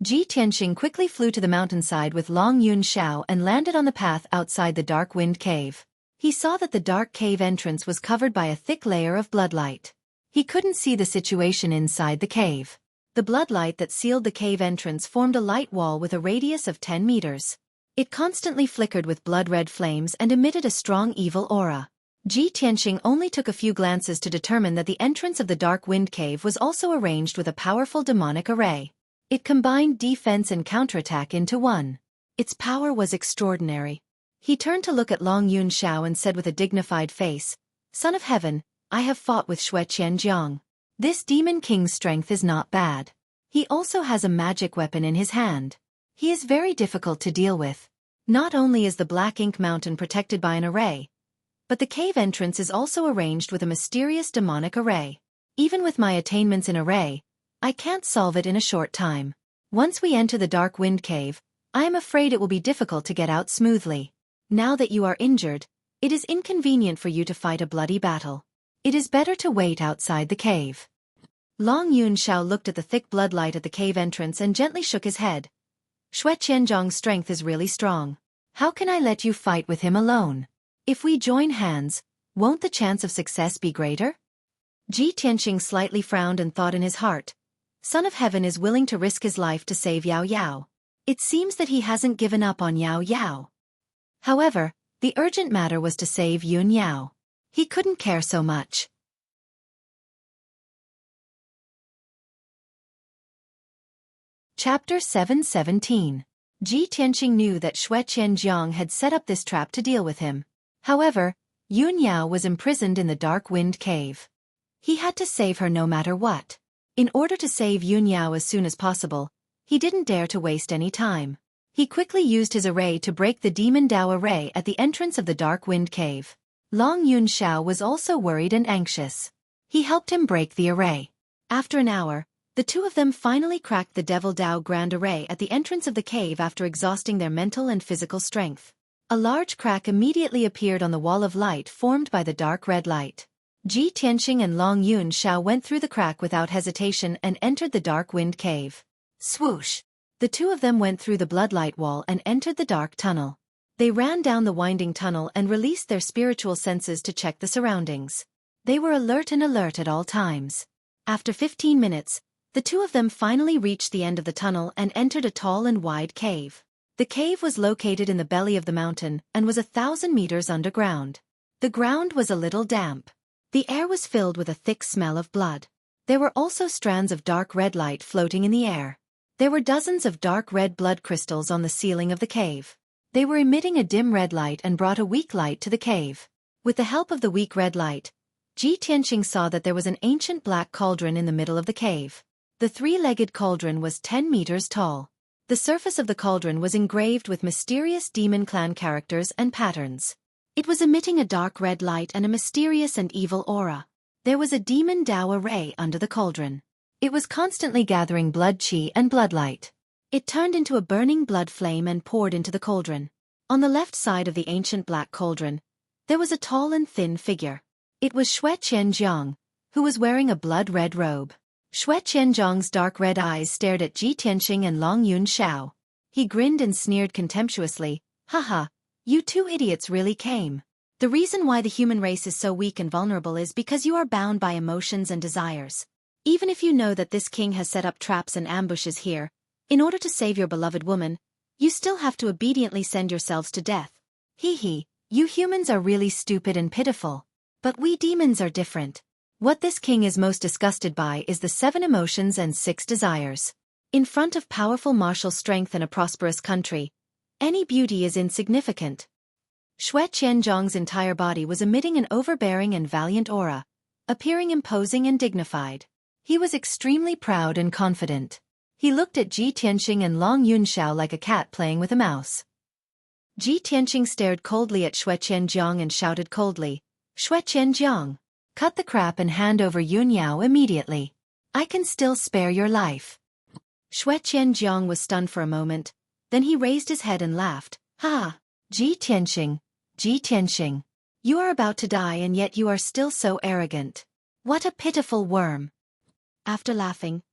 Speaker 1: Ji Tianqing quickly flew to the mountainside with Long Yun Shao and landed on the path outside the dark wind cave. He saw that the dark cave entrance was covered by a thick layer of bloodlight. He couldn't see the situation inside the cave. The bloodlight that sealed the cave entrance formed a light wall with a radius of 10 meters. It constantly flickered with blood-red flames and emitted a strong evil aura. Ji Tianqing only took a few glances to determine that the entrance of the dark wind cave was also arranged with a powerful demonic array. It combined defense and counterattack into one. Its power was extraordinary. He turned to look at Long Yun Shao and said with a dignified face, "Son of Heaven, I have fought with Xueqi. This demon king's strength is not bad. He also has a magic weapon in his hand. He is very difficult to deal with. Not only is the Black Ink Mountain protected by an array, but the cave entrance is also arranged with a mysterious demonic array. Even with my attainments in array, I can't solve it in a short time. Once we enter the dark wind cave, I am afraid it will be difficult to get out smoothly. Now that you are injured, it is inconvenient for you to fight a bloody battle. It is better to wait outside the cave." Long Yun Shao looked at the thick bloodlight at the cave entrance and gently shook his head. "Xueqi strength is really strong. How can I let you fight with him alone? If we join hands, won't the chance of success be greater?" Ji Tianqing slightly frowned and thought in his heart, "Son of Heaven is willing to risk his life to save Yao Yao. It seems that he hasn't given up on Yao Yao." However, the urgent matter was to save Yun Yao. He couldn't care so much. Chapter 717. Ji Tianqing knew that Xueqi had set up this trap to deal with him. However, Yun Yao was imprisoned in the dark wind cave. He had to save her no matter what. In order to save Yun Yao as soon as possible, he didn't dare to waste any time. He quickly used his array to break the demon Dao array at the entrance of the dark wind cave. Long Yun Xiao was also worried and anxious. He helped him break the array. After an hour, the two of them finally cracked the Devil Dao Grand Array at the entrance of the cave after exhausting their mental and physical strength. A large crack immediately appeared on the wall of light formed by the dark red light. Ji Tianqing and Long Yun Xiao went through the crack without hesitation and entered the dark wind cave. Swoosh! The two of them went through the bloodlight wall and entered the dark tunnel. They ran down the winding tunnel and released their spiritual senses to check the surroundings. They were alert at all times. After 15 minutes, the two of them finally reached the end of the tunnel and entered a tall and wide cave. The cave was located in the belly of the mountain and was 1,000 meters underground. The ground was a little damp. The air was filled with a thick smell of blood. There were also strands of dark red light floating in the air. There were dozens of dark red blood crystals on the ceiling of the cave. They were emitting a dim red light and brought a weak light to the cave. With the help of the weak red light, Ji Tianqing saw that there was an ancient black cauldron in the middle of the cave. The three-legged cauldron was 10 meters tall. The surface of the cauldron was engraved with mysterious demon clan characters and patterns. It was emitting a dark red light and a mysterious and evil aura. There was a demon Dao array under the cauldron. It was constantly gathering blood qi and bloodlight. It turned into a burning blood flame and poured into the cauldron. On the left side of the ancient black cauldron, there was a tall and thin figure. It was Xueqi, who was wearing a blood-red robe. Xueqi dark red eyes stared at Ji Tianqing and Long Yun Xiao. He grinned and sneered contemptuously, "Haha, you two idiots really came. The reason why the human race is so weak and vulnerable is because you are bound by emotions and desires. Even if you know that this king has set up traps and ambushes here, in order to save your beloved woman, you still have to obediently send yourselves to death. Hee, you humans are really stupid and pitiful. But we demons are different. What this king is most disgusted by is the 7 emotions and 6 desires. In front of powerful martial strength and a prosperous country, any beauty is insignificant." Xueqi entire body was emitting an overbearing and valiant aura, appearing imposing and dignified. He was extremely proud and confident. He looked at Ji Tianqing and Long Yun Xiao like a cat playing with a mouse. Ji Tianqing stared coldly at Xueqi and shouted coldly, "Xueqi, cut the crap and hand over Yun Yao immediately. I can still spare your life." Xueqi was stunned for a moment, then he raised his head and laughed, "Ha! Ji Tianqing, you are about to die and yet you are still so arrogant. What a pitiful worm." After laughing,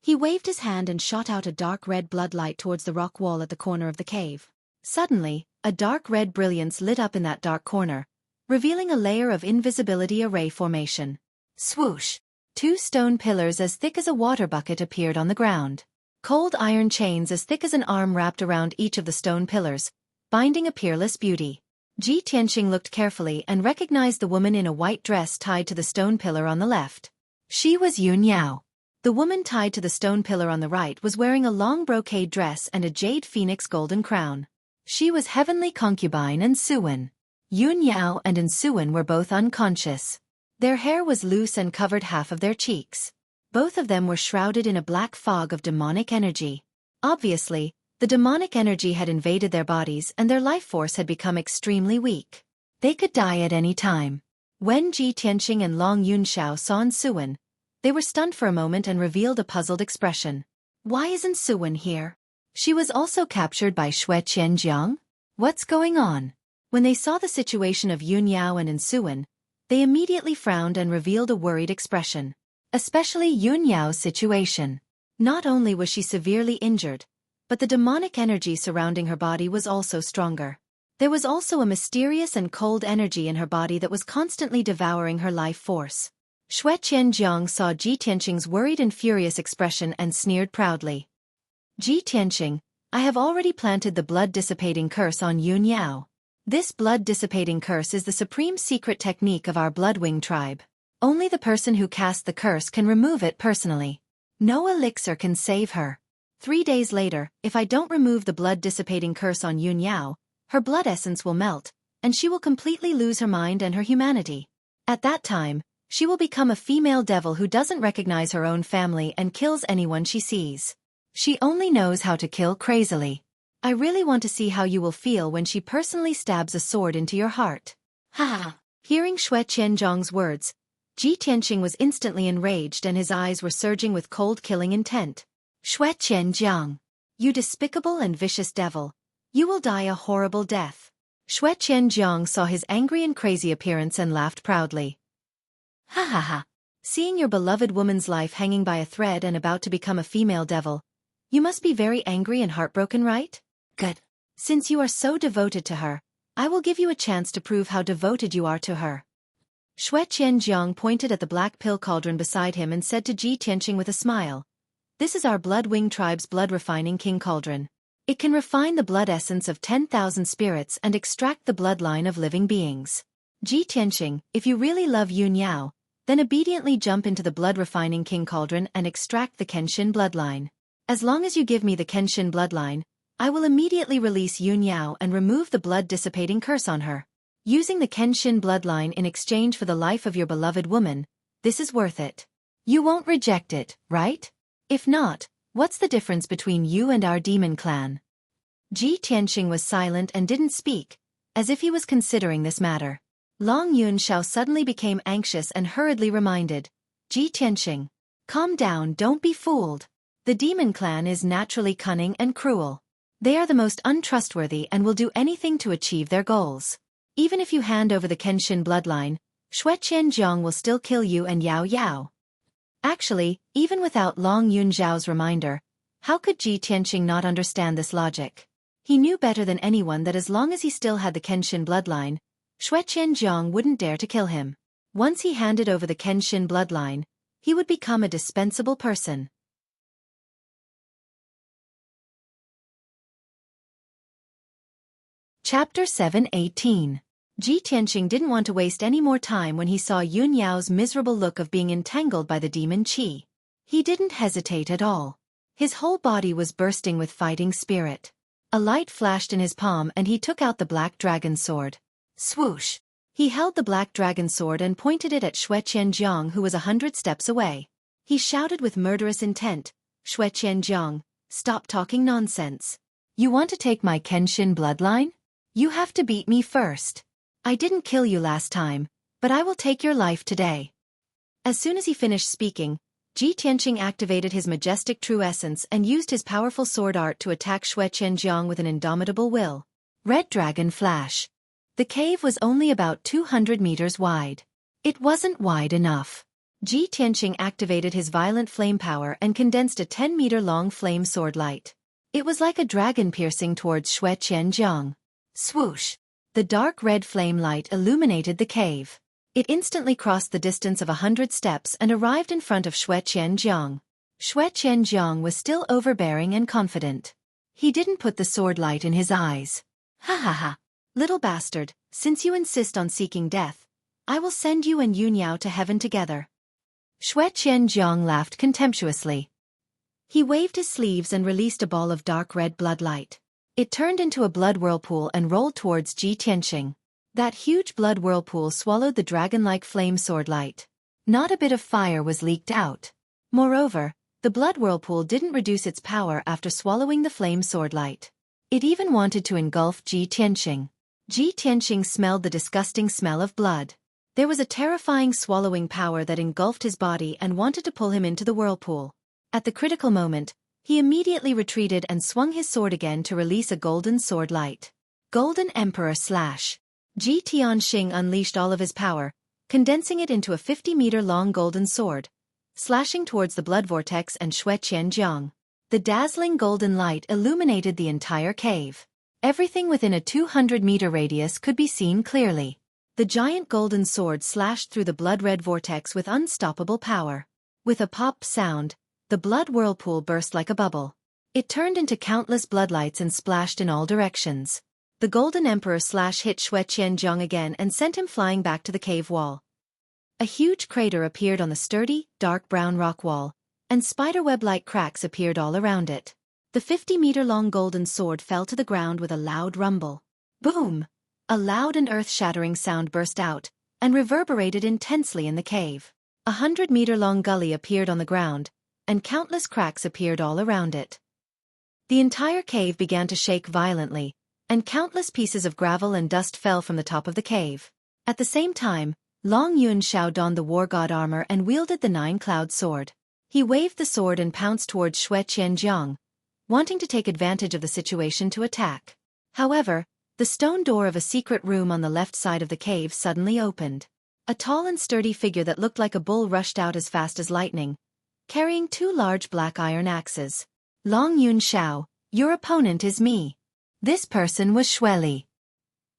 Speaker 1: he waved his hand and shot out a dark red bloodlight towards the rock wall at the corner of the cave. Suddenly, a dark red brilliance lit up in that dark corner, revealing a layer of invisibility array formation. Swoosh! 2 stone pillars as thick as a water bucket appeared on the ground. Cold iron chains as thick as an arm wrapped around each of the stone pillars, binding a peerless beauty. Ji Tianqing looked carefully and recognized the woman in a white dress tied to the stone pillar on the left. She was Yun Yao. The woman tied to the stone pillar on the right was wearing a long brocade dress and a jade phoenix golden crown. She was Heavenly Concubine Ensuin. Yun Yao and Ensuin were both unconscious. Their hair was loose and covered half of their cheeks. Both of them were shrouded in a black fog of demonic energy. Obviously, the demonic energy had invaded their bodies and their life force had become extremely weak. They could die at any time. When Ji Tianqing and Long Yun Xiao saw Ensuin, they were stunned for a moment and revealed a puzzled expression. Why isn't Ensuin here? She was also captured by Xueqi. What's going on? When they saw the situation of Yun Yao and Ensuin, they immediately frowned and revealed a worried expression. Especially Yun Yao's situation. Not only was she severely injured, but the demonic energy surrounding her body was also stronger. There was also a mysterious and cold energy in her body that was constantly devouring her life force. Xueqi saw Ji Tianqing's worried and furious expression and sneered proudly. "Ji Tianqing, I have already planted the blood-dissipating curse on Yun Yao. This blood-dissipating curse is the supreme secret technique of our Bloodwing tribe. Only the person who cast the curse can remove it personally. No elixir can save her. 3 days later, if I don't remove the blood-dissipating curse on Yun Yao, her blood essence will melt, and she will completely lose her mind and her humanity. At that time, she will become a female devil who doesn't recognize her own family and kills anyone she sees. She only knows how to kill crazily. I really want to see how you will feel when she personally stabs a sword into your heart. Ha ha! Hearing Xue Qianzhang's words, Ji Tianqing was instantly enraged and his eyes were surging with cold killing intent. Xue Qianzhang! You despicable and vicious devil! You will die a horrible death. Xue Qianzhang saw his angry and crazy appearance and laughed proudly. Ha ha ha! Seeing your beloved woman's life hanging by a thread and about to become a female devil, you must be very angry and heartbroken, right? Good. Since you are so devoted to her, I will give you a chance to prove how devoted you are to her. Xue Qianzhang pointed at the black pill cauldron beside him and said to Ji Tianqing with a smile, "This is our Bloodwing tribe's blood-refining king cauldron. It can refine the blood essence of 10,000 spirits and extract the bloodline of living beings. Ji Tianqing, if you really love Yun Yao, then obediently jump into the blood-refining king cauldron and extract the Kenshin bloodline. As long as you give me the Kenshin bloodline, I will immediately release Yun Yao and remove the blood-dissipating curse on her. Using the Kenshin bloodline in exchange for the life of your beloved woman, this is worth it. You won't reject it, right? If not, what's the difference between you and our demon clan?" Ji Tianqing was silent and didn't speak, as if he was considering this matter. Long Yun Shao suddenly became anxious and hurriedly reminded, "Ji Tianqing, calm down, don't be fooled. The demon clan is naturally cunning and cruel. They are the most untrustworthy and will do anything to achieve their goals. Even if you hand over the Kenshin bloodline, Xue Qianzhang will still kill you and Yao Yao." Actually, even without Long Yun Zhao's reminder, how could Ji Tianqing not understand this logic? He knew better than anyone that as long as he still had the Kenshin bloodline, Xue Qianzhang wouldn't dare to kill him. Once he handed over the Kenshin bloodline, he would become a dispensable person. Chapter 7:18. Ji Tianqing didn't want to waste any more time when he saw Yun Yao's miserable look of being entangled by the demon qi. He didn't hesitate at all. His whole body was bursting with fighting spirit. A light flashed in his palm and he took out the black dragon sword. Swoosh! He held the black dragon sword and pointed it at Xue Qianzhang, who was 100 steps away. He shouted with murderous intent, "Xue Qianzhang, stop talking nonsense. You want to take my Kenshin bloodline? You have to beat me first. I didn't kill you last time, but I will take your life today." As soon as he finished speaking, Ji Tianqing activated his majestic true essence and used his powerful sword art to attack Xue Qianzhang with an indomitable will. Red Dragon Flash. The cave was only about 200 meters wide. It wasn't wide enough. Ji Tianqing activated his violent flame power and condensed a 10-meter-long flame sword light. It was like a dragon piercing towards Xue Qianzhang. Swoosh! The dark red flame light illuminated the cave. It instantly crossed the distance of 100 steps and arrived in front of Xue Qianzhang. Xue Qianzhang was still overbearing and confident. He didn't put the sword light in his eyes. "Ha ha ha! Little bastard, since you insist on seeking death, I will send you and Yun Yao to heaven together." Xue Qianzhang laughed contemptuously. He waved his sleeves and released a ball of dark red blood light. It turned into a blood whirlpool and rolled towards Ji Tianqing. That huge blood whirlpool swallowed the dragon-like flame sword light. Not a bit of fire was leaked out. Moreover, the blood whirlpool didn't reduce its power after swallowing the flame sword light. It even wanted to engulf Ji Tianqing. Ji Tianqing smelled the disgusting smell of blood. There was a terrifying swallowing power that engulfed his body and wanted to pull him into the whirlpool. At the critical moment, he immediately retreated and swung his sword again to release a golden sword light. Golden Emperor Slash. Ji Tianqing unleashed all of his power, condensing it into a 50-meter-long golden sword, slashing towards the blood vortex and Xue Qianzhang. The dazzling golden light illuminated the entire cave. Everything within a 200-meter radius could be seen clearly. The giant golden sword slashed through the blood-red vortex with unstoppable power. With a pop sound, the blood whirlpool burst like a bubble. It turned into countless bloodlights and splashed in all directions. The Golden Emperor Slash hit Xue Qianzhang again and sent him flying back to the cave wall. A huge crater appeared on the sturdy, dark brown rock wall, and spiderweb-like cracks appeared all around it. The 50-meter-long golden sword fell to the ground with a loud rumble. Boom! A loud and earth-shattering sound burst out, and reverberated intensely in the cave. 100-meter-long gully appeared on the ground, and countless cracks appeared all around it. The entire cave began to shake violently, and countless pieces of gravel and dust fell from the top of the cave. At the same time, Long Yuanshao donned the war god armor and wielded the nine-cloud sword. He waved the sword and pounced towards Xueqi, wanting to take advantage of the situation to attack. However, the stone door of a secret room on the left side of the cave suddenly opened. A tall and sturdy figure that looked like a bull rushed out as fast as lightning, carrying two large black iron axes. Long Yuanshao, your opponent is me. This person was Xueqi.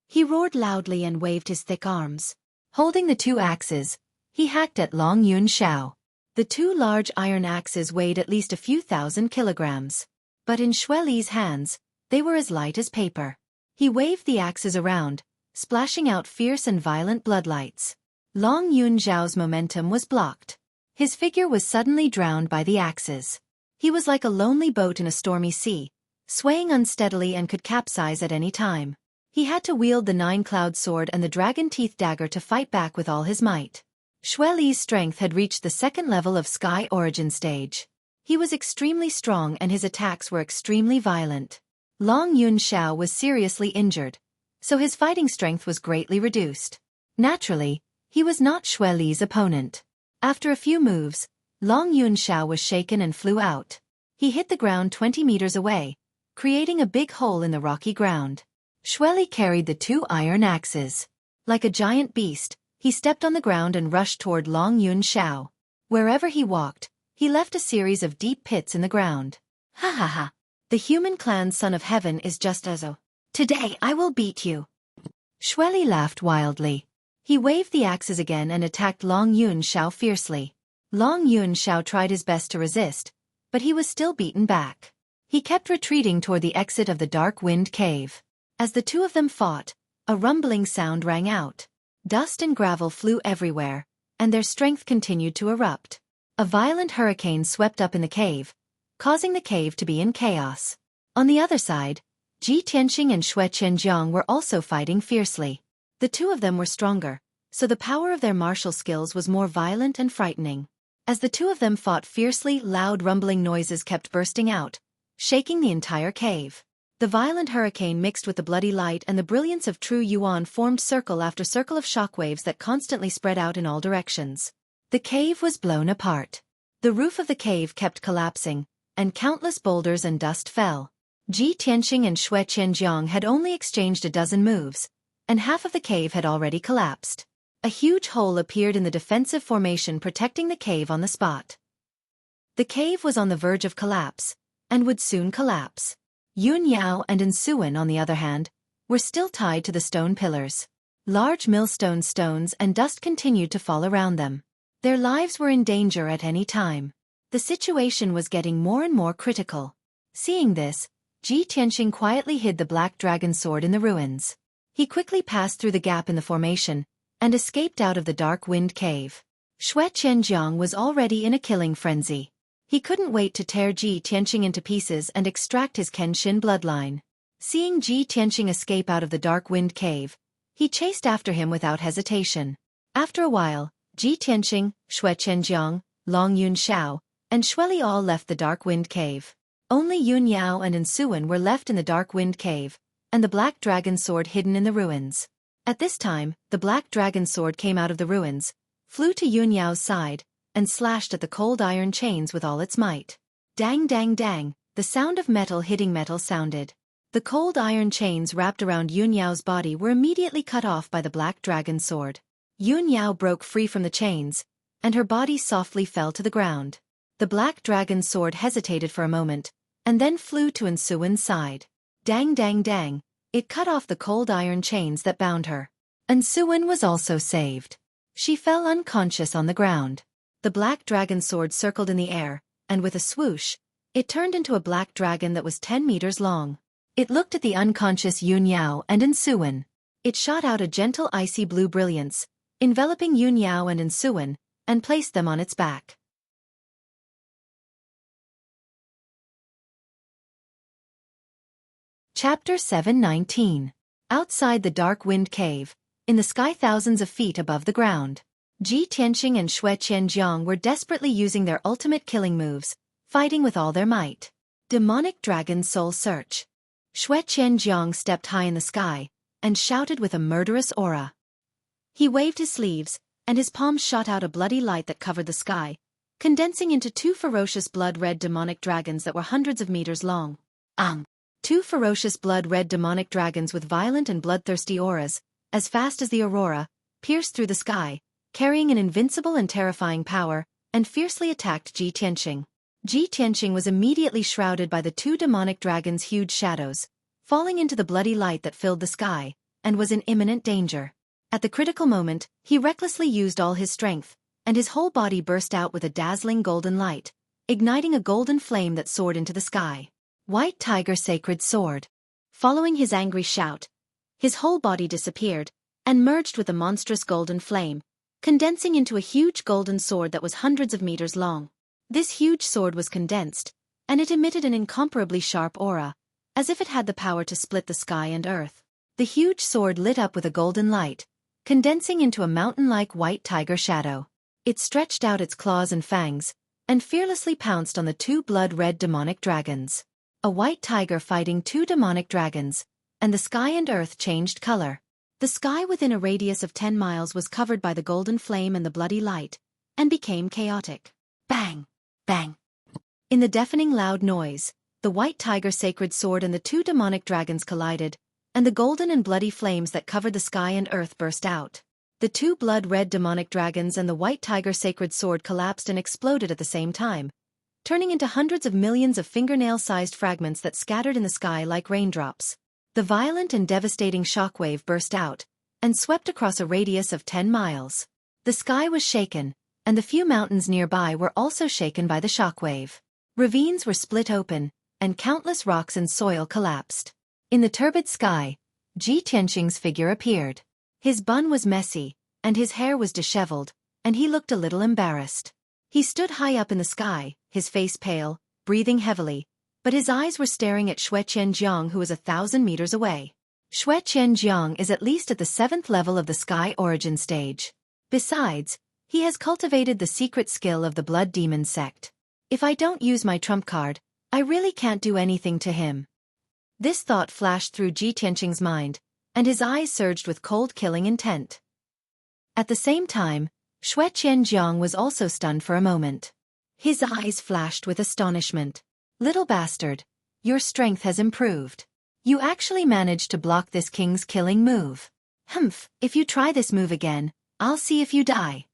Speaker 1: He roared loudly and waved his thick arms. Holding the two axes, he hacked at Long Yuanshao. The two large iron axes weighed at least a few thousand kilograms. But in Xueqi's hands, they were as light as paper. He waved the axes around, splashing out fierce and violent bloodlights. Long Yuanshao's momentum was blocked. His figure was suddenly drowned by the axes. He was like a lonely boat in a stormy sea, swaying unsteadily and could capsize at any time. He had to wield the nine-cloud sword and the dragon-teeth dagger to fight back with all his might. Xueqi's strength had reached the second level of Sky Origin stage. He was extremely strong and his attacks were extremely violent. Long Yuanshao was seriously injured, so his fighting strength was greatly reduced. Naturally, he was not Xueqi's opponent. After a few moves, Long Yuanshao was shaken and flew out. He hit the ground 20 meters away, creating a big hole in the rocky ground. Xueqi carried the two iron axes. Like a giant beast, he stepped on the ground and rushed toward Long Yuanshao. Wherever he walked, he left a series of deep pits in the ground. Ha ha ha! The human clan's son of heaven is just as a. Today I will beat you. Xueqi laughed wildly. He waved the axes again and attacked Long Yuanshao fiercely. Long Yuanshao tried his best to resist, but he was still beaten back. He kept retreating toward the exit of the Dark Wind Cave. As the two of them fought, a rumbling sound rang out. Dust and gravel flew everywhere, and their strength continued to erupt. A violent hurricane swept up in the cave, causing the cave to be in chaos. On the other side, Ji Tianqing and Xueqi were also fighting fiercely. The two of them were stronger, so the power of their martial skills was more violent and frightening. As the two of them fought fiercely, loud rumbling noises kept bursting out, shaking the entire cave. The violent hurricane mixed with the bloody light and the brilliance of true yuan formed circle after circle of shockwaves that constantly spread out in all directions. The cave was blown apart. The roof of the cave kept collapsing, and countless boulders and dust fell. Ji Tianqing and Xueqi had only exchanged a dozen moves, and half of the cave had already collapsed. A huge hole appeared in the defensive formation protecting the cave on the spot. The cave was on the verge of collapse, and would soon collapse. Yun Yao and Ensuan, on the other hand, were still tied to the stone pillars. Large millstone stones and dust continued to fall around them. Their lives were in danger at any time. The situation was getting more and more critical. Seeing this, Ji Tianqing quietly hid the black dragon sword in the ruins. He quickly passed through the gap in the formation, and escaped out of the Dark Wind Cave. Xueqi was already in a killing frenzy. He couldn't wait to tear Ji Tianqing into pieces and extract his Kenshin bloodline. Seeing Ji Tianqing escape out of the Dark Wind Cave, he chased after him without hesitation. After a while, Ji Tianqing, Xueqi, Long Yuanshao, and Xueqi all left the Dark Wind Cave. Only Yun Yao and Ensuan were left in the Dark Wind Cave, and the black dragon sword hidden in the ruins. At this time, the black dragon sword came out of the ruins, flew to Yun Yao's side, and slashed at the cold iron chains with all its might. Dang dang dang, the sound of metal hitting metal sounded. The cold iron chains wrapped around Yun Yao's body were immediately cut off by the black dragon sword. Yun Yao broke free from the chains, and her body softly fell to the ground. The black dragon sword hesitated for a moment, and then flew to Ensuan's side. Dang dang dang, it cut off the cold iron chains that bound her. Ensuan was also saved. She fell unconscious on the ground. The black dragon sword circled in the air, and with a swoosh, it turned into a black dragon that was 10 meters long. It looked at the unconscious Yun Yao and Ensuan. It shot out a gentle icy blue brilliance, enveloping Yun Yao and Ensuan, and placed them on its back. Chapter 719. Outside the dark wind cave, in the sky thousands of feet above the ground, Ji Tianqing and Xueqi were desperately using their ultimate killing moves, fighting with all their might. Demonic Dragon Soul Search. Xueqi stepped high in the sky and shouted with a murderous aura. He waved his sleeves, and his palms shot out a bloody light that covered the sky, condensing into two ferocious blood-red demonic dragons that were hundreds of meters long. Two ferocious blood-red demonic dragons with violent and bloodthirsty auras, as fast as the aurora, pierced through the sky, carrying an invincible and terrifying power, and fiercely attacked Ji Tianqing. Ji Tianqing was immediately shrouded by the two demonic dragons' huge shadows, falling into the bloody light that filled the sky, and was in imminent danger. At the critical moment, he recklessly used all his strength, and his whole body burst out with a dazzling golden light, igniting a golden flame that soared into the sky. White Tiger Sacred Sword. Following his angry shout, his whole body disappeared, and merged with a monstrous golden flame, condensing into a huge golden sword that was hundreds of meters long. This huge sword was condensed, and it emitted an incomparably sharp aura, as if it had the power to split the sky and earth. The huge sword lit up with a golden light, condensing into a mountain-like white tiger shadow. It stretched out its claws and fangs, and fearlessly pounced on the two blood-red demonic dragons. A white tiger fighting two demonic dragons, and the sky and earth changed color. The sky within a radius of 10 miles was covered by the golden flame and the bloody light, and became chaotic. Bang! Bang! In the deafening loud noise, the white tiger sacred sword and the two demonic dragons collided, and the golden and bloody flames that covered the sky and earth burst out. The two blood-red demonic dragons and the white tiger sacred sword collapsed and exploded at the same time, turning into hundreds of millions of fingernail-sized fragments that scattered in the sky like raindrops. The violent and devastating shockwave burst out, and swept across a radius of 10 miles. The sky was shaken, and the few mountains nearby were also shaken by the shockwave. Ravines were split open, and countless rocks and soil collapsed. In the turbid sky, Ji Tianqing's figure appeared. His bun was messy, and his hair was disheveled, and he looked a little embarrassed. He stood high up in the sky, his face pale, breathing heavily, but his eyes were staring at Xueqi, who was 1,000 meters away. Xueqi is at least at the 7th level of the sky origin stage. Besides, he has cultivated the secret skill of the Blood Demon sect. If I don't use my trump card, I really can't do anything to him. This thought flashed through Ji Tianqing's mind, and his eyes surged with cold killing intent. At the same time, Xueqi was also stunned for a moment. His eyes flashed with astonishment. Little bastard, your strength has improved. You actually managed to block this king's killing move. Humph, if you try this move again, I'll see if you die.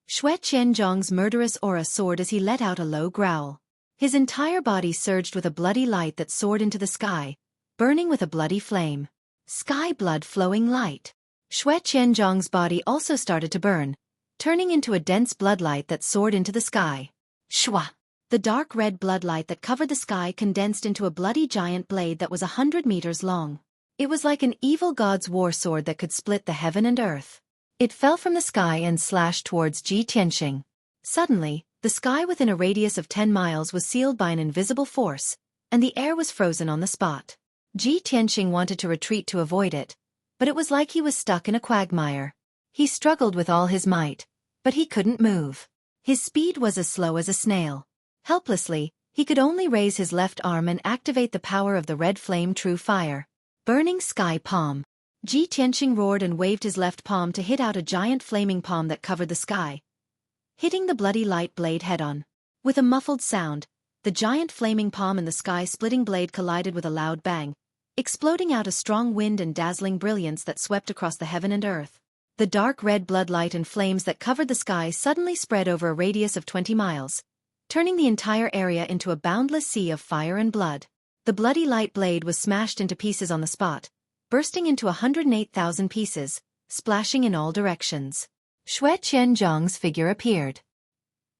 Speaker 1: Xueqi murderous aura soared as he let out a low growl. His entire body surged with a bloody light that soared into the sky, burning with a bloody flame. Sky blood flowing light. Xueqi body also started to burn, turning into a dense bloodlight that soared into the sky. Shwa! The dark red bloodlight that covered the sky condensed into a bloody giant blade that was 100 meters long. It was like an evil god's war sword that could split the heaven and earth. It fell from the sky and slashed towards Ji Tianqing. Suddenly, the sky within a radius of 10 miles was sealed by an invisible force, and the air was frozen on the spot. Ji Tianqing wanted to retreat to avoid it, but it was like he was stuck in a quagmire. He struggled with all his might, but he couldn't move. His speed was as slow as a snail. Helplessly, he could only raise his left arm and activate the power of the red flame true fire. Burning Sky Palm. Ji Tianqing roared and waved his left palm to hit out a giant flaming palm that covered the sky, hitting the bloody light blade head-on. With a muffled sound, the giant flaming palm and the sky-splitting blade collided with a loud bang, exploding out a strong wind and dazzling brilliance that swept across the heaven and earth. The dark red bloodlight and flames that covered the sky suddenly spread over a radius of 20 miles, turning the entire area into a boundless sea of fire and blood. The bloody light blade was smashed into pieces on the spot, bursting into 108,000 pieces, splashing in all directions. Xueqi figure appeared.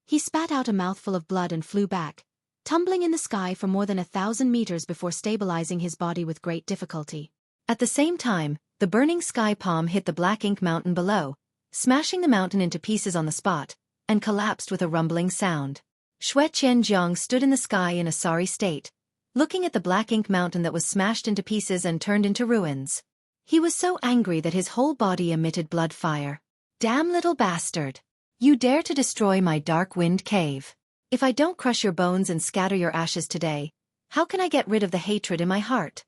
Speaker 1: He spat out a mouthful of blood and flew back, tumbling in the sky for more than 1,000 meters before stabilizing his body with great difficulty. At the same time, the burning sky palm hit the black ink mountain below, smashing the mountain into pieces on the spot, and collapsed with a rumbling sound. Xueqi stood in the sky in a sorry state, looking at the black ink mountain that was smashed into pieces and turned into ruins. He was so angry that his whole body emitted blood fire. "Damn little bastard! You dare to destroy my dark wind cave. If I don't crush your bones and scatter your ashes today, how can I get rid of the hatred in my heart?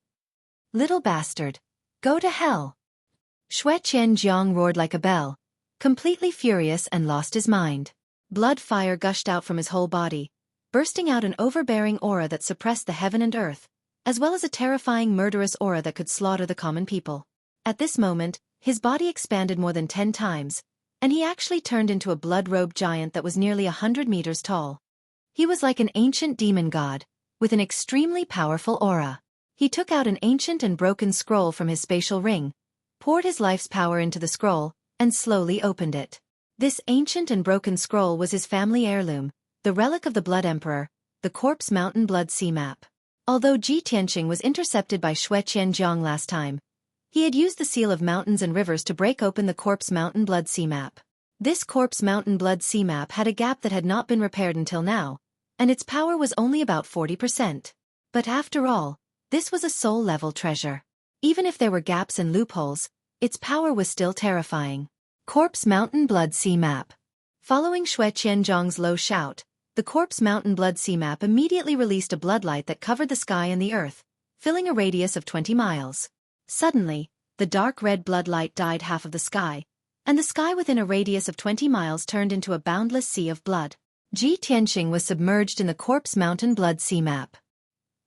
Speaker 1: Little bastard, go to hell!" Xueqi roared like a bell, completely furious and lost his mind. Blood fire gushed out from his whole body, bursting out an overbearing aura that suppressed the heaven and earth, as well as a terrifying murderous aura that could slaughter the common people. At this moment, his body expanded more than 10 times, and he actually turned into a blood-robed giant that was nearly 100 meters tall. He was like an ancient demon god, with an extremely powerful aura. He took out an ancient and broken scroll from his spatial ring, poured his life's power into the scroll, and slowly opened it. This ancient and broken scroll was his family heirloom, the relic of the Blood Emperor, the Corpse Mountain Blood Sea Map. Although Ji Tianqing was intercepted by Xueqi last time, he had used the Seal of Mountains and Rivers to break open the Corpse Mountain Blood Sea Map. This Corpse Mountain Blood Sea Map had a gap that had not been repaired until now, and its power was only about 40%. But after all, this was a soul-level treasure. Even if there were gaps and loopholes, its power was still terrifying. Corpse Mountain Blood Sea Map. Following Xueqi low shout, the Corpse Mountain Blood Sea Map immediately released a bloodlight that covered the sky and the earth, filling a radius of 20 miles. Suddenly, the dark red bloodlight dyed half of the sky, and the sky within a radius of 20 miles turned into a boundless sea of blood. Ji Tianqing was submerged in the Corpse Mountain Blood Sea Map.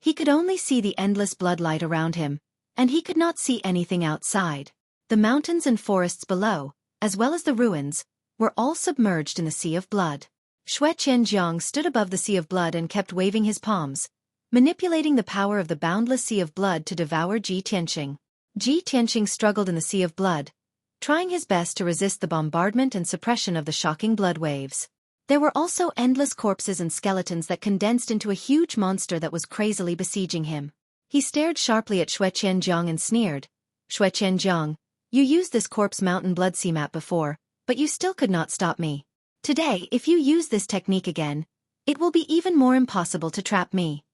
Speaker 1: He could only see the endless bloodlight around him, and he could not see anything outside. The mountains and forests below, as well as the ruins, were all submerged in the sea of blood. Xueqi stood above the sea of blood and kept waving his palms, manipulating the power of the boundless sea of blood to devour Ji Tianqing. Ji Tianqing struggled in the sea of blood, trying his best to resist the bombardment and suppression of the shocking blood waves. There were also endless corpses and skeletons that condensed into a huge monster that was crazily besieging him. He stared sharply at Xueqi and sneered. "Xueqi, you used this Corpse Mountain Blood Sea Map before, but you still could not stop me. Today, if you use this technique again, it will be even more impossible to trap me."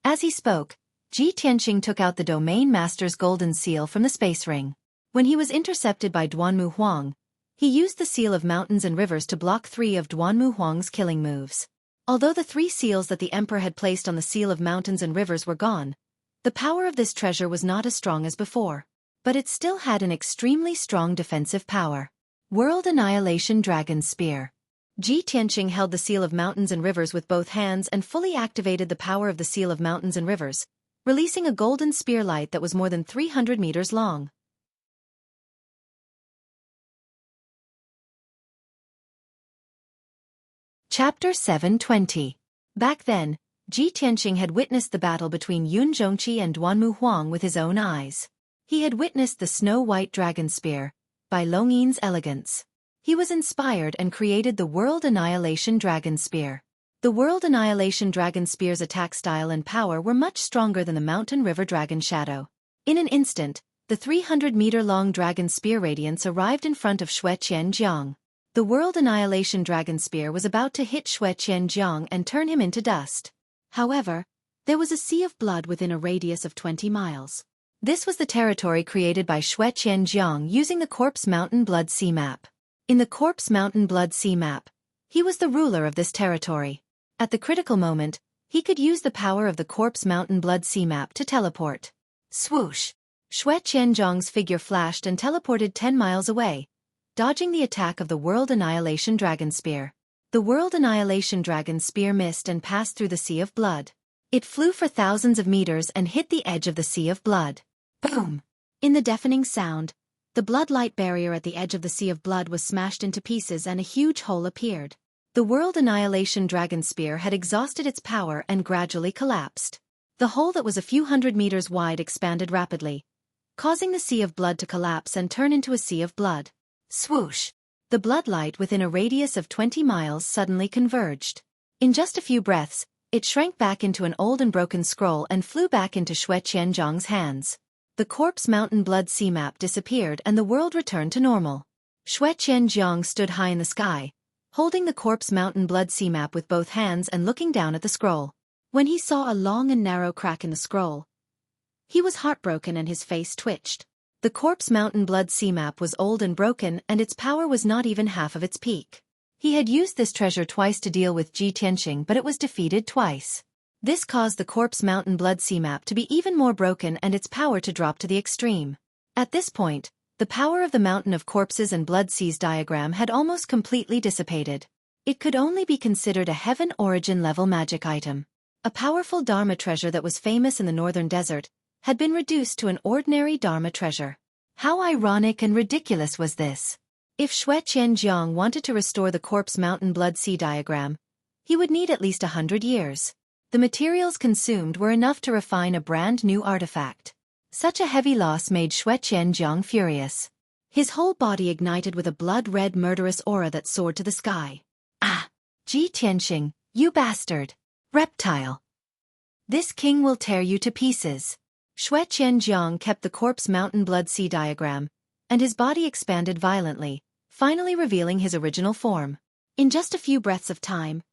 Speaker 1: As he spoke, Ji Tianqing took out the Domain Master's golden seal from the space ring. When he was intercepted by Duanmu Huang, he used the Seal of Mountains and Rivers to block 3 of Duanmu Huang's killing moves. Although the 3 seals that the Emperor had placed on the Seal of Mountains and Rivers were gone, the power of this treasure was not as strong as before. But it still had an extremely strong defensive power. World Annihilation Dragon Spear. Ji Tianqing held the Seal of Mountains and Rivers with both hands and fully activated the power of the Seal of Mountains and Rivers, releasing a golden spear light that was more than 300 meters long. Chapter 720. Back then, Ji Tianqing had witnessed the battle between Yun Zhongqi and Duanmu Huang with his own eyes. He had witnessed the Snow-White Dragon Spear, by Long Yin's elegance. He was inspired and created the World Annihilation Dragon Spear. The World Annihilation Dragon Spear's attack style and power were much stronger than the Mountain River Dragon Shadow. In an instant, the 300-meter-long Dragon Spear radiance arrived in front of Xueqi. The World Annihilation Dragon Spear was about to hit Xueqi and turn him into dust. However, there was a sea of blood within a radius of 20 miles. This was the territory created by Xueqi using the Corpse Mountain Blood Sea Map. In the Corpse Mountain Blood Sea Map, he was the ruler of this territory. At the critical moment, he could use the power of the Corpse Mountain Blood Sea Map to teleport. Swoosh! Xueqi figure flashed and teleported 10 miles away, dodging the attack of the World Annihilation Dragon Spear. The World Annihilation Dragon Spear missed and passed through the Sea of Blood. It flew for thousands of meters and hit the edge of the Sea of Blood. Boom! In the deafening sound, the blood light barrier at the edge of the Sea of Blood was smashed into pieces and a huge hole appeared. The World Annihilation Dragon Spear had exhausted its power and gradually collapsed. The hole that was a few hundred meters wide expanded rapidly, causing the Sea of Blood to collapse and turn into a sea of blood. Swoosh! The bloodlight within a radius of 20 miles suddenly converged. In just a few breaths, it shrank back into an old and broken scroll and flew back into Xueqi hands. The Corpse Mountain Blood Sea Map disappeared and the world returned to normal. Xueqi stood high in the sky, holding the Corpse Mountain Blood Sea Map with both hands and looking down at the scroll. When he saw a long and narrow crack in the scroll, he was heartbroken and his face twitched. The Corpse Mountain Blood Sea map was old and broken, and its power was not even half of its peak. He had used this treasure twice to deal with Ji Tianqing, but it was defeated twice. This caused the Corpse Mountain Blood Sea map to be even more broken and its power to drop to the extreme. At this point, the power of the Mountain of Corpses and Blood Seas diagram had almost completely dissipated. It could only be considered a Heaven Origin level magic item. A powerful Dharma treasure that was famous in the northern desert had been reduced to an ordinary Dharma treasure. How ironic and ridiculous was this? If Xueqi wanted to restore the Corpse Mountain Blood Sea diagram, he would need at least 100 years. The materials consumed were enough to refine a brand new artifact. Such a heavy loss made Xueqi furious. His whole body ignited with a blood-red murderous aura that soared to the sky. Ah! Ji Tianqing, you bastard! Reptile! This king will tear you to pieces. Xueqi kept the Corpse Mountain Blood Sea diagram, and his body expanded violently, finally revealing his original form. In just a few breaths of time,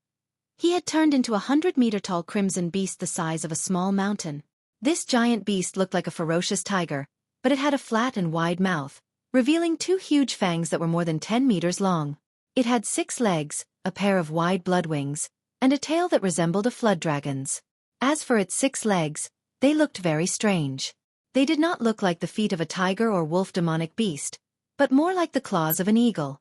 Speaker 1: he had turned into a 100-meter-tall crimson beast the size of a small mountain. This giant beast looked like a ferocious tiger, but it had a flat and wide mouth, revealing two huge fangs that were more than 10 meters long. It had 6 legs, a pair of wide blood wings, and a tail that resembled a flood dragon's. As for its 6 legs, they looked very strange. They did not look like the feet of a tiger or wolf demonic beast, but more like the claws of an eagle.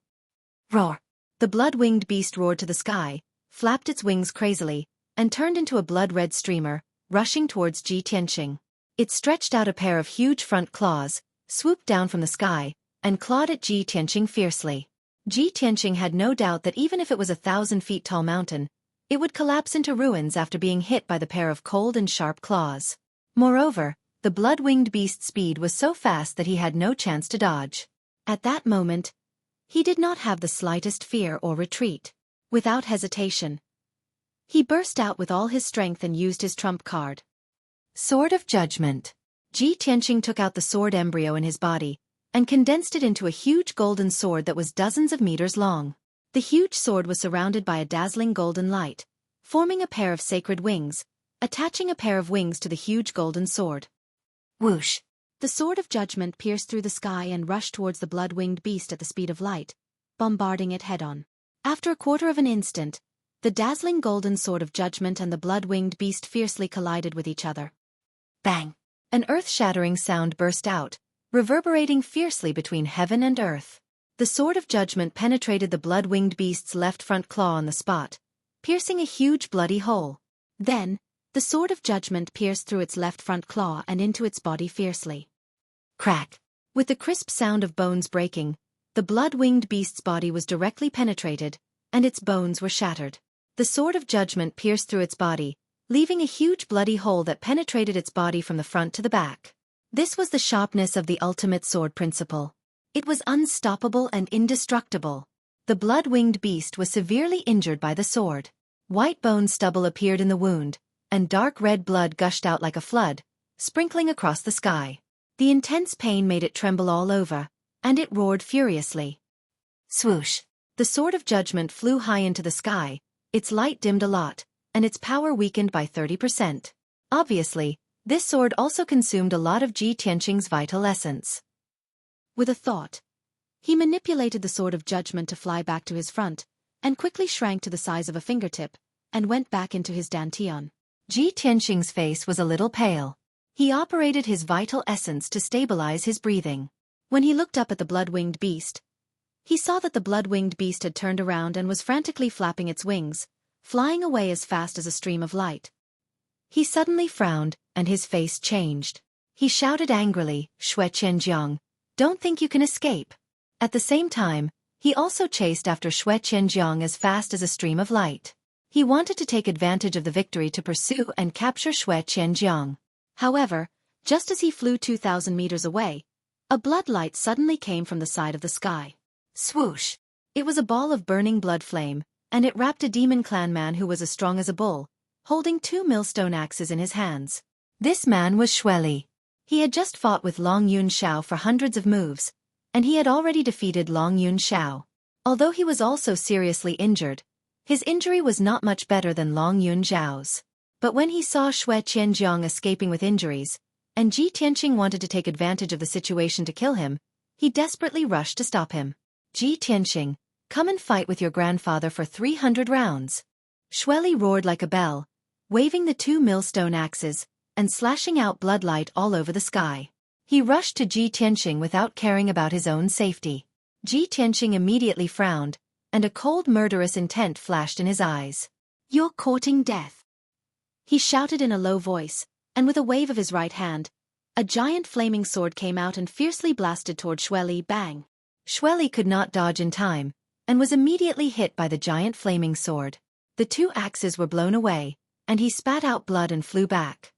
Speaker 1: Roar! The blood-winged beast roared to the sky, flapped its wings crazily, and turned into a blood-red streamer, rushing towards Ji Tianqing. It stretched out a pair of huge front claws, swooped down from the sky, and clawed at Ji Tianqing fiercely. Ji Tianqing had no doubt that even if it was a 1,000-feet-tall mountain, it would collapse into ruins after being hit by the pair of cold and sharp claws. Moreover, the blood-winged beast's speed was so fast that he had no chance to dodge. At that moment, he did not have the slightest fear or retreat. Without hesitation, he burst out with all his strength and used his trump card. Sword of Judgment. Ji Tianqing took out the sword embryo in his body and condensed it into a huge golden sword that was dozens of meters long. The huge sword was surrounded by a dazzling golden light, forming a pair of sacred wings, attaching a pair of wings to the huge golden sword. Whoosh! The Sword of Judgment pierced through the sky and rushed towards the blood-winged beast at the speed of light, bombarding it head-on. After a quarter of an instant, the dazzling golden Sword of Judgment and the blood-winged beast fiercely collided with each other. Bang! An earth-shattering sound burst out, reverberating fiercely between heaven and earth. The Sword of Judgment penetrated the blood-winged beast's left front claw on the spot, piercing a huge bloody hole. Then, the Sword of Judgment pierced through its left front claw and into its body fiercely. Crack! With the crisp sound of bones breaking, the blood-winged beast's body was directly penetrated, and its bones were shattered. The Sword of Judgment pierced through its body, leaving a huge bloody hole that penetrated its body from the front to the back. This was the sharpness of the ultimate sword principle. It was unstoppable and indestructible. The blood-winged beast was severely injured by the sword. White bone stubble appeared in the wound, and dark red blood gushed out like a flood, sprinkling across the sky. The intense pain made it tremble all over, and it roared furiously. Swoosh! The Sword of Judgment flew high into the sky, its light dimmed a lot, and its power weakened by 30%. Obviously, this sword also consumed a lot of Ji Tianqing's vital essence. With a thought, he manipulated the Sword of Judgment to fly back to his front, and quickly shrank to the size of a fingertip, and went back into his dantian. Ji Tianqing's face was a little pale. He operated his vital essence to stabilize his breathing. When he looked up at the blood-winged beast, he saw that the blood-winged beast had turned around and was frantically flapping its wings, flying away as fast as a stream of light. He suddenly frowned, and his face changed. He shouted angrily, "Xueqi, don't think you can escape." At the same time, he also chased after Xueqi as fast as a stream of light. He wanted to take advantage of the victory to pursue and capture Xueqi. However, just as he flew 2,000 meters away, a blood light suddenly came from the side of the sky. Swoosh! It was a ball of burning blood flame, and it wrapped a demon clan man who was as strong as a bull, holding 2 millstone axes in his hands. This man was Xueqi. He had just fought with Long Yun Xiao for hundreds of moves, and he had already defeated Long Yun Xiao. Although he was also seriously injured, his injury was not much better than Long Yun Xiao's. But when he saw Xue Qianjiang escaping with injuries, and Ji Tianqing wanted to take advantage of the situation to kill him, he desperately rushed to stop him. Ji Tianqing, come and fight with your grandfather for 300 rounds. Xueqi roared like a bell, waving the 2 millstone axes, and slashing out bloodlight all over the sky. He rushed to Ji Tianqing without caring about his own safety. Ji Tianqing immediately frowned, and a cold murderous intent flashed in his eyes. You're courting death, he shouted in a low voice, and with a wave of his right hand, a giant flaming sword came out and fiercely blasted toward Xueqi. Bang! Xueqi could not dodge in time, and was immediately hit by the giant flaming sword. The 2 axes were blown away, and he spat out blood and flew back.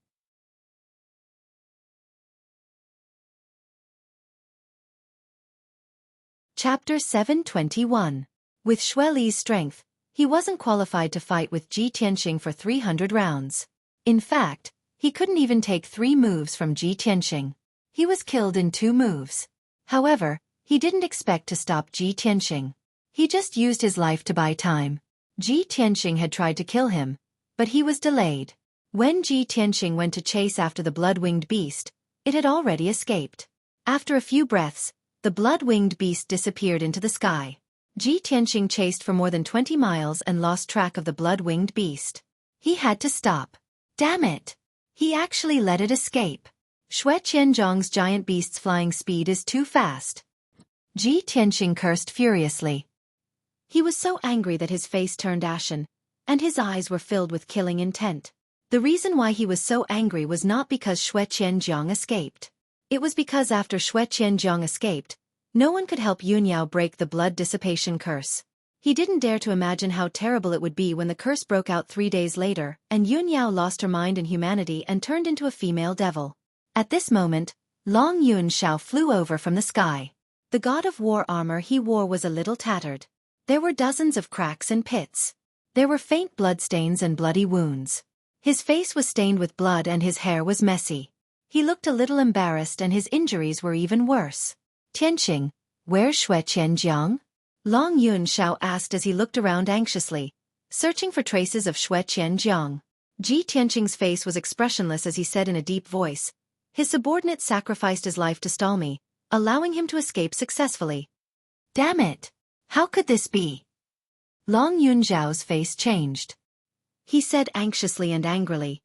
Speaker 1: Chapter 721. With Xueqi's strength, he wasn't qualified to fight with Ji Tianqing for 300 rounds. In fact, he couldn't even take 3 moves from Ji Tianqing. He was killed in 2 moves. However, he didn't expect to stop Ji Tianqing. He just used his life to buy time. Ji Tianqing had tried to kill him, but he was delayed. When Ji Tianqing went to chase after the blood-winged beast, it had already escaped. After a few breaths, the blood-winged beast disappeared into the sky. Ji Tianqing chased for more than 20 miles and lost track of the blood-winged beast. He had to stop. Damn it! He actually let it escape. Xue Qianjiang's giant beast's flying speed is too fast. Ji Tianqing cursed furiously. He was so angry that his face turned ashen, and his eyes were filled with killing intent. The reason why he was so angry was not because Xue Qianjiang escaped. It was because after Xue Qianjiang escaped, no one could help Yunyao break the blood dissipation curse. He didn't dare to imagine how terrible it would be when the curse broke out 3 days later, and Yunyao lost her mind and humanity and turned into a female devil. At this moment, Long Yunxiao flew over from the sky. The god of war armor he wore was a little tattered. There were dozens of cracks and pits. There were faint bloodstains and bloody wounds. His face was stained with blood and his hair was messy. He looked a little embarrassed and his injuries were even worse. Tianqing, where's Xue Qianjiang? Long Yunxiao asked as he looked around anxiously, searching for traces of Xue Qianjiang. Ji Tianqing's face was expressionless as he said in a deep voice, his subordinate sacrificed his life to stall me, allowing him to escape successfully. Damn it! How could this be? Long Yunxiao's face changed. He said anxiously and angrily,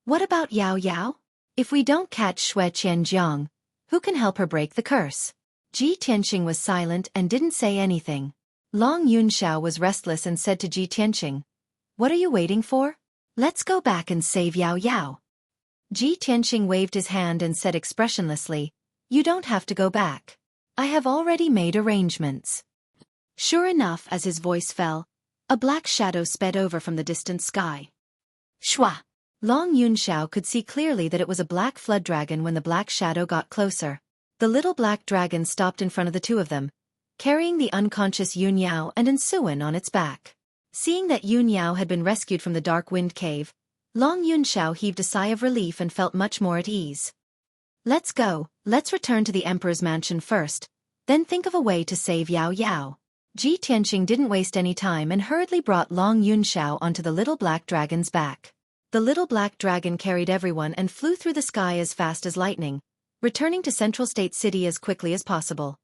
Speaker 1: what about Yao Yao? If we don't catch Xue Qianjiang, who can help her break the curse? Ji Tianqing was silent and didn't say anything. Long Yunxiao was restless and said to Ji Tianqing, what are you waiting for? Let's go back and save Yao Yao. Ji Tianqing waved his hand and said expressionlessly, you don't have to go back. I have already made arrangements. Sure enough, as his voice fell, a black shadow sped over from the distant sky. Shua! Long Yunxiao could see clearly that it was a black flood dragon when the black shadow got closer. The little black dragon stopped in front of the 2 of them, carrying the unconscious Yunyao and Ensuan on its back. Seeing that Yunyao had been rescued from the dark wind cave, Long Yunxiao heaved a sigh of relief and felt much more at ease. Let's go, let's return to the emperor's mansion first, then think of a way to save Yao Yao. Ji Tianqing didn't waste any time and hurriedly brought Long Yunxiao onto the little black dragon's back. The little black dragon carried everyone and flew through the sky as fast as lightning, returning to Central State City as quickly as possible.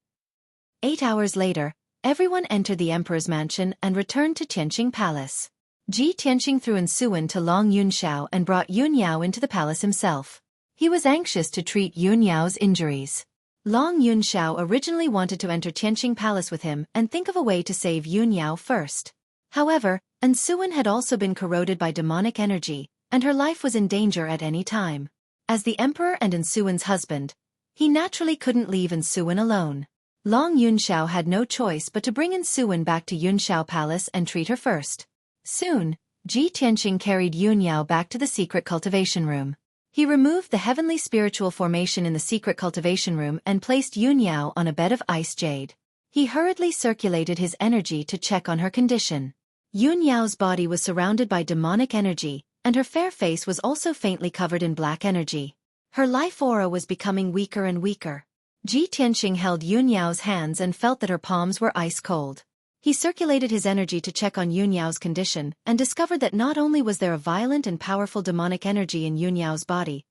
Speaker 1: 8 hours later, everyone entered the emperor's mansion and returned to Tianqing Palace. Ji Tianqing threw Ensuan to Long Yunxiao and brought Yunyao into the palace himself. He was anxious to treat Yunyao's injuries. Long Yunxiao originally wanted to enter Tianqing Palace with him and think of a way to save Yunyao first. However, Ensuan had also been corroded by demonic energy, and her life was in danger at any time. As the emperor and Ensuan's husband, he naturally couldn't leave Ensuan alone. Long Yunxiao had no choice but to bring Ensuan back to Yunxiao Palace and treat her first. Soon, Ji Tianqing carried Yunyao back to the secret cultivation room. He removed the heavenly spiritual formation in the secret cultivation room and placed Yunyao on a bed of ice jade. He hurriedly circulated his energy to check on her condition. Yunyao's body was surrounded by demonic energy, and her fair face was also faintly covered in black energy. Her life aura was becoming weaker and weaker. Ji Tianqing held Yunyao's hands and felt that her palms were ice cold. He circulated his energy to check on Yunyao's condition and discovered that not only was there a violent and powerful demonic energy in Yunyao's body,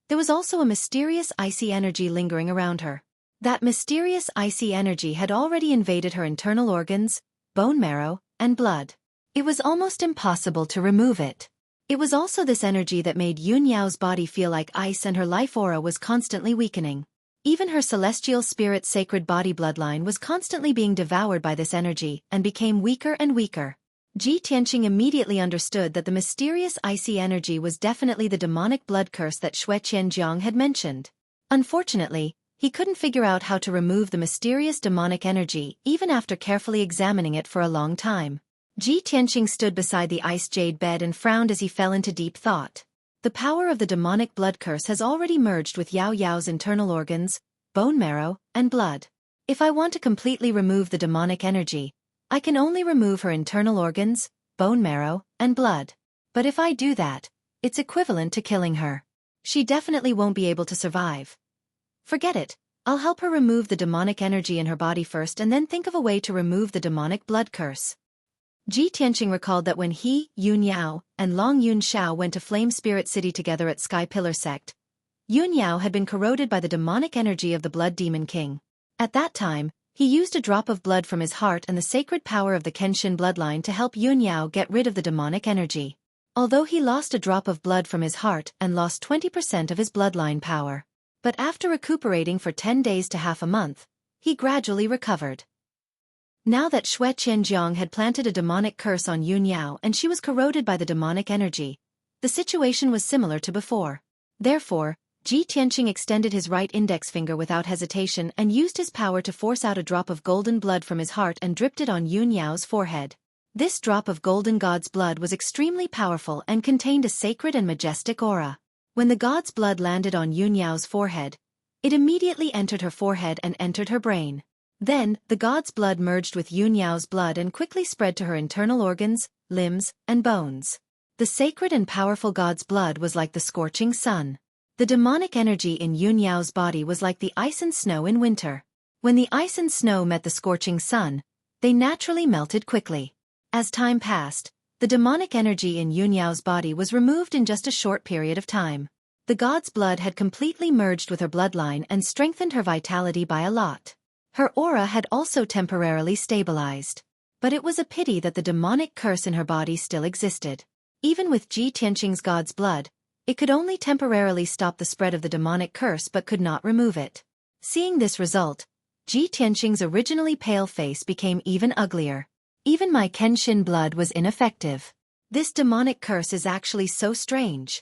Speaker 1: there was also a mysterious icy energy lingering around her. That mysterious icy energy had already invaded her internal organs, bone marrow, and blood. It was almost impossible to remove it. It was also this energy that made Yunyao's body feel like ice, and her life aura was constantly weakening. Even her celestial spirit's sacred body bloodline was constantly being devoured by this energy and became weaker and weaker. Ji Tianqing immediately understood that the mysterious icy energy was definitely the demonic blood curse that Xueqi had mentioned. Unfortunately, he couldn't figure out how to remove the mysterious demonic energy even after carefully examining it for a long time. Ji Tianqing stood beside the ice jade bed and frowned as he fell into deep thought. The power of the demonic blood curse has already merged with Yao Yao's internal organs, bone marrow, and blood. If I want to completely remove the demonic energy, I can only remove her internal organs, bone marrow, and blood. But if I do that, it's equivalent to killing her. She definitely won't be able to survive. Forget it, I'll help her remove the demonic energy in her body first and then think of a way to remove the demonic blood curse. Ji Tianqing recalled that when he, Yun Yao, and Long Yun Shao went to Flame Spirit City together at Sky Pillar Sect, Yun Yao had been corroded by the demonic energy of the Blood Demon King. At that time, he used a drop of blood from his heart and the sacred power of the Kenshin bloodline to help Yun Yao get rid of the demonic energy. Although he lost a drop of blood from his heart and lost 20% of his bloodline power. But after recuperating for 10 days to half a month, he gradually recovered. Now that Xueqi had planted a demonic curse on Yun Yao and she was corroded by the demonic energy, the situation was similar to before. Therefore, Ji Tianqing extended his right index finger without hesitation and used his power to force out a drop of golden blood from his heart and dripped it on Yun Yao's forehead. This drop of golden god's blood was extremely powerful and contained a sacred and majestic aura. When the god's blood landed on Yun Yao's forehead, it immediately entered her forehead and entered her brain. Then, the god's blood merged with Yun Yao's blood and quickly spread to her internal organs, limbs, and bones. The sacred and powerful god's blood was like the scorching sun. The demonic energy in Yun Yao's body was like the ice and snow in winter. When the ice and snow met the scorching sun, they naturally melted quickly. As time passed, the demonic energy in Yun Yao's body was removed in just a short period of time. The god's blood had completely merged with her bloodline and strengthened her vitality by a lot. Her aura had also temporarily stabilized. But it was a pity that the demonic curse in her body still existed. Even with Ji Tianqing's god's blood, it could only temporarily stop the spread of the demonic curse but could not remove it. Seeing this result, Ji Tianqing's originally pale face became even uglier. Even my Kenshin blood was ineffective. This demonic curse is actually so strange.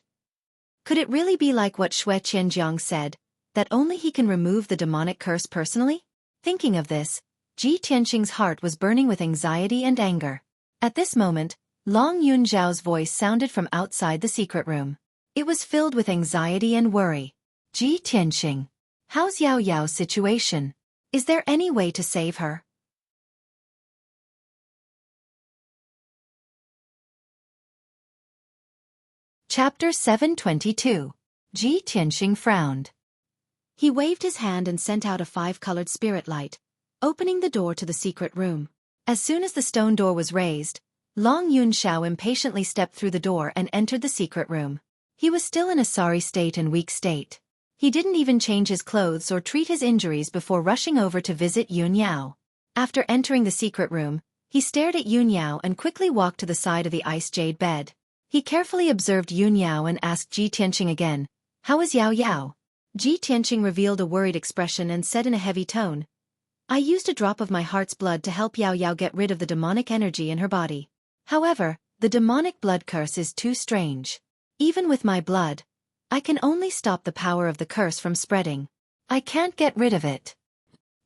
Speaker 1: Could it really be like what Xueqi said, that only he can remove the demonic curse personally? Thinking of this, Ji Tianqing's heart was burning with anxiety and anger. At this moment, Long Yun Zhao's voice sounded from outside the secret room. It was filled with anxiety and worry. Ji Tianqing, how's Yao Yao's situation? Is there any way to save her? Chapter 722. Ji Tianqing frowned. He waved his hand and sent out a 5-colored spirit light, opening the door to the secret room. As soon as the stone door was raised, Long Yun Shao impatiently stepped through the door and entered the secret room. He was still in a sorry state and weak state. He didn't even change his clothes or treat his injuries before rushing over to visit Yun Yao. After entering the secret room, he stared at Yun Yao and quickly walked to the side of the ice jade bed. He carefully observed Yun Yao and asked Ji Tianqing again, "How is Yao Yao?" Ji Tianqing revealed a worried expression and said in a heavy tone, "I used a drop of my heart's blood to help Yao Yao get rid of the demonic energy in her body. However, the demonic blood curse is too strange. Even with my blood, I can only stop the power of the curse from spreading. I can't get rid of it."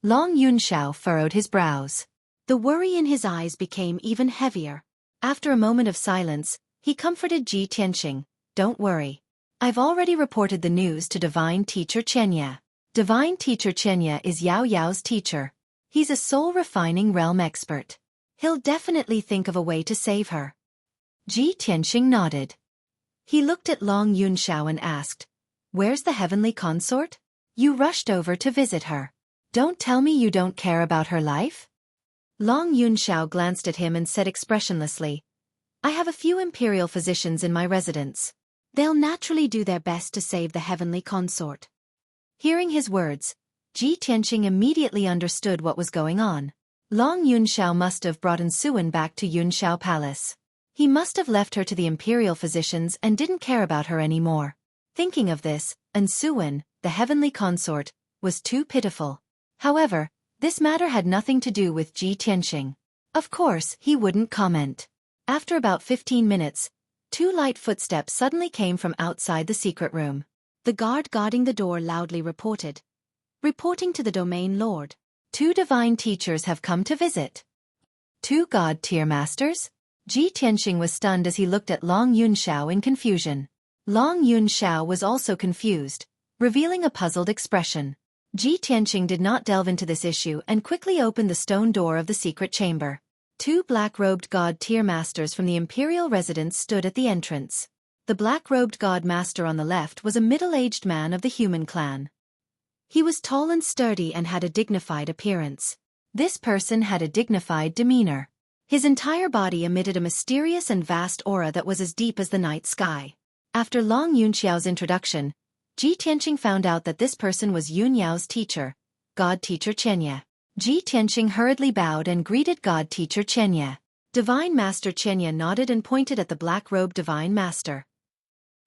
Speaker 1: Long Yun Shao furrowed his brows. The worry in his eyes became even heavier. After a moment of silence, he comforted Ji Tianqing, "Don't worry. I've already reported the news to Divine Teacher Chenya. Divine Teacher Chenya is Yao Yao's teacher. He's a soul-refining realm expert. He'll definitely think of a way to save her." Ji Tianqing nodded. He looked at Long Yun Shao and asked, "Where's the heavenly consort? You rushed over to visit her. Don't tell me you don't care about her life?" Long Yunxiao glanced at him and said expressionlessly, I have a few imperial physicians in my residence. They'll naturally do their best to save the heavenly consort. Hearing his words, Ji Tianqing immediately understood what was going on. Long Yunxiao must have brought Xueqi back to Yunxiao Palace. He must have left her to the imperial physicians and didn't care about her anymore. Thinking of this, Xueqi, the heavenly consort, was too pitiful. However, this matter had nothing to do with Ji Tianqing. Of course, he wouldn't comment. After about 15 minutes, 2 light footsteps suddenly came from outside the secret room. The guard guarding the door loudly reported. Reporting to the domain lord. 2 divine teachers have come to visit. 2 god-tier masters? Ji Tianqing was stunned as he looked at Long Yunxiao in confusion. Long Yunxiao was also confused, revealing a puzzled expression. Ji Tianqing did not delve into this issue and quickly opened the stone door of the secret chamber. 2 black-robed god-tier masters from the imperial residence stood at the entrance. The black-robed god master on the left was a middle-aged man of the human clan. He was tall and sturdy and had a dignified appearance. This person had a dignified demeanor. His entire body emitted a mysterious and vast aura that was as deep as the night sky. After Long Yunxiao's introduction, Ji Tianqing found out that this person was Yun Yao's teacher, God Teacher Chenya. Ji Tianqing hurriedly bowed and greeted God Teacher Chenya. Divine Master Chenya nodded and pointed at the black-robed Divine Master.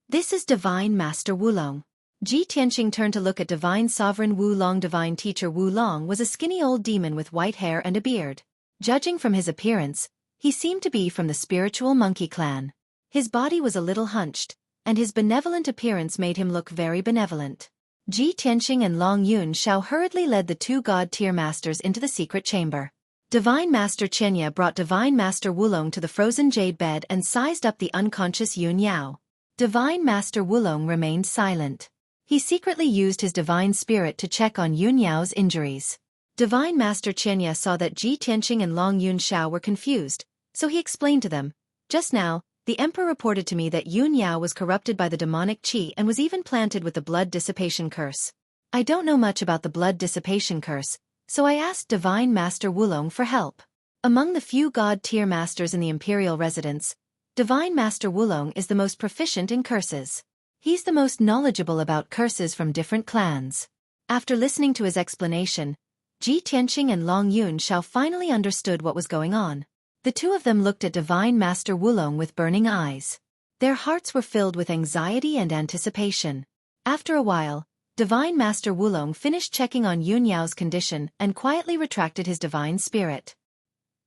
Speaker 1: This is Divine Master Wulong. Ji Tianqing turned to look at Divine Sovereign Wulong. Divine Teacher Wulong was a skinny old demon with white hair and a beard. Judging from his appearance, he seemed to be from the spiritual monkey clan. His body was a little hunched, and his benevolent appearance made him look very benevolent. Ji Tianqing and Long Yunxiao hurriedly led the 2 god-tier masters into the secret chamber. Divine Master Chenya brought Divine Master Wulong to the frozen jade bed and sized up the unconscious Yun Yao. Divine Master Wulong remained silent. He secretly used his divine spirit to check on Yun Yao's injuries. Divine Master Chenya saw that Ji Tianqing and Long Yunxiao were confused, so he explained to them, just now, the Emperor reported to me that Yun Yao was corrupted by the demonic qi and was even planted with the blood dissipation curse. I don't know much about the blood dissipation curse, so I asked Divine Master Wulong for help. Among the few god-tier masters in the imperial residence, Divine Master Wulong is the most proficient in curses. He's the most knowledgeable about curses from different clans. After listening to his explanation, Ji Tianqing and Long Yunxiao finally understood what was going on. The 2 of them looked at Divine Master Wulong with burning eyes. Their hearts were filled with anxiety and anticipation. After a while, Divine Master Wulong finished checking on Yun Yao's condition and quietly retracted his divine spirit.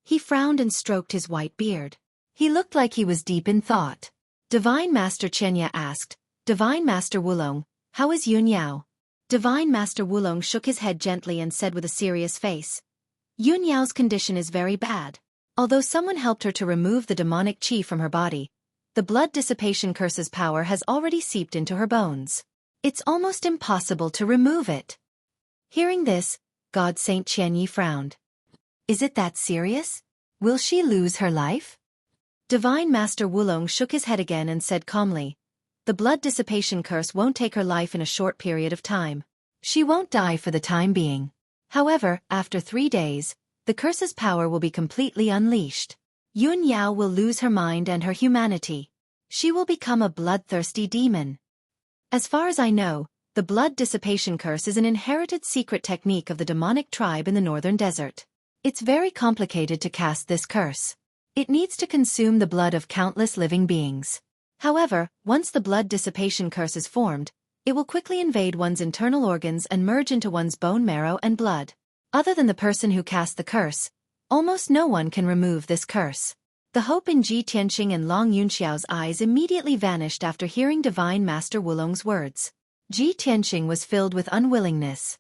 Speaker 1: He frowned and stroked his white beard. He looked like he was deep in thought. Divine Master Chenya asked, Divine Master Wulong, how is Yun Yao? Divine Master Wulong shook his head gently and said with a serious face, Yun Yao's condition is very bad. Although someone helped her to remove the demonic qi from her body, the blood dissipation curse's power has already seeped into her bones. It's almost impossible to remove it. Hearing this, God Saint Qianyi frowned. Is it that serious? Will she lose her life? Divine Master Wulong shook his head again and said calmly, the blood dissipation curse won't take her life in a short period of time. She won't die for the time being. However, after 3 days, the curse's power will be completely unleashed. Yun Yao will lose her mind and her humanity. She will become a bloodthirsty demon. As far as I know, the blood dissipation curse is an inherited secret technique of the demonic tribe in the northern desert. It's very complicated to cast this curse. It needs to consume the blood of countless living beings. However, once the blood dissipation curse is formed, it will quickly invade one's internal organs and merge into one's bone marrow and blood. Other than the person who cast the curse, almost no one can remove this curse. The hope in Ji Tianqing and Long Yunxiao's eyes immediately vanished after hearing Divine Master Wulong's words. Ji Tianqing was filled with unwillingness.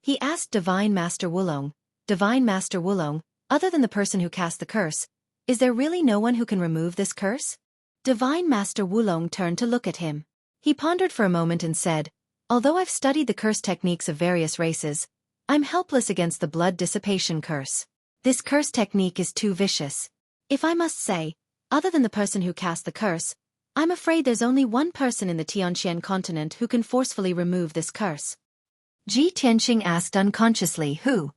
Speaker 1: He asked Divine Master Wulong, other than the person who cast the curse, is there really no one who can remove this curse? Divine Master Wulong turned to look at him. He pondered for a moment and said, although I've studied the curse techniques of various races, I'm helpless against the blood dissipation curse. This curse technique is too vicious. If I must say, other than the person who cast the curse, I'm afraid there's only one person in the Tianqian continent who can forcefully remove this curse. Ji Tianqing asked unconsciously, who?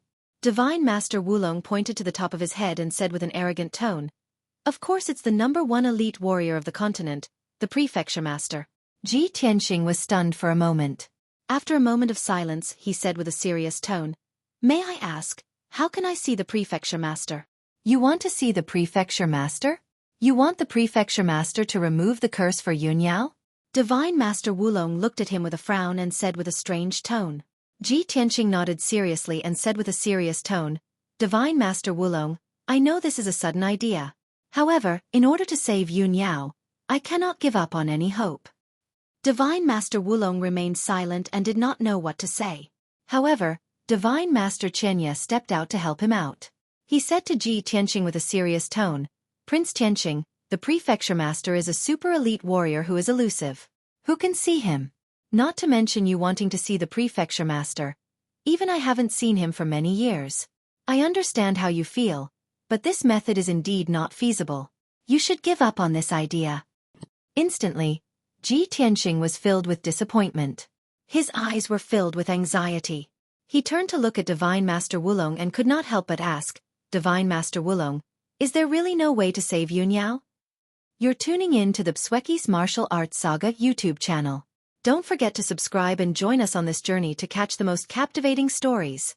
Speaker 1: Divine Master Wulong pointed to the top of his head and said with an arrogant tone, "Of course it's the #1 elite warrior of the continent, the Prefecture Master." Ji Tianxing was stunned for a moment. After a moment of silence, he said with a serious tone, "May I ask, how can I see the Prefecture Master?" "You want to see the Prefecture Master? You want the Prefecture Master to remove the curse for Yunyao?" Divine Master Wulong looked at him with a frown and said with a strange tone. Ji Tianxing nodded seriously and said with a serious tone, "Divine Master Wulong, I know this is a sudden idea. However, in order to save Yunyao, I cannot give up on any hope." Divine Master Wulong remained silent and did not know what to say. However, Divine Master Chenya stepped out to help him out. He said to Ji Tianxing with a serious tone, "Prince Tianxing, the Prefecture Master is a super elite warrior who is elusive. Who can see him? Not to mention you wanting to see the Prefecture Master. Even I haven't seen him for many years. I understand how you feel, but this method is indeed not feasible. You should give up on this idea." Instantly, Ji Tianxing was filled with disappointment. His eyes were filled with anxiety. He turned to look at Divine Master Wulong and could not help but ask, "Divine Master Wulong, is there really no way to save Yunyao?" You're tuning in to the Xueqi's Martial Arts Saga YouTube channel. Don't forget to subscribe and join us on this journey to catch the most captivating stories.